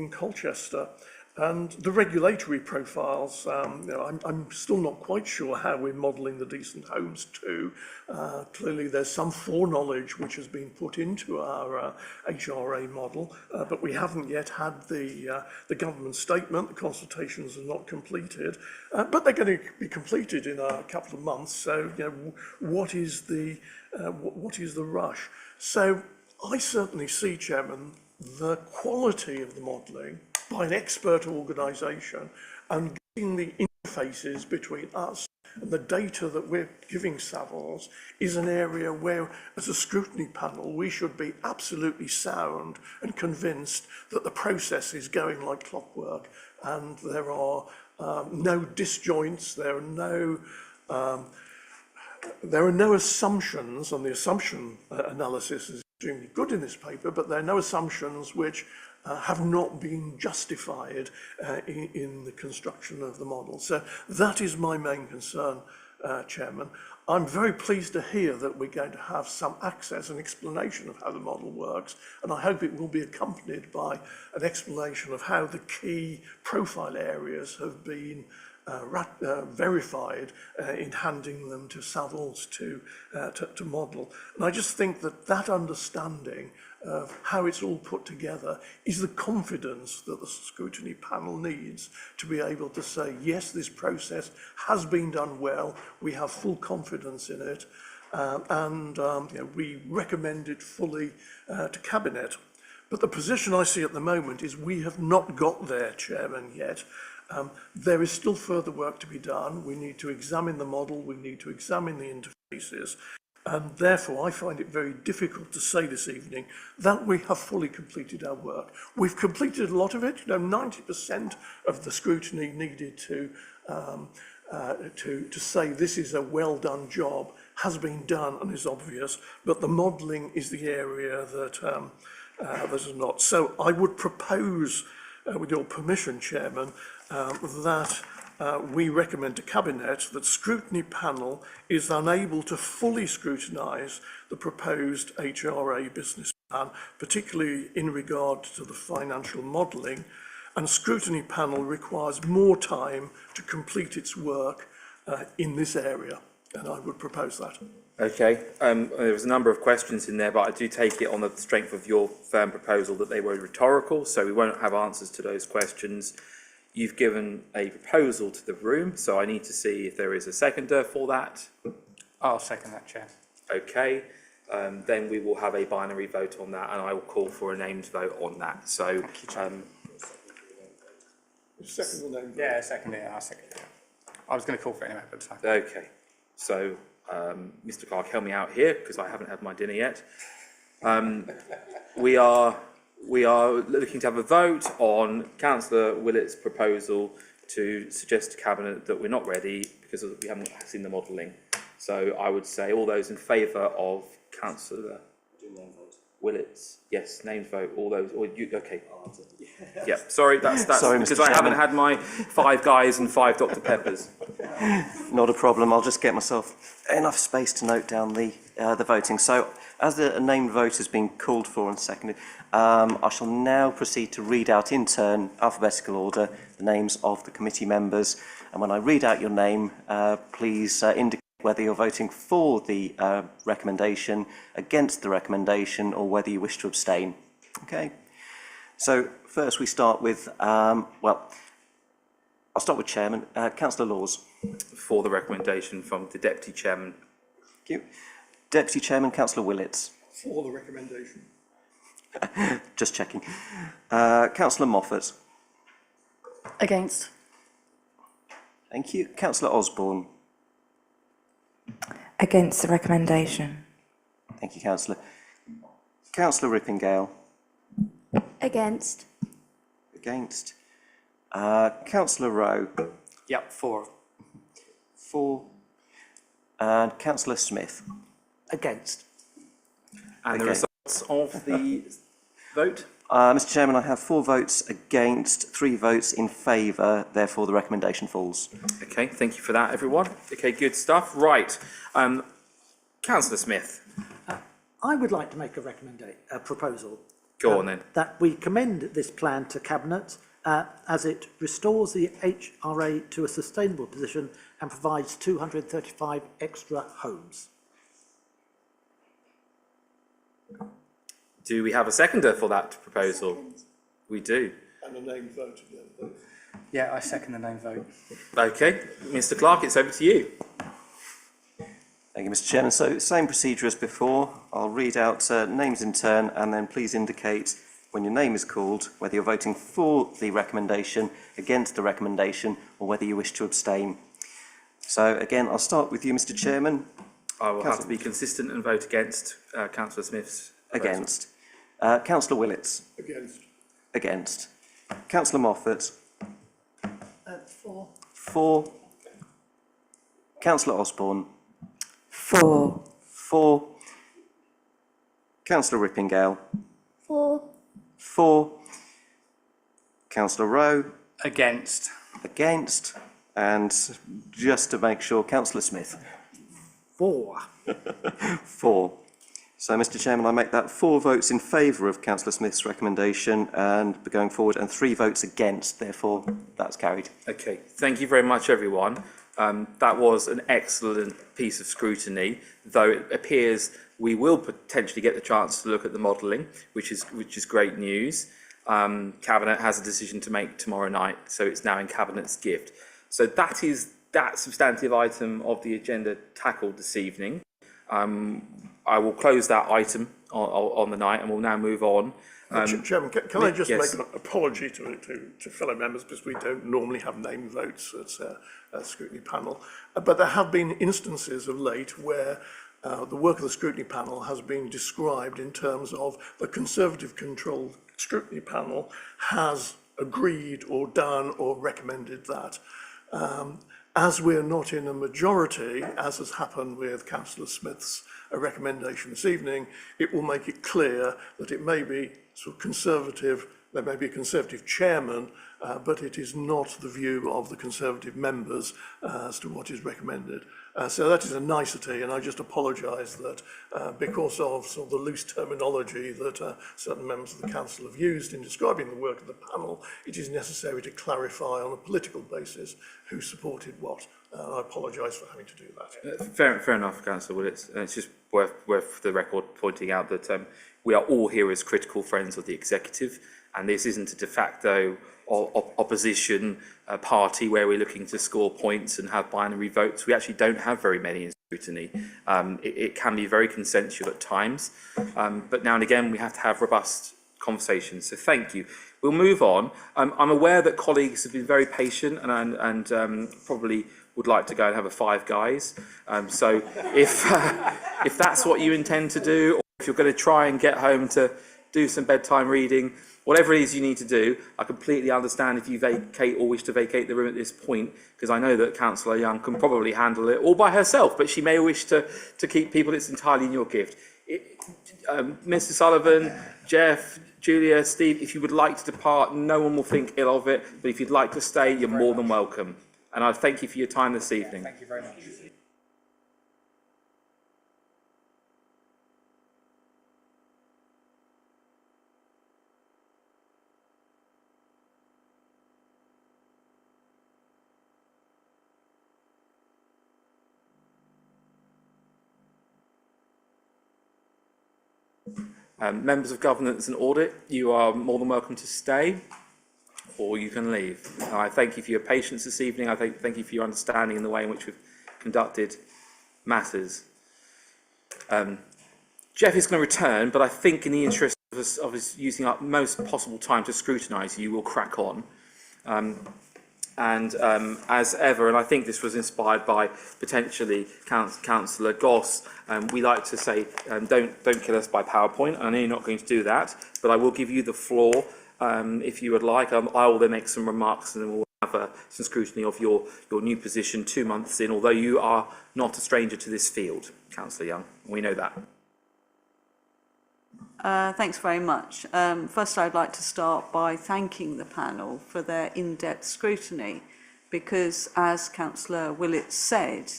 Colchester. And the regulatory profiles, I'm still not quite sure how we're modelling the Decent Homes 2. Clearly there's some foreknowledge which has been put into our HRA model, but we haven't yet had the government statement. The consultations are not completed, but they're going to be completed in a couple of months. So, what is the rush? So I certainly see, Chairman, the quality of the modelling by an expert organisation and getting the interfaces between us and the data that we're giving Savills is an area where, as a scrutiny panel, we should be absolutely sound and convinced that the process is going like clockwork and there are no disjoints, there are no assumptions, and the assumption analysis is extremely good in this paper, but there are no assumptions which have not been justified in the construction of the model. So that is my main concern, Chairman. I'm very pleased to hear that we're going to have some access and explanation of how the model works, and I hope it will be accompanied by an explanation of how the key profile areas have been verified in handing them to Savills to model. And I just think that understanding of how it's all put together is the confidence that the scrutiny panel needs to be able to say, yes, this process has been done well, we have full confidence in it, and we recommend it fully to Cabinet. But the position I see at the moment is we have not got there, Chairman, yet. There is still further work to be done. We need to examine the model, we need to examine the interfaces, and therefore I find it very difficult to say this evening that we have fully completed our work. We've completed a lot of it. 90% of the scrutiny needed to say this is a well done job has been done and is obvious, but the modelling is the area that is not. So I would propose, with your permission, Chairman, that we recommend to Cabinet that Scrutiny Panel is unable to fully scrutinise the proposed HRA business plan, particularly in regard to the financial modelling, and Scrutiny Panel requires more time to complete its work in this area, and I would propose that. Okay, there was a number of questions in there, but I do take it on the strength of your firm proposal that they were rhetorical, so we won't have answers to those questions. You've given a proposal to the room, so I need to see if there is a seconder for that. I'll second that, Chair. Okay, then we will have a binary vote on that, and I will call for a named vote on that. So, Second the name vote. Yeah, second it. I'll second it. I was going to call for it anyway, but it's fine. okay, so Mr. Clark, help me out here because I haven't had my dinner yet. We are looking to have a vote on Councillor Willett's proposal to suggest to Cabinet that we're not ready because we haven't seen the modelling. So I would say all those in favour of Councillor Willett's, yes, named vote, all those, or you, okay. Yeah, sorry, that's Sorry, because Mr. I haven't Chairman. had my 5 guys and 5 Dr. Peppers. Not a problem. I'll just get myself enough space to note down the voting. So, as a named vote has been called for and seconded, I shall now proceed to read out in turn, alphabetical order, the names of the committee members. And when I read out your name, please indicate whether you're voting for the recommendation, against the recommendation, or whether you wish to abstain. Okay. So first we start with, I'll start with Chairman, Councillor Laws. For the recommendation from the Deputy Chairman. Thank you. Deputy Chairman, Councillor Willits. For the recommendation. Just checking. Councillor Moffat. Against. Thank you. Councillor Osborne. Against the recommendation. Thank you, Councillor. Councillor Rippingale. Against. Against. Councillor Rowe. Yep, 4. For. And Councillor Smith. Against. And the Okay. results of the vote? Mr. Chairman, I have 4 votes against, 3 votes in favour, therefore the recommendation falls. Okay, thank you for that, everyone. Okay, good stuff. Right, Councillor Smith, I would like to make a proposal. go on then. That we commend this plan to Cabinet as it restores the HRA to a sustainable position and provides 235 extra homes. Do we have a seconder for that proposal? We do. And a name vote again. Yeah, I second the name vote. Okay, Mr. Clark, it's over to you. Thank you, Mr. Chairman. So, same procedure as before. I'll read out names in turn, and then please indicate when your name is called whether you're voting for the recommendation, against the recommendation, or whether you wish to abstain. So, again, I'll start with you, Mr. Chairman. I will have to be consistent and vote against Councillor Smith's proposal. Against. Councillor Willits. Against. Against. Councillor Moffat. For. For. Councillor Osborne. For. For. Councillor Rippingale. For. For. Councillor Rowe. Against. Against. And just to make sure, Councillor Smith. 4. 4. So, Mr. Chairman, I make that 4 votes in favour of Councillor Smith's recommendation and going forward, and 3 votes against. Therefore, that's carried. Okay, thank you very much, everyone. That was an excellent piece of scrutiny, though it appears we will potentially get the chance to look at the modelling, which is great news. Cabinet has a decision to make tomorrow night, so it's now in Cabinet's gift. So that is that substantive item of the agenda tackled this evening. I will close that item on the night, and we'll now move on. Chairman, can I just yes. make an apology to fellow members, because we don't normally have name votes at Scrutiny Panel, but there have been instances of late where the work of the Scrutiny Panel has been described in terms of the Conservative-controlled Scrutiny Panel has agreed or done or recommended that. As we're not in a majority, as has happened with Councillor Smith's recommendation this evening, it will make it clear that it may be sort of Conservative, there may be a Conservative chairman, but it is not the view of the Conservative members as to what is recommended. So that is a nicety, and I just apologise that because of sort of the loose terminology that certain members of the council have used in describing the work of the panel, it is necessary to clarify on a political basis who supported what. I apologise for having to do that. Fair enough, Councillor Willits. It's just worth the record pointing out that we are all here as critical friends of the executive, and this isn't a de facto opposition party where we're looking to score points and have binary votes. We actually don't have very many in scrutiny. It can be very consensual at times, but now and again we have to have robust conversations. So thank you. We'll move on. I'm aware that colleagues have been very patient and probably would like to go and have a Five Guys. So if that's what you intend to do, or if you're going to try and get home to do some bedtime reading, whatever it is you need to do, I completely understand if you vacate or wish to vacate the room at this point, because I know that Councillor Young can probably handle it all by herself, but she may wish to keep people. It's entirely in your gift. Mr. Sullivan, Jeff, Julia, Steve, if you would like to depart, no one will think ill of it, but if you'd like to stay, you're more than welcome. And I thank you for your time this evening. Thank you very much. Members of Governance and Audit, you are more than welcome to stay, or you can leave. I thank you for your patience this evening. I thank you for your understanding in the way in which we've conducted matters. Jeff is going to return, but I think in the interest of us using up most possible time to scrutinise you, we'll crack on. As ever, and I think this was inspired by potentially Councillor Goss, we like to say, don't kill us by PowerPoint. I know you're not going to do that, but I will give you the floor if you would like. I will then make some remarks, and then we'll have some scrutiny of your new position 2 months in, although you are not a stranger to this field, Councillor Young. We know that. Thanks very much. First, I'd like to start by thanking the panel for their in-depth scrutiny, because, as Councillor Willits said,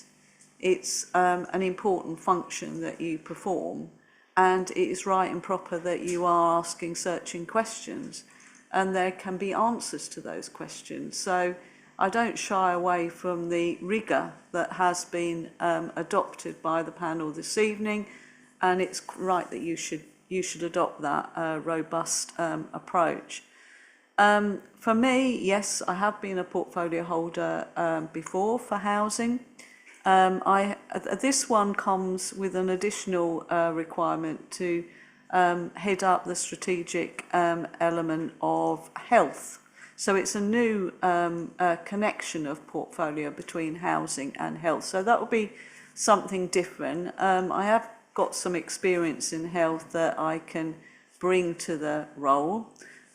it's an important function that you perform, and it is right and proper that you are asking searching questions. and there can be answers to those questions. So I don't shy away from the rigour that has been adopted by the panel this evening, and it's right that you should adopt that robust approach. For me, yes, I have been a portfolio holder before for housing. This one comes with an additional requirement to head up the strategic element of health. So it's a new connection of portfolio between housing and health. So that will be something different. I have got some experience in health that I can bring to the role.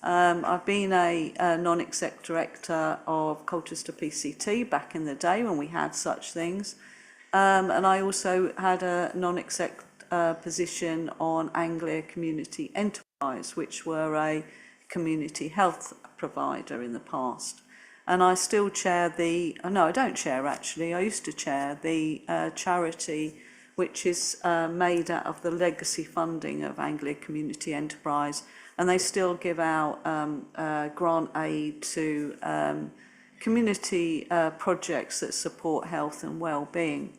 I've been a non-exec director of Colchester PCT back in the day when we had such things. And I also had a non-exec position on Anglia Community Enterprise, which were a community health provider in the past. And I still chair no, I don't chair actually, I used to chair the charity which is made out of the legacy funding of Anglia Community Enterprise, and they still give out grant aid to community projects that support health and well-being.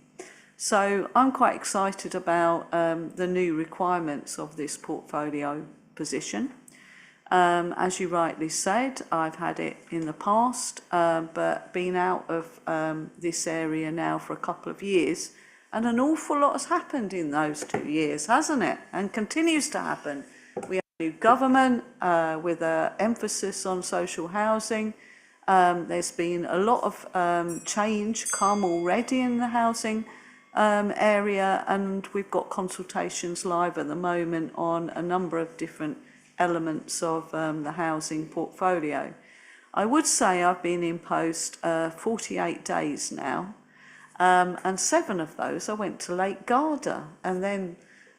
So I'm quite excited about the new requirements of this portfolio position. As you rightly said, I've had it in the past, but been out of this area now for a couple of years, and an awful lot has happened in those 2 years, hasn't it? And continues to happen. We have a new government with an emphasis on social housing. There's been a lot of change come already in the housing area, and we've got consultations live at the moment on a number of different elements of the housing portfolio. I would say I've been in post 48 days now, and 7 of those I went to Lake Garda, and then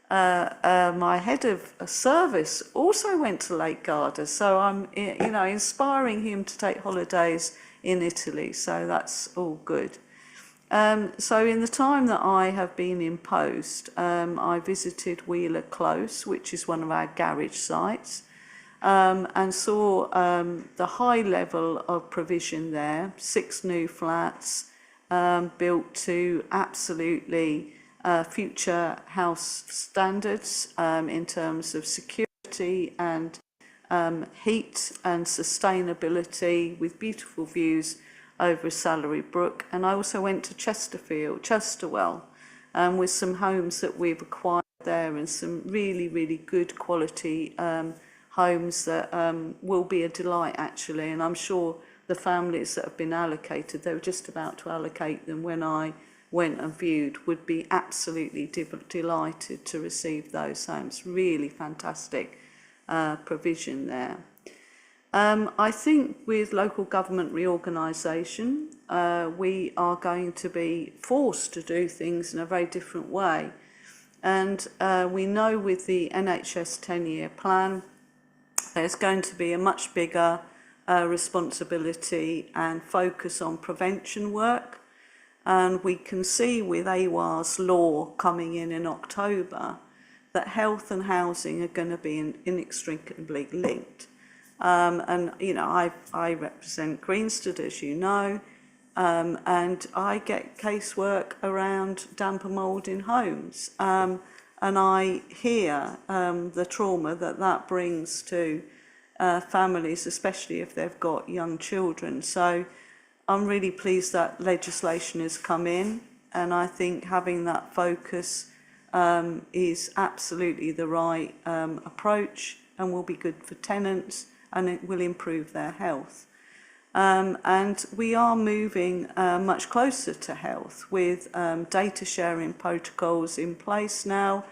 my head of service also went to Lake Garda, so I'm inspiring him to take holidays in Italy, so that's all good. So in the time that I have been in post, I visited Wheeler Close, which is one of our garage sites, and saw the high level of provision there, 6 new flats built to absolutely future house standards in terms of security and heat and sustainability, with beautiful views over Salary Brook. And I also went to Chesterwell, with some homes that we've acquired there, and some really, really good quality homes that will be a delight actually. And I'm sure the families that have been allocated, they were just about to allocate them when I went and viewed, would be absolutely delighted to receive those homes. Really fantastic provision there. I think with local government reorganisation, we are going to be forced to do things in a very different way. And we know with the NHS 10-year plan, there's going to be a much bigger responsibility and focus on prevention work. And we can see with AWAR's law coming in October that health and housing are going to be inextricably linked. And, you know, I represent Greenstead, as you know, and I get casework around damp and mould in homes. And I hear the trauma that brings to families, especially if they've got young children. So I'm really pleased that legislation has come in, and I think having that focus is absolutely the right approach, and will be good for tenants, and it will improve their health. And we are moving much closer to health with data sharing protocols in place now,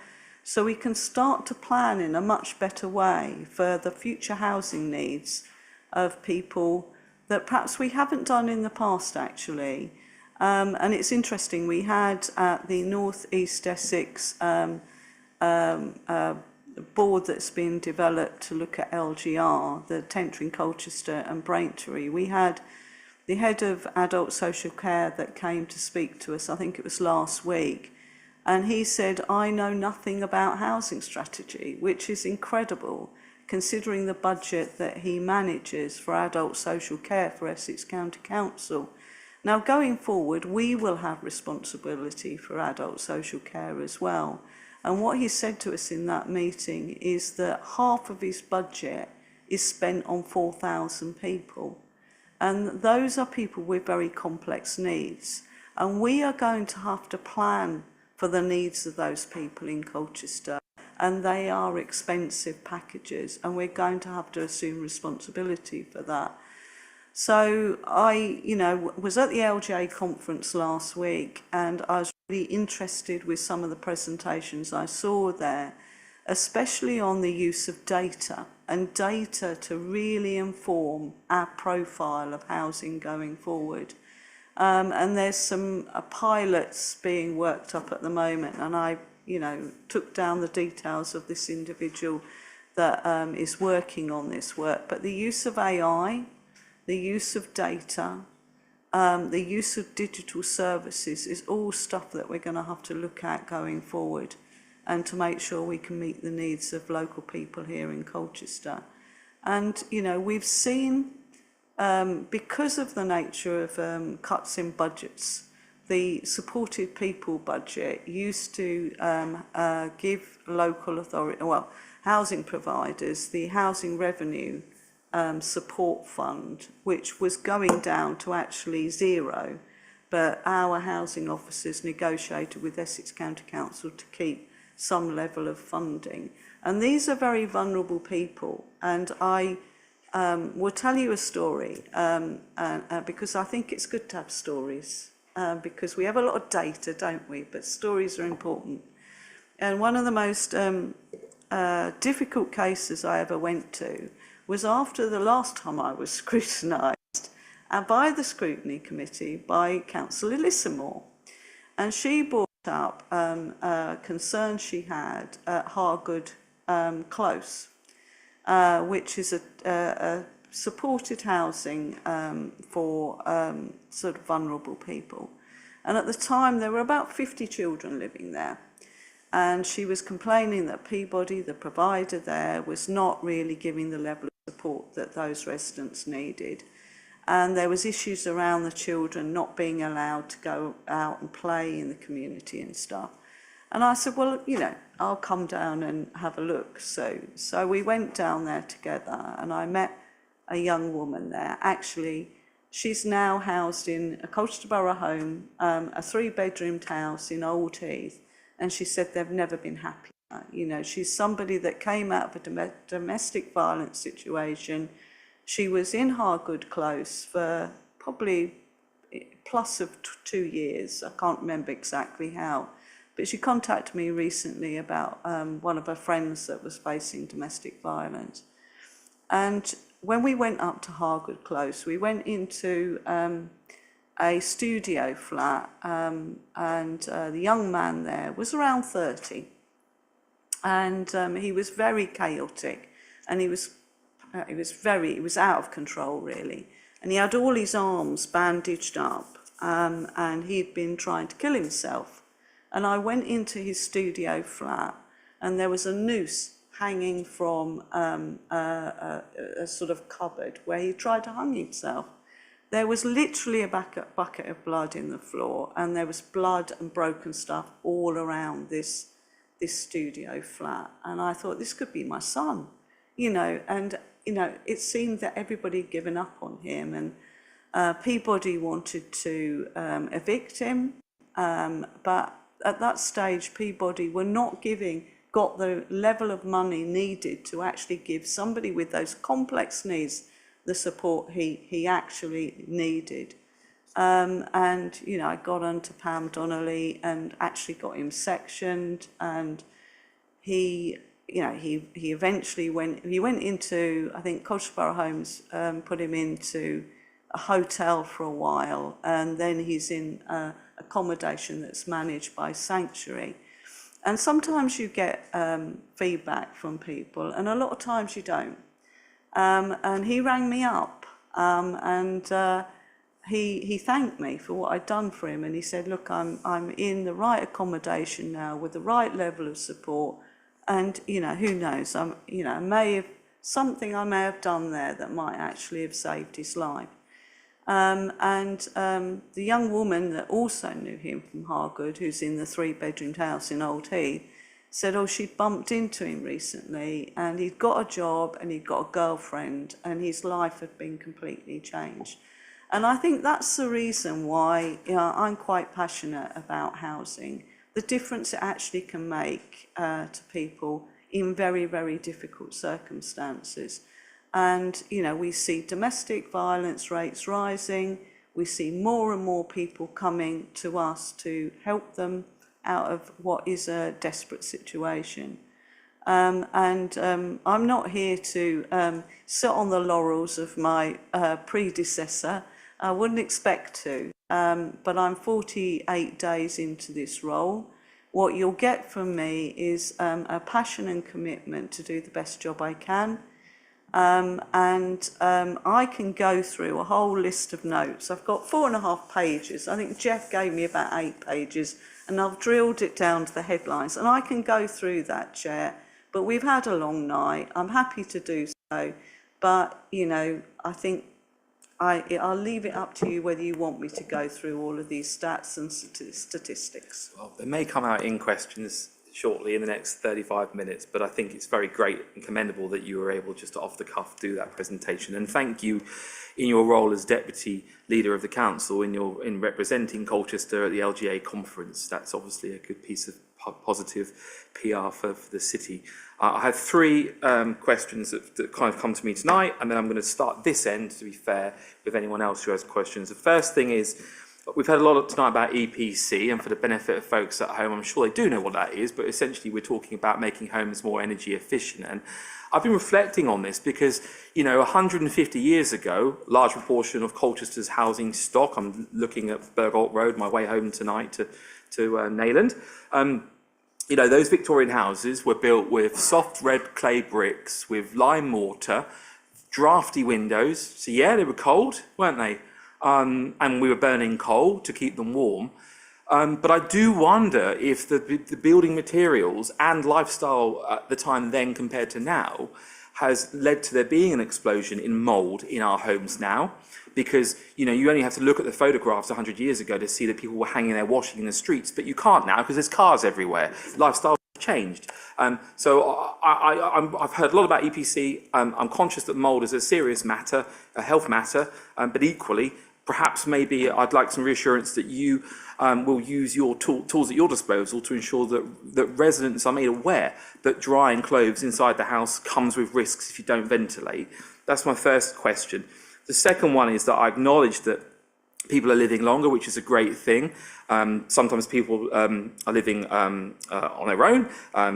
so we can start to plan in a much better way for the future housing needs of people that perhaps we haven't done in the past actually. And it's interesting, we had at the North East Essex board that's been developed to look at LGR, the Tentering, Colchester and Braintree. We had the head of adult social care that came to speak to us, I think it was last week, and he said, I know nothing about housing strategy, which is incredible, considering the budget that he manages for adult social care for Essex County Council. Now, going forward, we will have responsibility for adult social care as well. And what he said to us in that meeting is that half of his budget is spent on 4,000 people. And those are people with very complex needs. And we are going to have to plan for the needs of those people in Colchester. And they are expensive packages, and we're going to have to assume responsibility for that. So I, was at the LGA conference last week, and I was really interested with some of the presentations I saw there, especially on the use of data, and data to really inform our profile of housing going forward. And there's some pilots being worked up at the moment, and I took down the details of this individual that is working on this work. But the use of AI, the use of data, the use of digital services is all stuff that we're going to have to look at going forward, and to make sure we can meet the needs of local people here in Colchester. And, we've seen, because of the nature of cuts in budgets, the supported people budget used to give local authority, housing providers, the housing revenue support fund, which was going down to actually zero, but our housing officers negotiated with Essex County Council to keep some level of funding. And these are very vulnerable people, and I will tell you a story, because I think it's good to have stories. Because we have a lot of data, don't we? But stories are important. And one of the most difficult cases I ever went to was after the last time I was scrutinised by the Scrutiny Committee by Councillor Lissamore. And she brought up a concern she had at Hargood Close, which is a supported housing for sort of vulnerable people. And at the time there were about 50 children living there, and she was complaining that Peabody, the provider there, was not really giving the level of support that those residents needed. And there was issues around the children not being allowed to go out and play in the community and stuff. And I said, well, I'll come down and have a look. So we went down there together, and I met a young woman there. Actually, she's now housed in a Colchester Borough home, a 3-bedroomed house in Old Heath, and she said they've never been happy. She's somebody that came out of a domestic violence situation. She was in Hargood Close for probably plus of 2 years. I can't remember exactly how, but she contacted me recently about one of her friends that was facing domestic violence. And when we went up to Hargood Close, we went into a studio flat, and the young man there was around 30, and he was very chaotic, and he was out of control really, and he had all his arms bandaged up, and he'd been trying to kill himself. And I went into his studio flat, and there was a noose hanging from a sort of cupboard where he tried to hang himself. There was literally a bucket of blood in the floor, and there was blood and broken stuff all around this studio flat. And I thought, this could be my son, and it seemed that everybody had given up on him, and Peabody wanted to evict him, but at that stage Peabody were not got the level of money needed to actually give somebody with those complex needs the support he actually needed. And I got onto Pam Donnelly and actually got him sectioned, and he eventually went into, I think Colchester Borough Homes put him into a hotel for a while, and then he's in accommodation that's managed by Sanctuary. And sometimes you get feedback from people, and a lot of times you don't. And he rang me up, and he thanked me for what I'd done for him, and he said, look, I'm in the right accommodation now with the right level of support, and who knows, I may have something I may have done there that might actually have saved his life. The young woman that also knew him from Hargood, who's in the 3-bedroomed house in Old Heath, said, oh, she'd bumped into him recently and he'd got a job and he'd got a girlfriend and his life had been completely changed. And I think that's the reason why I'm quite passionate about housing, the difference it actually can make to people in very, very difficult circumstances. And, we see domestic violence rates rising, we see more and more people coming to us to help them out of what is a desperate situation. I'm not here to sit on the laurels of my predecessor. I wouldn't expect to, but I'm 48 days into this role. What you'll get from me is a passion and commitment to do the best job I can. I can go through a whole list of notes. I've got 4.5 pages. I think Jeff gave me about 8 pages, and I've drilled it down to the headlines. And I can go through that, Chair, but we've had a long night. I'm happy to do so. But, I think I'll leave it up to you whether you want me to go through all of these stats and statistics. Well, they may come out in questions shortly in the next 35 minutes, but I think it's very great and commendable that you were able just to off the cuff do that presentation. And thank you in your role as Deputy Leader of the Council in representing Colchester at the LGA conference. That's obviously a good piece of positive PR for the city. I have 3 questions that kind of come to me tonight, and then I'm going to start this end, to be fair, with anyone else who has questions. The first thing is, we've heard a lot tonight about EPC, and for the benefit of folks at home, I'm sure they do know what that is, but essentially we're talking about making homes more energy efficient. And I've been reflecting on this because, 150 years ago, a large proportion of Colchester's housing stock, I'm looking at Bergolt Road, my way home tonight to Nayland, those Victorian houses were built with soft red clay bricks, with lime mortar, drafty windows. So yeah, they were cold, weren't they? And we were burning coal to keep them warm. But I do wonder if the building materials and lifestyle at the time then compared to now has led to there being an explosion in mould in our homes now. Because, you only have to look at the photographs 100 years ago to see that people were hanging their washing in the streets, but you can't now because there's cars everywhere. Lifestyle changed. So I've heard a lot about EPC. I'm conscious that mould is a serious matter, a health matter, but equally, perhaps maybe I'd like some reassurance that you will use your tools at your disposal to ensure that residents are made aware that drying clothes inside the house comes with risks if you don't ventilate. That's my first question. The second one is that I acknowledge that people are living longer, which is a great thing. Sometimes people are living on their own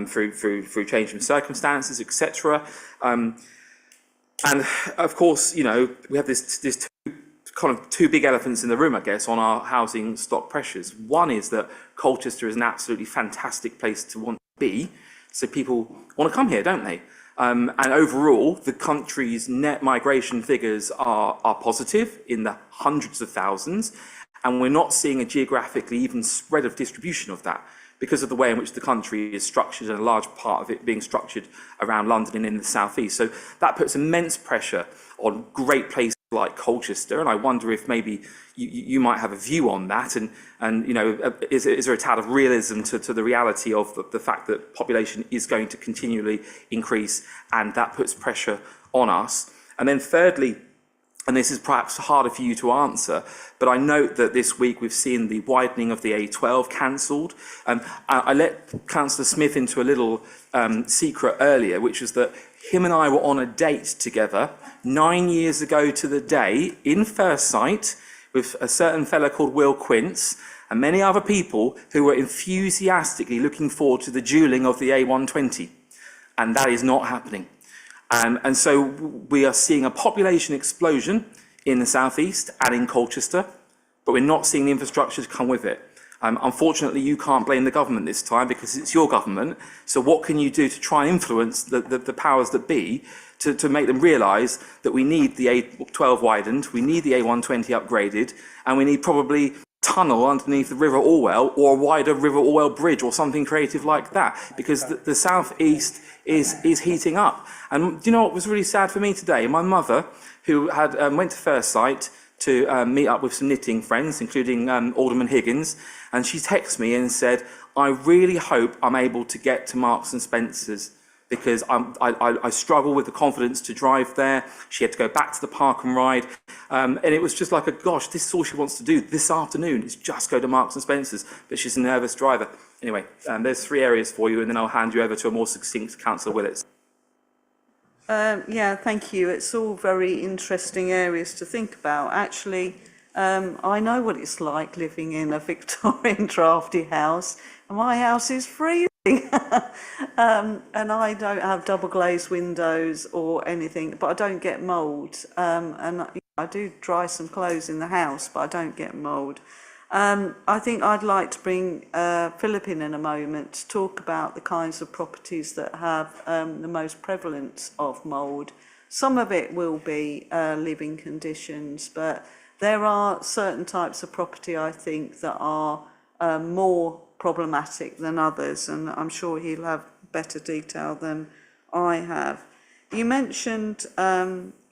through changing circumstances, etc. And of course, we have this two big elephants in the room, I guess, on our housing stock pressures. One is that Colchester is an absolutely fantastic place to want to be, so people want to come here, don't they? And overall, the country's net migration figures are positive in the hundreds of thousands, and we're not seeing a geographically even spread of distribution of that because of the way in which the country is structured, and a large part of it being structured around London and in the southeast. So that puts immense pressure on great places like Colchester, and I wonder if maybe you might have a view on that, and is there a tad of realism to the reality of the fact that population is going to continually increase, and that puts pressure on us. And then thirdly, and this is perhaps harder for you to answer, but I note that this week we've seen the widening of the A12 cancelled. I let Councillor Smith into a little secret earlier, which was that him and I were on a date together 9 years ago to the day in First Sight with a certain fellow called Will Quince and many other people who were enthusiastically looking forward to the duelling of the A120. And that is not happening. And so we are seeing a population explosion in the southeast and in Colchester, but we're not seeing the infrastructure to come with it. Unfortunately, you can't blame the government this time because it's your government. So what can you do to try and influence the powers that be to make them realise that we need the A12 widened, we need the A120 upgraded, and we need probably tunnel underneath the River Orwell or a wider River Orwell bridge or something creative like that, because the southeast is heating up. And do you know what was really sad for me today? My mother, who had went to First Sight to meet up with some knitting friends, including Alderman Higgins, and she texted me and said, I really hope I'm able to get to Marks and Spencer's, because I struggle with the confidence to drive there. She had to go back to the park and ride. And it was just like, gosh, this is all she wants to do this afternoon, is just go to Marks and Spencer's. But she's a nervous driver. Anyway, there's 3 areas for you, and then I'll hand you over to a more succinct Councillor Willits. Yeah, thank you. It's all very interesting areas to think about. Actually, I know what it's like living in a Victorian drafty house, and my house is freezing. And I don't have double glazed windows or anything, but I don't get mould. And I do dry some clothes in the house, but I don't get mould. I think I'd like to bring Philip in a moment to talk about the kinds of properties that have the most prevalence of mould. Some of it will be living conditions, but there are certain types of property, I think, that are more problematic than others, and I'm sure he'll have better detail than I have. You mentioned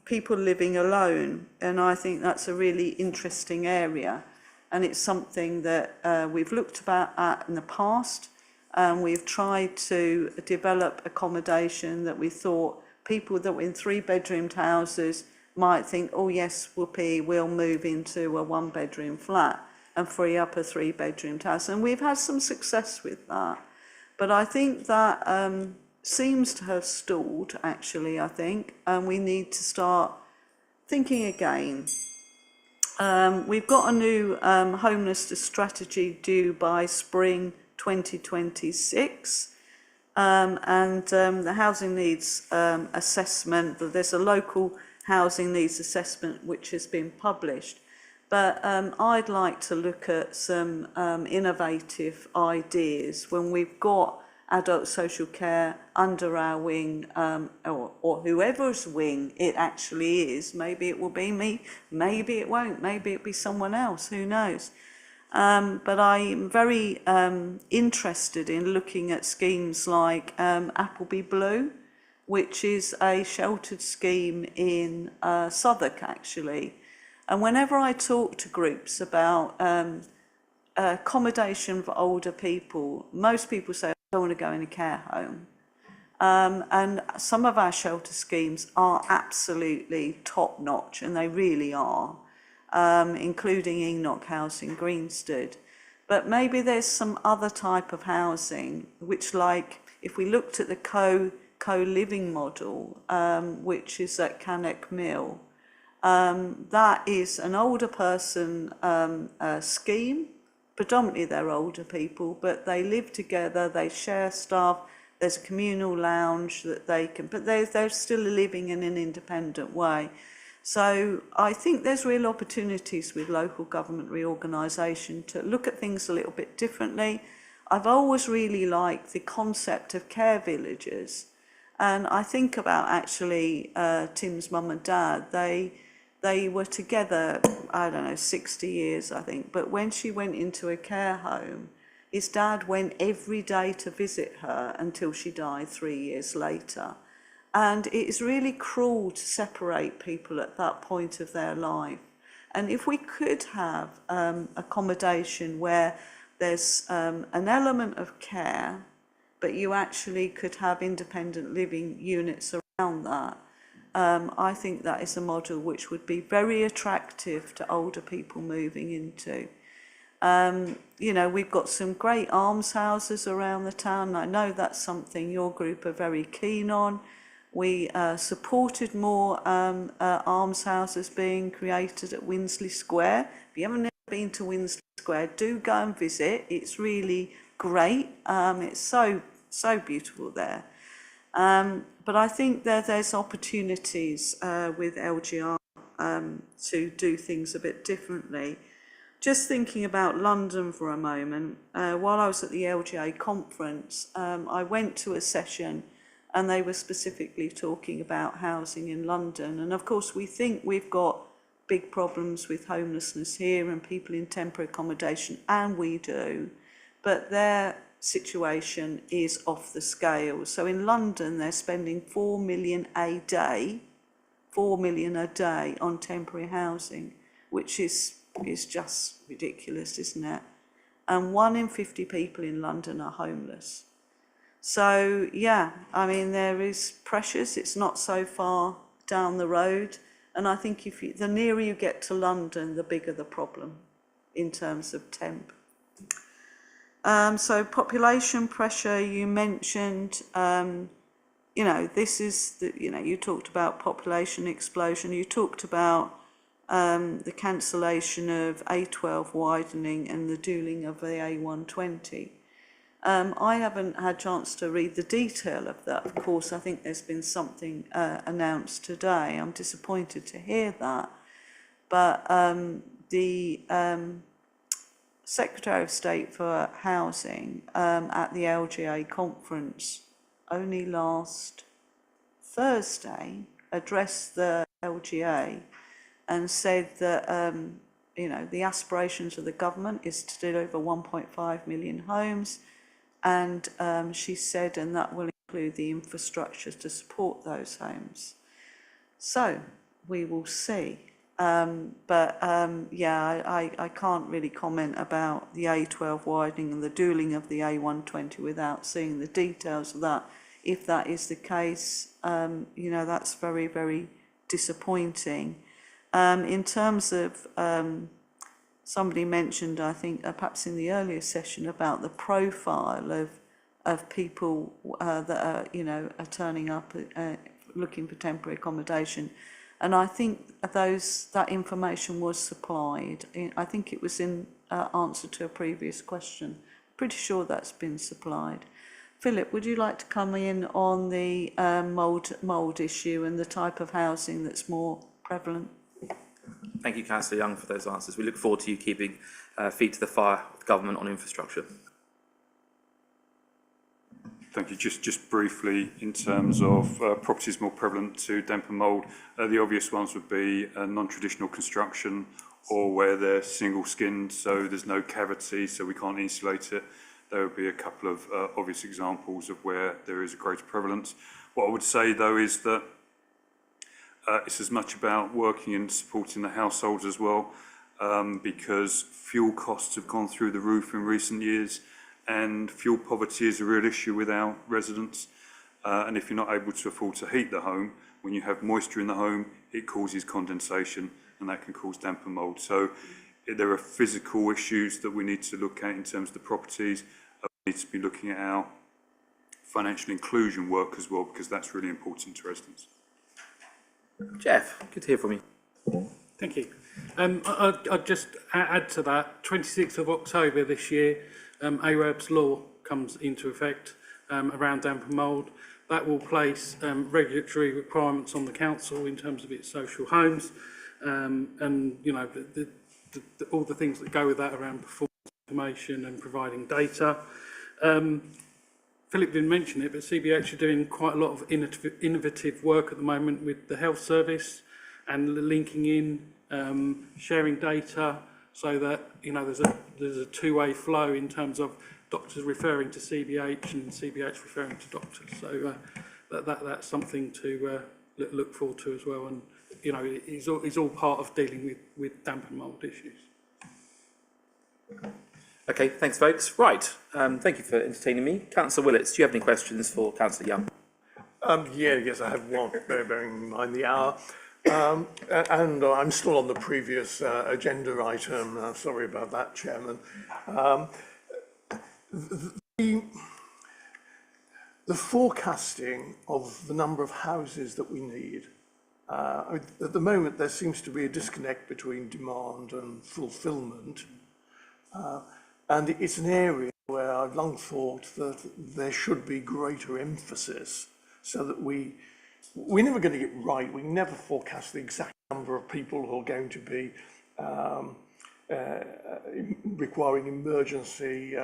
people living alone, and I think that's a really interesting area, and it's something that we've looked at in the past, and we've tried to develop accommodation that we thought people that were in 3-bedroomed houses might think, oh yes, whoopee, we'll move into a 1-bedroom flat and free up a 3-bedroomed house. And we've had some success with that. But I think that seems to have stalled, actually, I think, and we need to start thinking again. We've got a new homelessness strategy due by spring 2026. And the housing needs assessment, there's a local housing needs assessment which has been published. But I'd like to look at some innovative ideas when we've got adult social care under our wing, or whoever's wing it actually is. Maybe it will be me, maybe it won't, maybe it'll be someone else, who knows. But I'm very interested in looking at schemes like Appleby Blue, which is a sheltered scheme in Southwark, actually. And whenever I talk to groups about accommodation for older people, most people say, I don't want to go in a care home. And some of our shelter schemes are absolutely top-notch, and they really are, including Enoch House in Greenstead. But maybe there's some other type of housing, which, like, if we looked at the co-living model, which is at Cannock Mill, that is an older person scheme. Predominantly they're older people, but they live together, they share stuff, there's a communal lounge that they can, but they're still living in an independent way. So I think there's real opportunities with local government reorganisation to look at things a little bit differently. I've always really liked the concept of care villages, and I think about actually Tim's mum and dad. They were together, I don't know, 60 years, I think. But when she went into a care home, his dad went every day to visit her until she died 3 years later. And it is really cruel to separate people at that point of their life. And if we could have accommodation where there's an element of care, but you actually could have independent living units around that, I think that is a model which would be very attractive to older people moving into. You know, we've got some great almshouses around the town. I know that's something your group are very keen on. We supported more almshouses being created at Winsley Square. If you haven't been to Winsley Square, do go and visit. It's really great. It's so beautiful there. But I think there's opportunities with LGR to do things a bit differently. Just thinking about London for a moment, while I was at the LGA conference, I went to a session and they were specifically talking about housing in London. And of course, we think we've got big problems with homelessness here and people in temporary accommodation, and we do, but their situation is off the scale. So in London, they're spending 4 million a day, 4 million a day on temporary housing, which is just ridiculous, isn't it? And 1 in 50 people in London are homeless. So, yeah, I mean, there is pressures. It's not so far down the road. And I think the nearer you get to London, the bigger the problem in terms of temp. So population pressure, you mentioned, you know, this is, you talked about population explosion. You talked about the cancellation of A12 widening and the dualling of the A120. I haven't had a chance to read the detail of that. Of course, I think there's been something announced today. I'm disappointed to hear that. But the Secretary of State for Housing at the LGA conference only last Thursday addressed the LGA and said that you know, the aspirations of the government is to deliver 1.5 million homes, and she said, and that will include the infrastructure to support those homes. So we will see. Yeah, I can't really comment about the A12 widening and the dualling of the A120 without seeing the details of that. If that is the case, you know, that's very, very disappointing. In terms of, somebody mentioned, I think, perhaps in the earlier session, about the profile of people that are, you know, are turning up looking for temporary accommodation. And I think that information was supplied. I think it was in answer to a previous question. Pretty sure that's been supplied. Philip, would you like to come in on the mould issue and the type of housing that's more prevalent? Thank you, Councillor Young, for those answers. We look forward to you keeping feet to the fire with government on infrastructure. Thank you. Just briefly, in terms of properties more prevalent to damp and mould, the obvious ones would be non-traditional construction, or where they're single-skinned, so there's no cavity, so we can't insulate it. There would be a couple of obvious examples of where there is a greater prevalence. What I would say, though, is that it's as much about working and supporting the households as well, because fuel costs have gone through the roof in recent years, and fuel poverty is a real issue with our residents. And if you're not able to afford to heat the home, when you have moisture in the home, it causes condensation, and that can cause damp and mould. So there are physical issues that we need to look at in terms of the properties. We need to be looking at our financial inclusion work as well, because that's really important to residents. Jeff, good to hear from you. Thank you. I'd just add to that, 26th of October this year, AWAB's law comes into effect around damp and mould. That will place regulatory requirements on the council in terms of its social homes, and you know, all the things that go with that around performance information and providing data. Philip didn't mention it, but CBH are doing quite a lot of innovative work at the moment with the health service and linking in, sharing data, so that, you know, there's a two-way flow in terms of doctors referring to CBH and CBH referring to doctors. So that's something to look forward to as well. And you know, it's all part of dealing with damp and mould issues. Okay, thanks, folks. Right, thank you for entertaining me. Councillor Willits, do you have any questions for Councillor Young? Yes, I have one, bearing in mind the hour. And I'm still on the previous agenda item. Sorry about that, Chairman. The forecasting of the number of houses that we need. At the moment, there seems to be a disconnect between demand and fulfilment. And it's an area where I've long thought that there should be greater emphasis, so that we're never going to get right. We never forecast the exact number of people who are going to be requiring emergency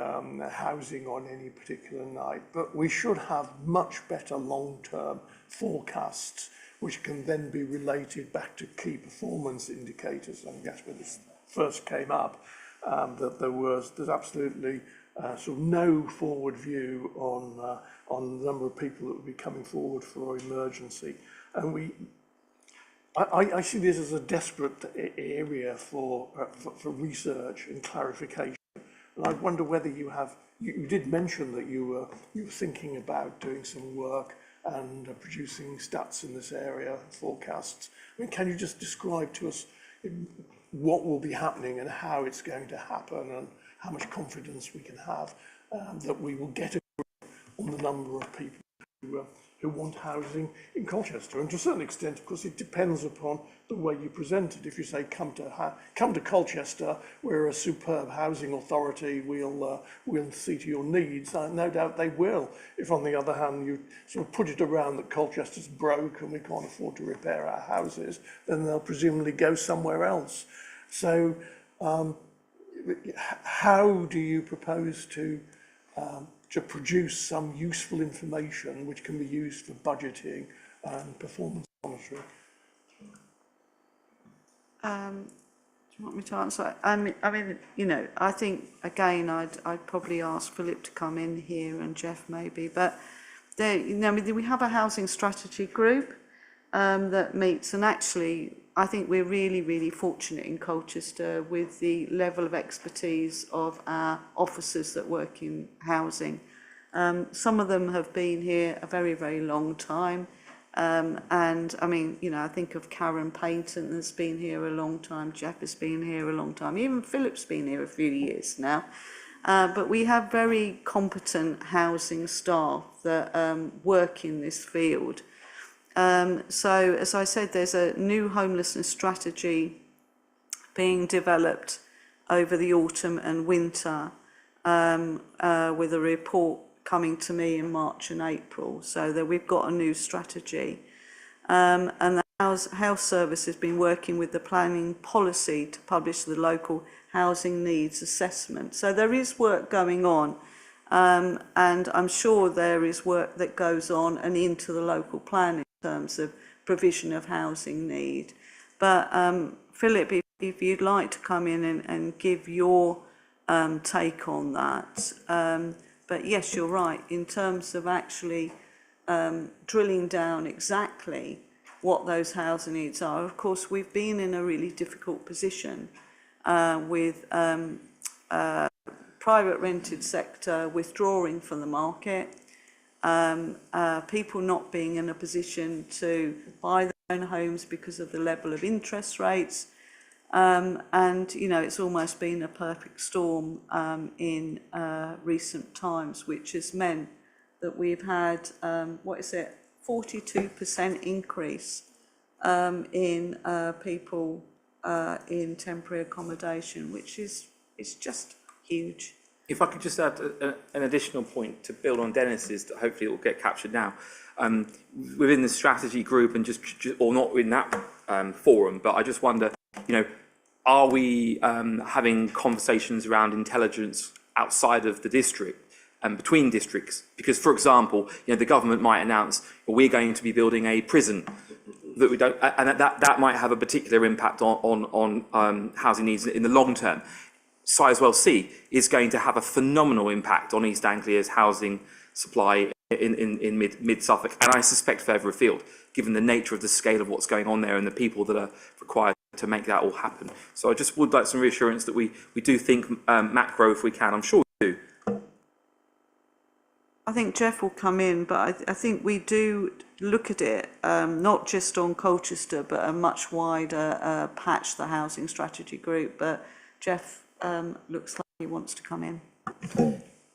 housing on any particular night. But we should have much better long-term forecasts which can then be related back to key performance indicators. I think that's when this first came up, that there's absolutely sort of no forward view on the number of people that would be coming forward for emergency. And I see this as a desperate area for research and clarification. And I wonder whether you did mention that you were thinking about doing some work and producing stats in this area, forecasts. I mean, can you just describe to us what will be happening and how it's going to happen, and how much confidence we can have that we will get a grip on the number of people who want housing in Colchester? And to a certain extent, of course, it depends upon the way you present it. If you say, come to Colchester, we're a superb housing authority, we'll see to your needs, no doubt they will. If, on the other hand, you sort of put it around that Colchester's broke and we can't afford to repair our houses, then they'll presumably go somewhere else. So how do you propose to produce some useful information which can be used for budgeting and performance monitoring? Do you want me to answer? I mean, you know, I think again, I'd probably ask Philip to come in here and Jeff maybe, but there, you know, we have a housing strategy group that meets, and actually, I think we're really, really fortunate in Colchester with the level of expertise of our officers that work in housing. Some of them have been here a very, very long time. And I mean, you know, I think of Karen Payton has been here a long time, Jeff has been here a long time, even Philip's been here a few years now. But we have very competent housing staff that work in this field. So, as I said, there's a new homelessness strategy being developed over the autumn and winter, with a report coming to me in March and April, so that we've got a new strategy. And the Health Service has been working with the planning policy to publish the local housing needs assessment. So there is work going on, and I'm sure there is work that goes on and into the local plan in terms of provision of housing need. But Philip, if you'd like to come in and give your take on that. But yes, you're right, in terms of actually drilling down exactly what those housing needs are. Of course, we've been in a really difficult position with private rented sector withdrawing from the market, people not being in a position to buy their own homes because of the level of interest rates. And, you know, it's almost been a perfect storm in recent times, which has meant that we've had, 42% increase in people in temporary accommodation, which is just huge. If I could just add an additional point to build on Dennis's, that hopefully it will get captured now. Within the strategy group, and or not in that forum, but I just wonder, you know, are we having conversations around intelligence outside of the district and between districts? Because, for example, you know, the government might announce, well, we're going to be building a prison that we don't, and that might have a particular impact on housing needs in the long term. Sizewell C is going to have a phenomenal impact on East Anglia's housing supply in mid Suffolk, and I suspect further afield, given the nature of the scale of what's going on there and the people that are required to make that all happen. So I just would like some reassurance that we do think macro if we can. I'm sure we do. I think Jeff will come in, but I think we do look at it, not just on Colchester, but a much wider patch, the housing strategy group. But Jeff looks like he wants to come in.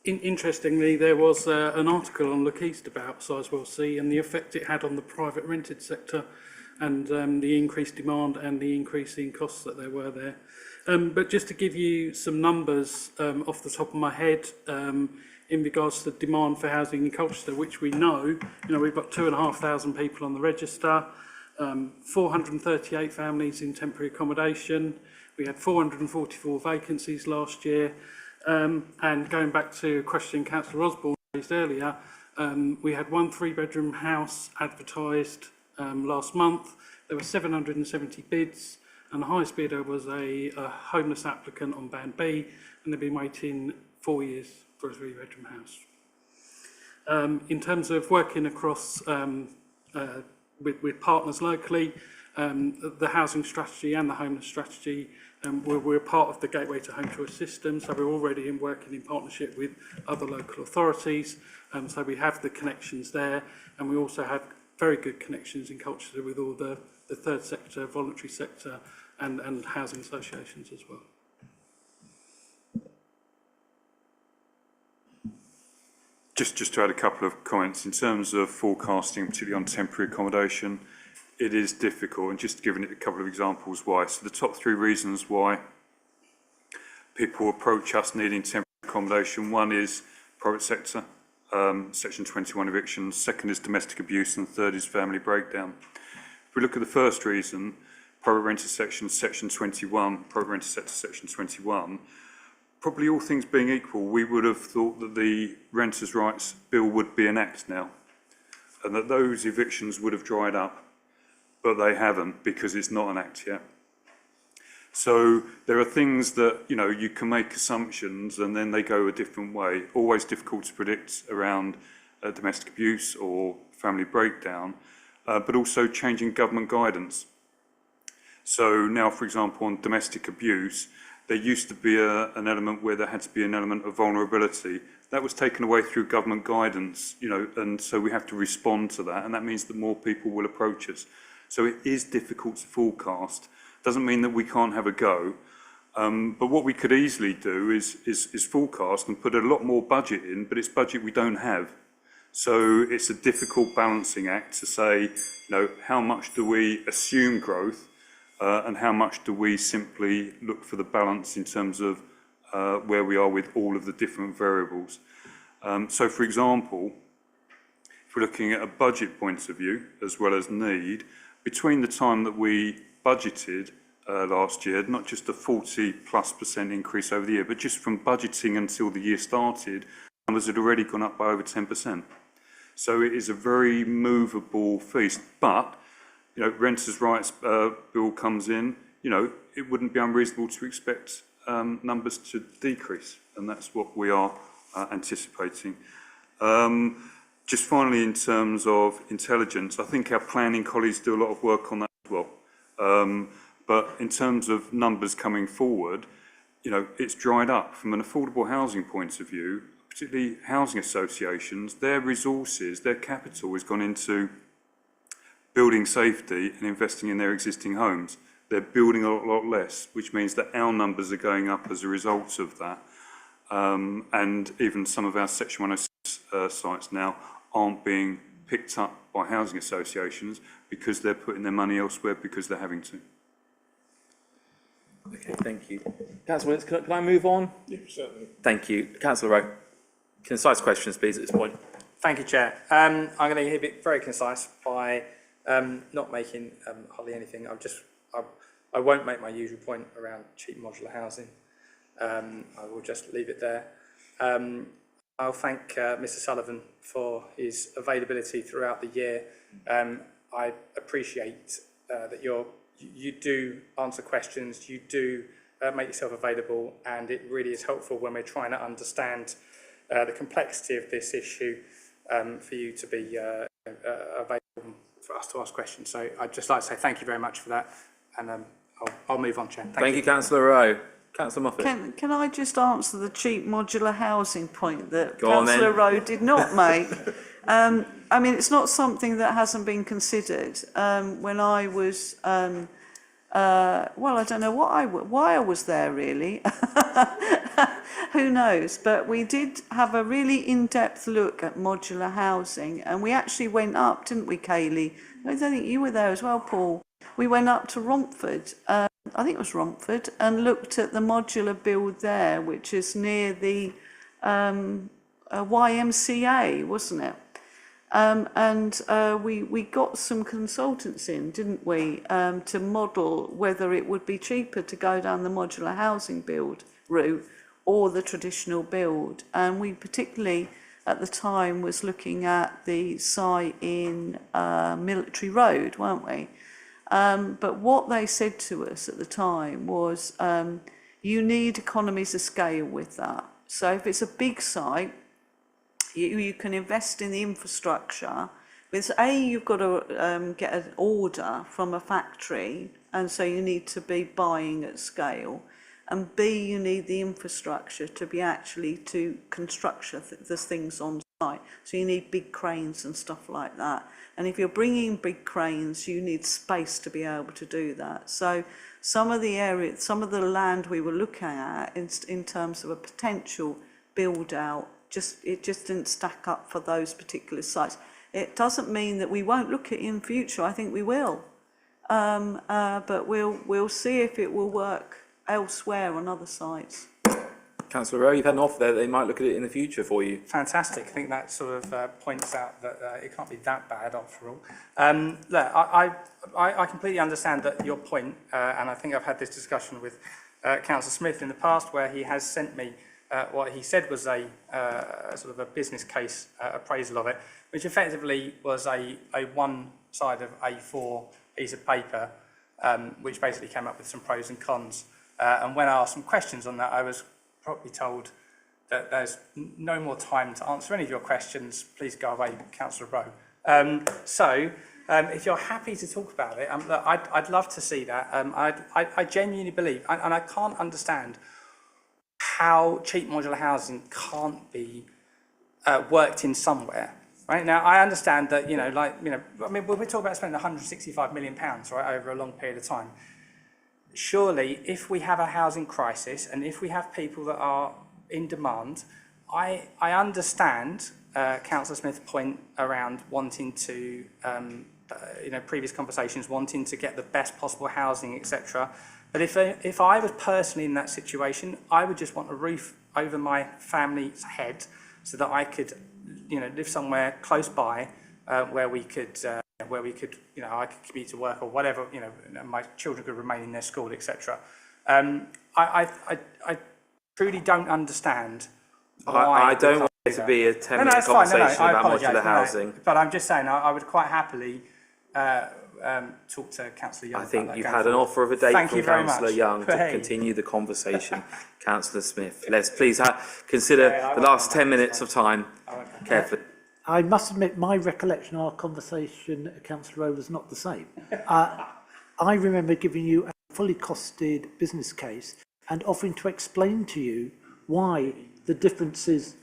Interestingly, there was an article on Look East about Sizewell C and the effect it had on the private rented sector, and the increased demand and the increase in costs that there were there. But just to give you some numbers off the top of my head, in regards to the demand for housing in Colchester, which we know, you know, we've got 2,500 people on the register, 438 families in temporary accommodation. We had 444 vacancies last year. And going back to a question Councillor Osborne raised earlier, we had one 3-bedroom house advertised last month. There were 770 bids, and the highest bidder was a homeless applicant on Band B, and they've been waiting 4 years for a 3-bedroom house. In terms of working across with partners locally, the housing strategy and the homeless strategy, we're part of the Gateway to Home Choice system, so we're already working in partnership with other local authorities, so we have the connections there, and we also have very good connections in Colchester with all the third sector, voluntary sector and housing associations as well. Just to add a couple of comments, in terms of forecasting, particularly on temporary accommodation, it is difficult, and just giving it a couple of examples why. So the top 3 reasons why people approach us needing temporary accommodation: one is private sector, Section 21 evictions, second is domestic abuse, and third is family breakdown. If we look at the first reason, private renter section, Section 21, private renter sector, Section 21, probably all things being equal, we would have thought that the Renters' Rights Bill would be enacted now, and that those evictions would have dried up, but they haven't, because it's not an act yet. So there are things that, you can make assumptions and then they go a different way. Always difficult to predict around domestic abuse or family breakdown, but also changing government guidance. So now, for example, on domestic abuse, there used to be an element where there had to be an element of vulnerability. That was taken away through government guidance, and so we have to respond to that, and that means that more people will approach us. So it is difficult to forecast. Doesn't mean that we can't have a go, but what we could easily do is forecast and put a lot more budget in, but it's budget we don't have. So it's a difficult balancing act to say, how much do we assume growth, and how much do we simply look for the balance in terms of where we are with all of the different variables. So for example, if we're looking at a budget point of view as well as need, between the time that we budgeted last year, not just a 40+% increase over the year, but just from budgeting until the year started, numbers had already gone up by over 10%. So it is a very movable feast, but Renters' Rights Bill comes in, it wouldn't be unreasonable to expect numbers to decrease, and that's what we are anticipating. Just finally, in terms of intelligence, I think our planning colleagues do a lot of work on that as well. But in terms of numbers coming forward, it's dried up. From an affordable housing point of view, particularly housing associations, their resources, their capital has gone into building safety and investing in their existing homes. They're building a lot less, which means that our numbers are going up as a result of that. And even some of our Section 106 sites now aren't being picked up by housing associations because they're putting their money elsewhere because they're having to. Okay, thank you. Councillor Williams, can I move on? Yeah, certainly. Thank you. Councillor Rowe, concise questions, please, at this point. Thank you, Chair. I'm going to keep it very concise by not making hardly anything. I won't make my usual point around cheap modular housing. I will just leave it there. I'll thank Mr Sullivan for his availability throughout the year. I appreciate that you do answer questions, you do make yourself available, and it really is helpful when we're trying to understand the complexity of this issue for you to be available for us to ask questions. So I'd just like to say thank you very much for that, and I'll move on, Chair. Thank you, Councillor Rowe. Councillor Moffat. Can I just answer the cheap modular housing point that Councillor Rowe did not make? I mean, it's not something that hasn't been considered. When I was, well, I don't know why I was there really. Who knows? But we did have a really in-depth look at modular housing, and we actually went up, didn't we, Kaylee? I think you were there as well, Paul. We went up to Romford, I think it was Romford, and looked at the modular build there, which is near the YMCA, wasn't it? We got some consultants in, didn't we, to model whether it would be cheaper to go down the modular housing build route or the traditional build. And we particularly at the time was looking at the site in Military Road, weren't we? But what they said to us at the time was, you need economies of scale with that. So if it's a big site, you can invest in the infrastructure. With you've got to get an order from a factory, and so you need to be buying at scale. And B, you need the infrastructure to be actually to construct the things on site. So you need big cranes and stuff like that. And if you're bringing big cranes, you need space to be able to do that. So some of the land we were looking at in terms of a potential build out, it just didn't stack up for those particular sites. It doesn't mean that we won't look at it in future. I think we will. But we'll see if it will work elsewhere on other sites. Councillor Rowe, you've had an offer there that they might look at it in the future for you. Fantastic. I think that sort of points out that it can't be that bad after all. Look, I completely understand that your point, and I think I've had this discussion with Councillor Smith in the past, where he has sent me what he said was a sort of a business case appraisal of it, which effectively was a one side of A4 piece of paper, which basically came up with some pros and cons. And when I asked some questions on that, I was probably told that there's no more time to answer any of your questions. Please go away, Councillor Rowe. If you're happy to talk about it, look, I'd love to see that. I genuinely believe, and I can't understand how cheap modular housing can't be worked in somewhere. Right now, I understand that, I mean, we're talking about spending £165 million, right, over a long period of time. Surely, if we have a housing crisis and if we have people that are in demand, I understand Councillor Smith's point around wanting to, previous conversations, wanting to get the best possible housing, etc. But if I was personally in that situation, I would just want a roof over my family's head so that I could, live somewhere close by where we could, I could commute to work or whatever, my children could remain in their school, etc. I truly don't understand why. I don't want it to be a 10-minute conversation about modular housing. But I'm just saying, I would quite happily talk to Councillor Young. I think you've had an offer of a date from Councillor Young to continue the conversation. Councillor Smith, let's please consider the last 10 minutes of time carefully. I must admit, my recollection of our conversation, Councillor Rowe, was not the same. I remember giving you a fully costed business case and offering to explain to you why the differences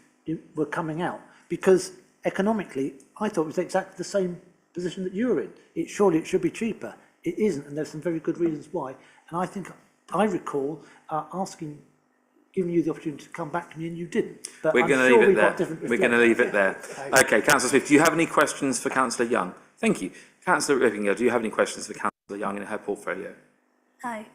were coming out. Because economically, I thought it was exactly the same position that you were in. Surely it should be cheaper. It isn't, and there's some very good reasons why. And I think I recall giving you the opportunity to come back to me, and you didn't. But We're going to leave it there. We're going to leave it there. Okay, Councillor Smith, do you have any questions for Councillor Young? Thank you. Councillor Rippingham, do you have any questions for Councillor Young in her portfolio? No.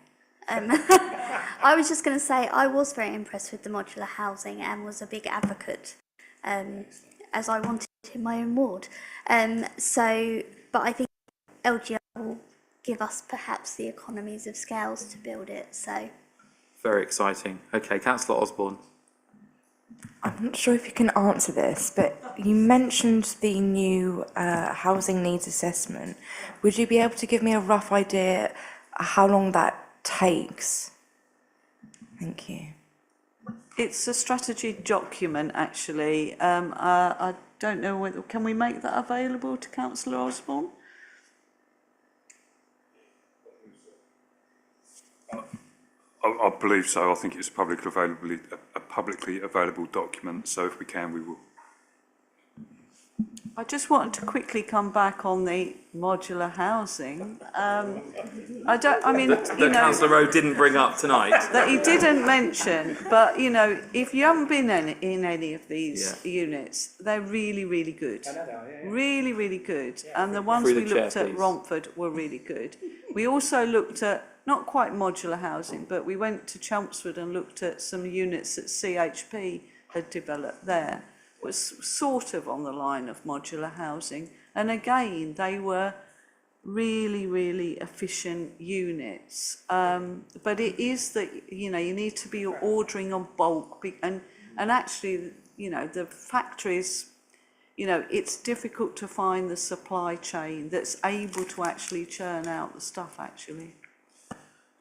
I was just going to say I was very impressed with the modular housing and was a big advocate, as I wanted in my own ward. But I think LGR will give us perhaps the economies of scales to build it. So. Very exciting. Okay, Councillor Osborne. I'm not sure if you can answer this, but you mentioned the new housing needs assessment. Would you be able to give me a rough idea how long that takes? Thank you. It's a strategy document, actually. I don't know whether, can we make that available to Councillor Osborne? I believe so. I think it's a publicly available document. So if we can, we will. I just wanted to quickly come back on the modular housing. Councillor Rowe didn't bring up tonight. That he didn't mention, but if you haven't been in any of these units, they're really, really good. Really, really good. And the ones we looked at Romford were really good. We also looked at, not quite modular housing, but we went to Chelmsford and looked at some units that CHP had developed there. Was sort of on the line of modular housing. And again, they were really, really efficient units. But it is that, you need to be ordering on bulk. And actually, you know, the factories, you know, it's difficult to find the supply chain that's able to actually churn out the stuff actually.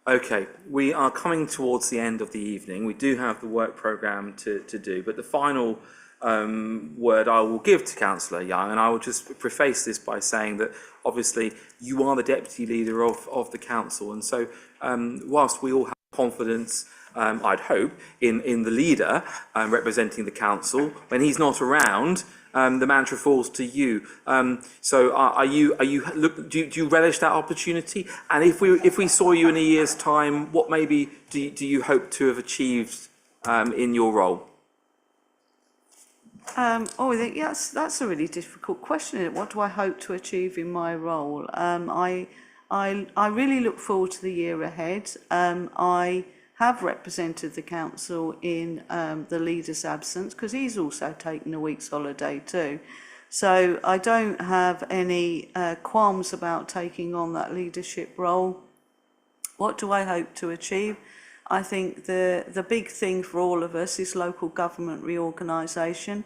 Okay, we are coming towards the end of the evening. We do have the work programme to do, but the final word I will give to Councillor Young, and I will just preface this by saying that obviously you are the deputy leader of the council, and so whilst we all have confidence, I'd hope, in the leader representing the council, when he's not around, the mantra falls to you. So do you relish that opportunity? And if we saw you in a year's time, what maybe do you hope to have achieved in your role? Yes, that's a really difficult question. What do I hope to achieve in my role? I really look forward to the year ahead. I have represented the council in the leader's absence because he's also taken a week's holiday too. So I don't have any qualms about taking on that leadership role. What do I hope to achieve? I think the big thing for all of us is local government reorganisation.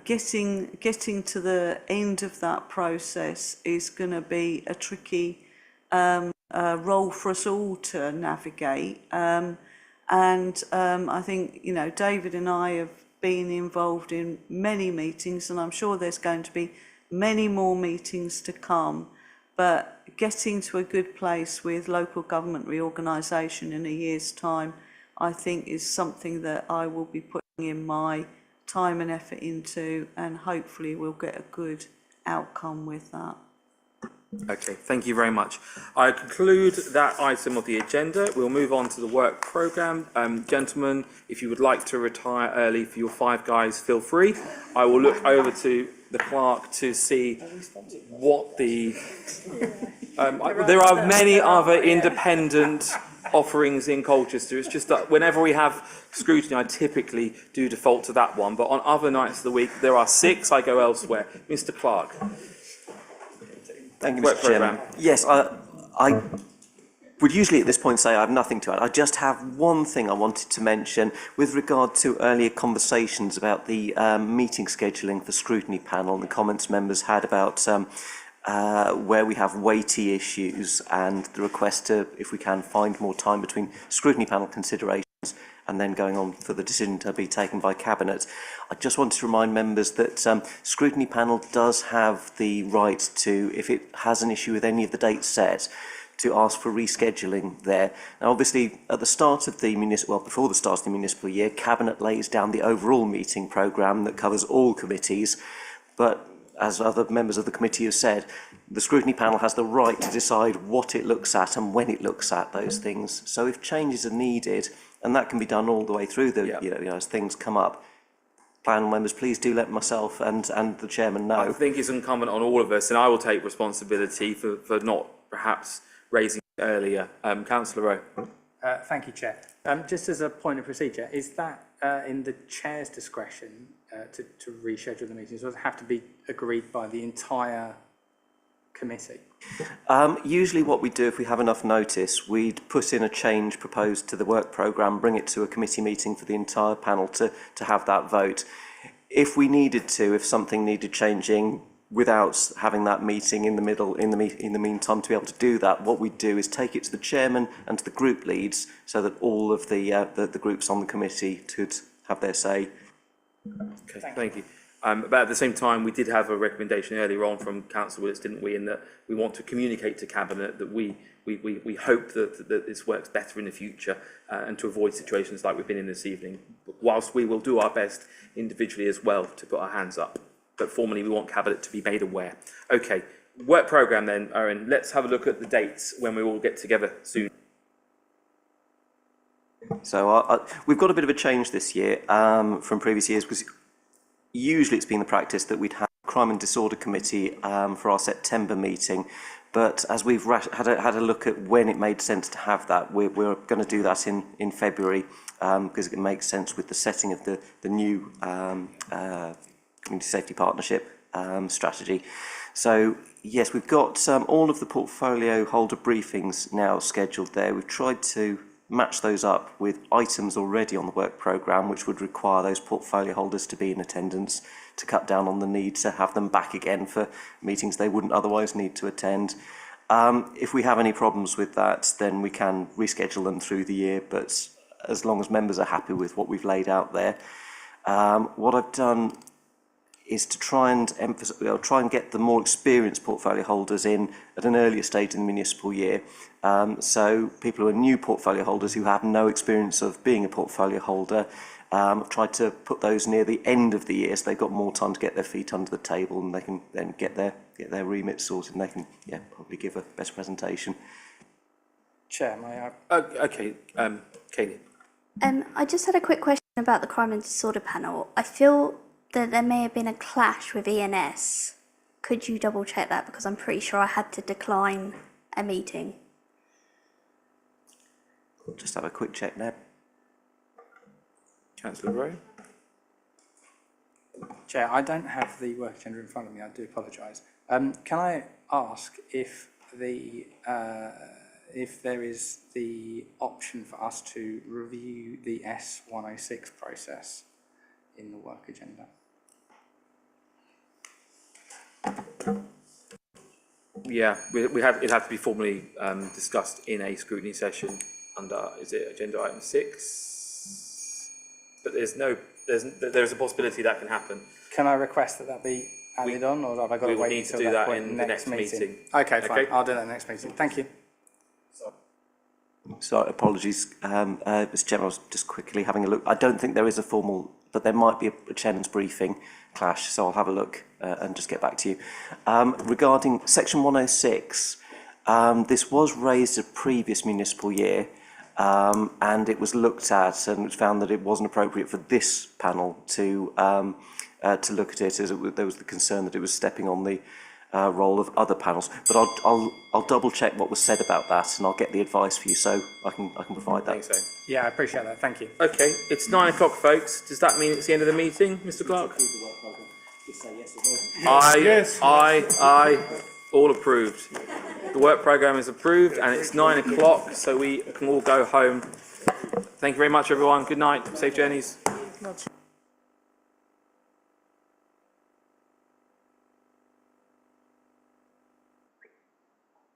Getting to the end of that process is going to be a tricky role for us all to navigate. I think, you know, David and I have been involved in many meetings, and I'm sure there's going to be many more meetings to come. But getting to a good place with local government reorganisation in a year's time, I think is something that I will be putting in my time and effort into, and hopefully we'll get a good outcome with that. Okay, thank you very much. I conclude that item of the agenda. We'll move on to the work programme. Gentlemen, if you would like to retire early for your Five Guys, feel free. I will look over to the clerk to see what the... there are many other independent offerings in Colchester. It's just that whenever we have scrutiny, I typically do default to that one. But on other nights of the week, there are 6. I go elsewhere. Mr. Clark. Thank you, Mr. Chairman. Yes, I would usually at this point say I have nothing to add. I just have one thing I wanted to mention with regard to earlier conversations about the meeting scheduling for Scrutiny Panel and the comments members had about where we have weighty issues and the request to, if we can, find more time between Scrutiny Panel considerations and then going on for the decision to be taken by Cabinet. I just wanted to remind members that Scrutiny Panel does have the right to, if it has an issue with any of the dates set, to ask for rescheduling there. Now, obviously, at the start of the before the start of the municipal year, Cabinet lays down the overall meeting programme that covers all committees, but as other members of the committee have said, the Scrutiny Panel has the right to decide what it looks at and when it looks at those things. So if changes are needed, and that can be done all the way through the, you know, as things come up, panel members, please do let myself and the chairman know. I think it's incumbent on all of us, and I will take responsibility for not perhaps raising it earlier. Councillor Rowe. Thank you, Chair. Just as a point of procedure, is that in the Chair's discretion to reschedule the meetings, or does it have to be agreed by the entire committee? Usually what we do, if we have enough notice, we'd put in a change proposed to the work programme, bring it to a committee meeting for the entire panel to have that vote. If we needed to, if something needed changing without having that meeting in the middle, in the meantime, to be able to do that, what we do is take it to the chairman and to the group leads so that all of the groups on the committee could have their say. Okay, thank you. But at the same time, we did have a recommendation earlier on from Councillor Willis, didn't we, in that we want to communicate to Cabinet that we hope that this works better in the future and to avoid situations like we've been in this evening, whilst we will do our best individually as well to put our hands up. But formally, we want Cabinet to be made aware. Okay, work programme then, Owen. Let's have a look at the dates when we all get together soon. So we've got a bit of a change this year from previous years, because usually it's been the practice that we'd have a Crime and Disorder Committee for our September meeting, but as we've had a look at when it made sense to have that, we're going to do that in February, because it makes sense with the setting of the new Community Safety Partnership strategy. So yes, we've got all of the portfolio holder briefings now scheduled there. We've tried to match those up with items already on the work programme, which would require those portfolio holders to be in attendance to cut down on the need to have them back again for meetings they wouldn't otherwise need to attend. If we have any problems with that, then we can reschedule them through the year, but as long as members are happy with what we've laid out there. What I've done is to try and try and get the more experienced portfolio holders in at an earlier stage in the municipal year. So people who are new portfolio holders who have no experience of being a portfolio holder, I've tried to put those near the end of the year so they've got more time to get their feet under the table and they can then get their remit sorted and they can probably give a best presentation. Chair, may I? Okay, Kaylee. I just had a quick question about the Crime and Disorder Panel. I feel that there may have been a clash with ENS. Could you double check that? Because I'm pretty sure I had to decline a meeting. Just have a quick check now. Councillor Rowe. Chair, I don't have the work agenda in front of me. I do apologise. Can I ask if there is the option for us to review the S106 process in the work agenda? Yeah, it'd have to be formally discussed in a scrutiny session under, is it agenda item 6? But there's a possibility that can happen. Can I request that be added on, or have I got to wait until that point in the next meeting? Okay, fine. I'll do that next meeting. Thank you. So apologies, Mr. Chairman, I was just quickly having a look. I don't think there is a formal, but there might be a chairman's briefing clash, so I'll have a look and just get back to you. Regarding section 106, this was raised a previous municipal year, and it was looked at and it was found that it wasn't appropriate for this panel to look at it, as there was the concern that it was stepping on the role of other panels. But I'll double check what was said about that, and I'll get the advice for you, so I can provide that. I think so. Yeah, I appreciate that. Thank you. Okay, it's 9 o'clock, folks. Does that mean it's the end of the meeting, Mr. Clark? Aye. All approved. The work programme is approved, and it's 9 o'clock, so we can all go home. Thank you very much, everyone. Good night. Safe journeys.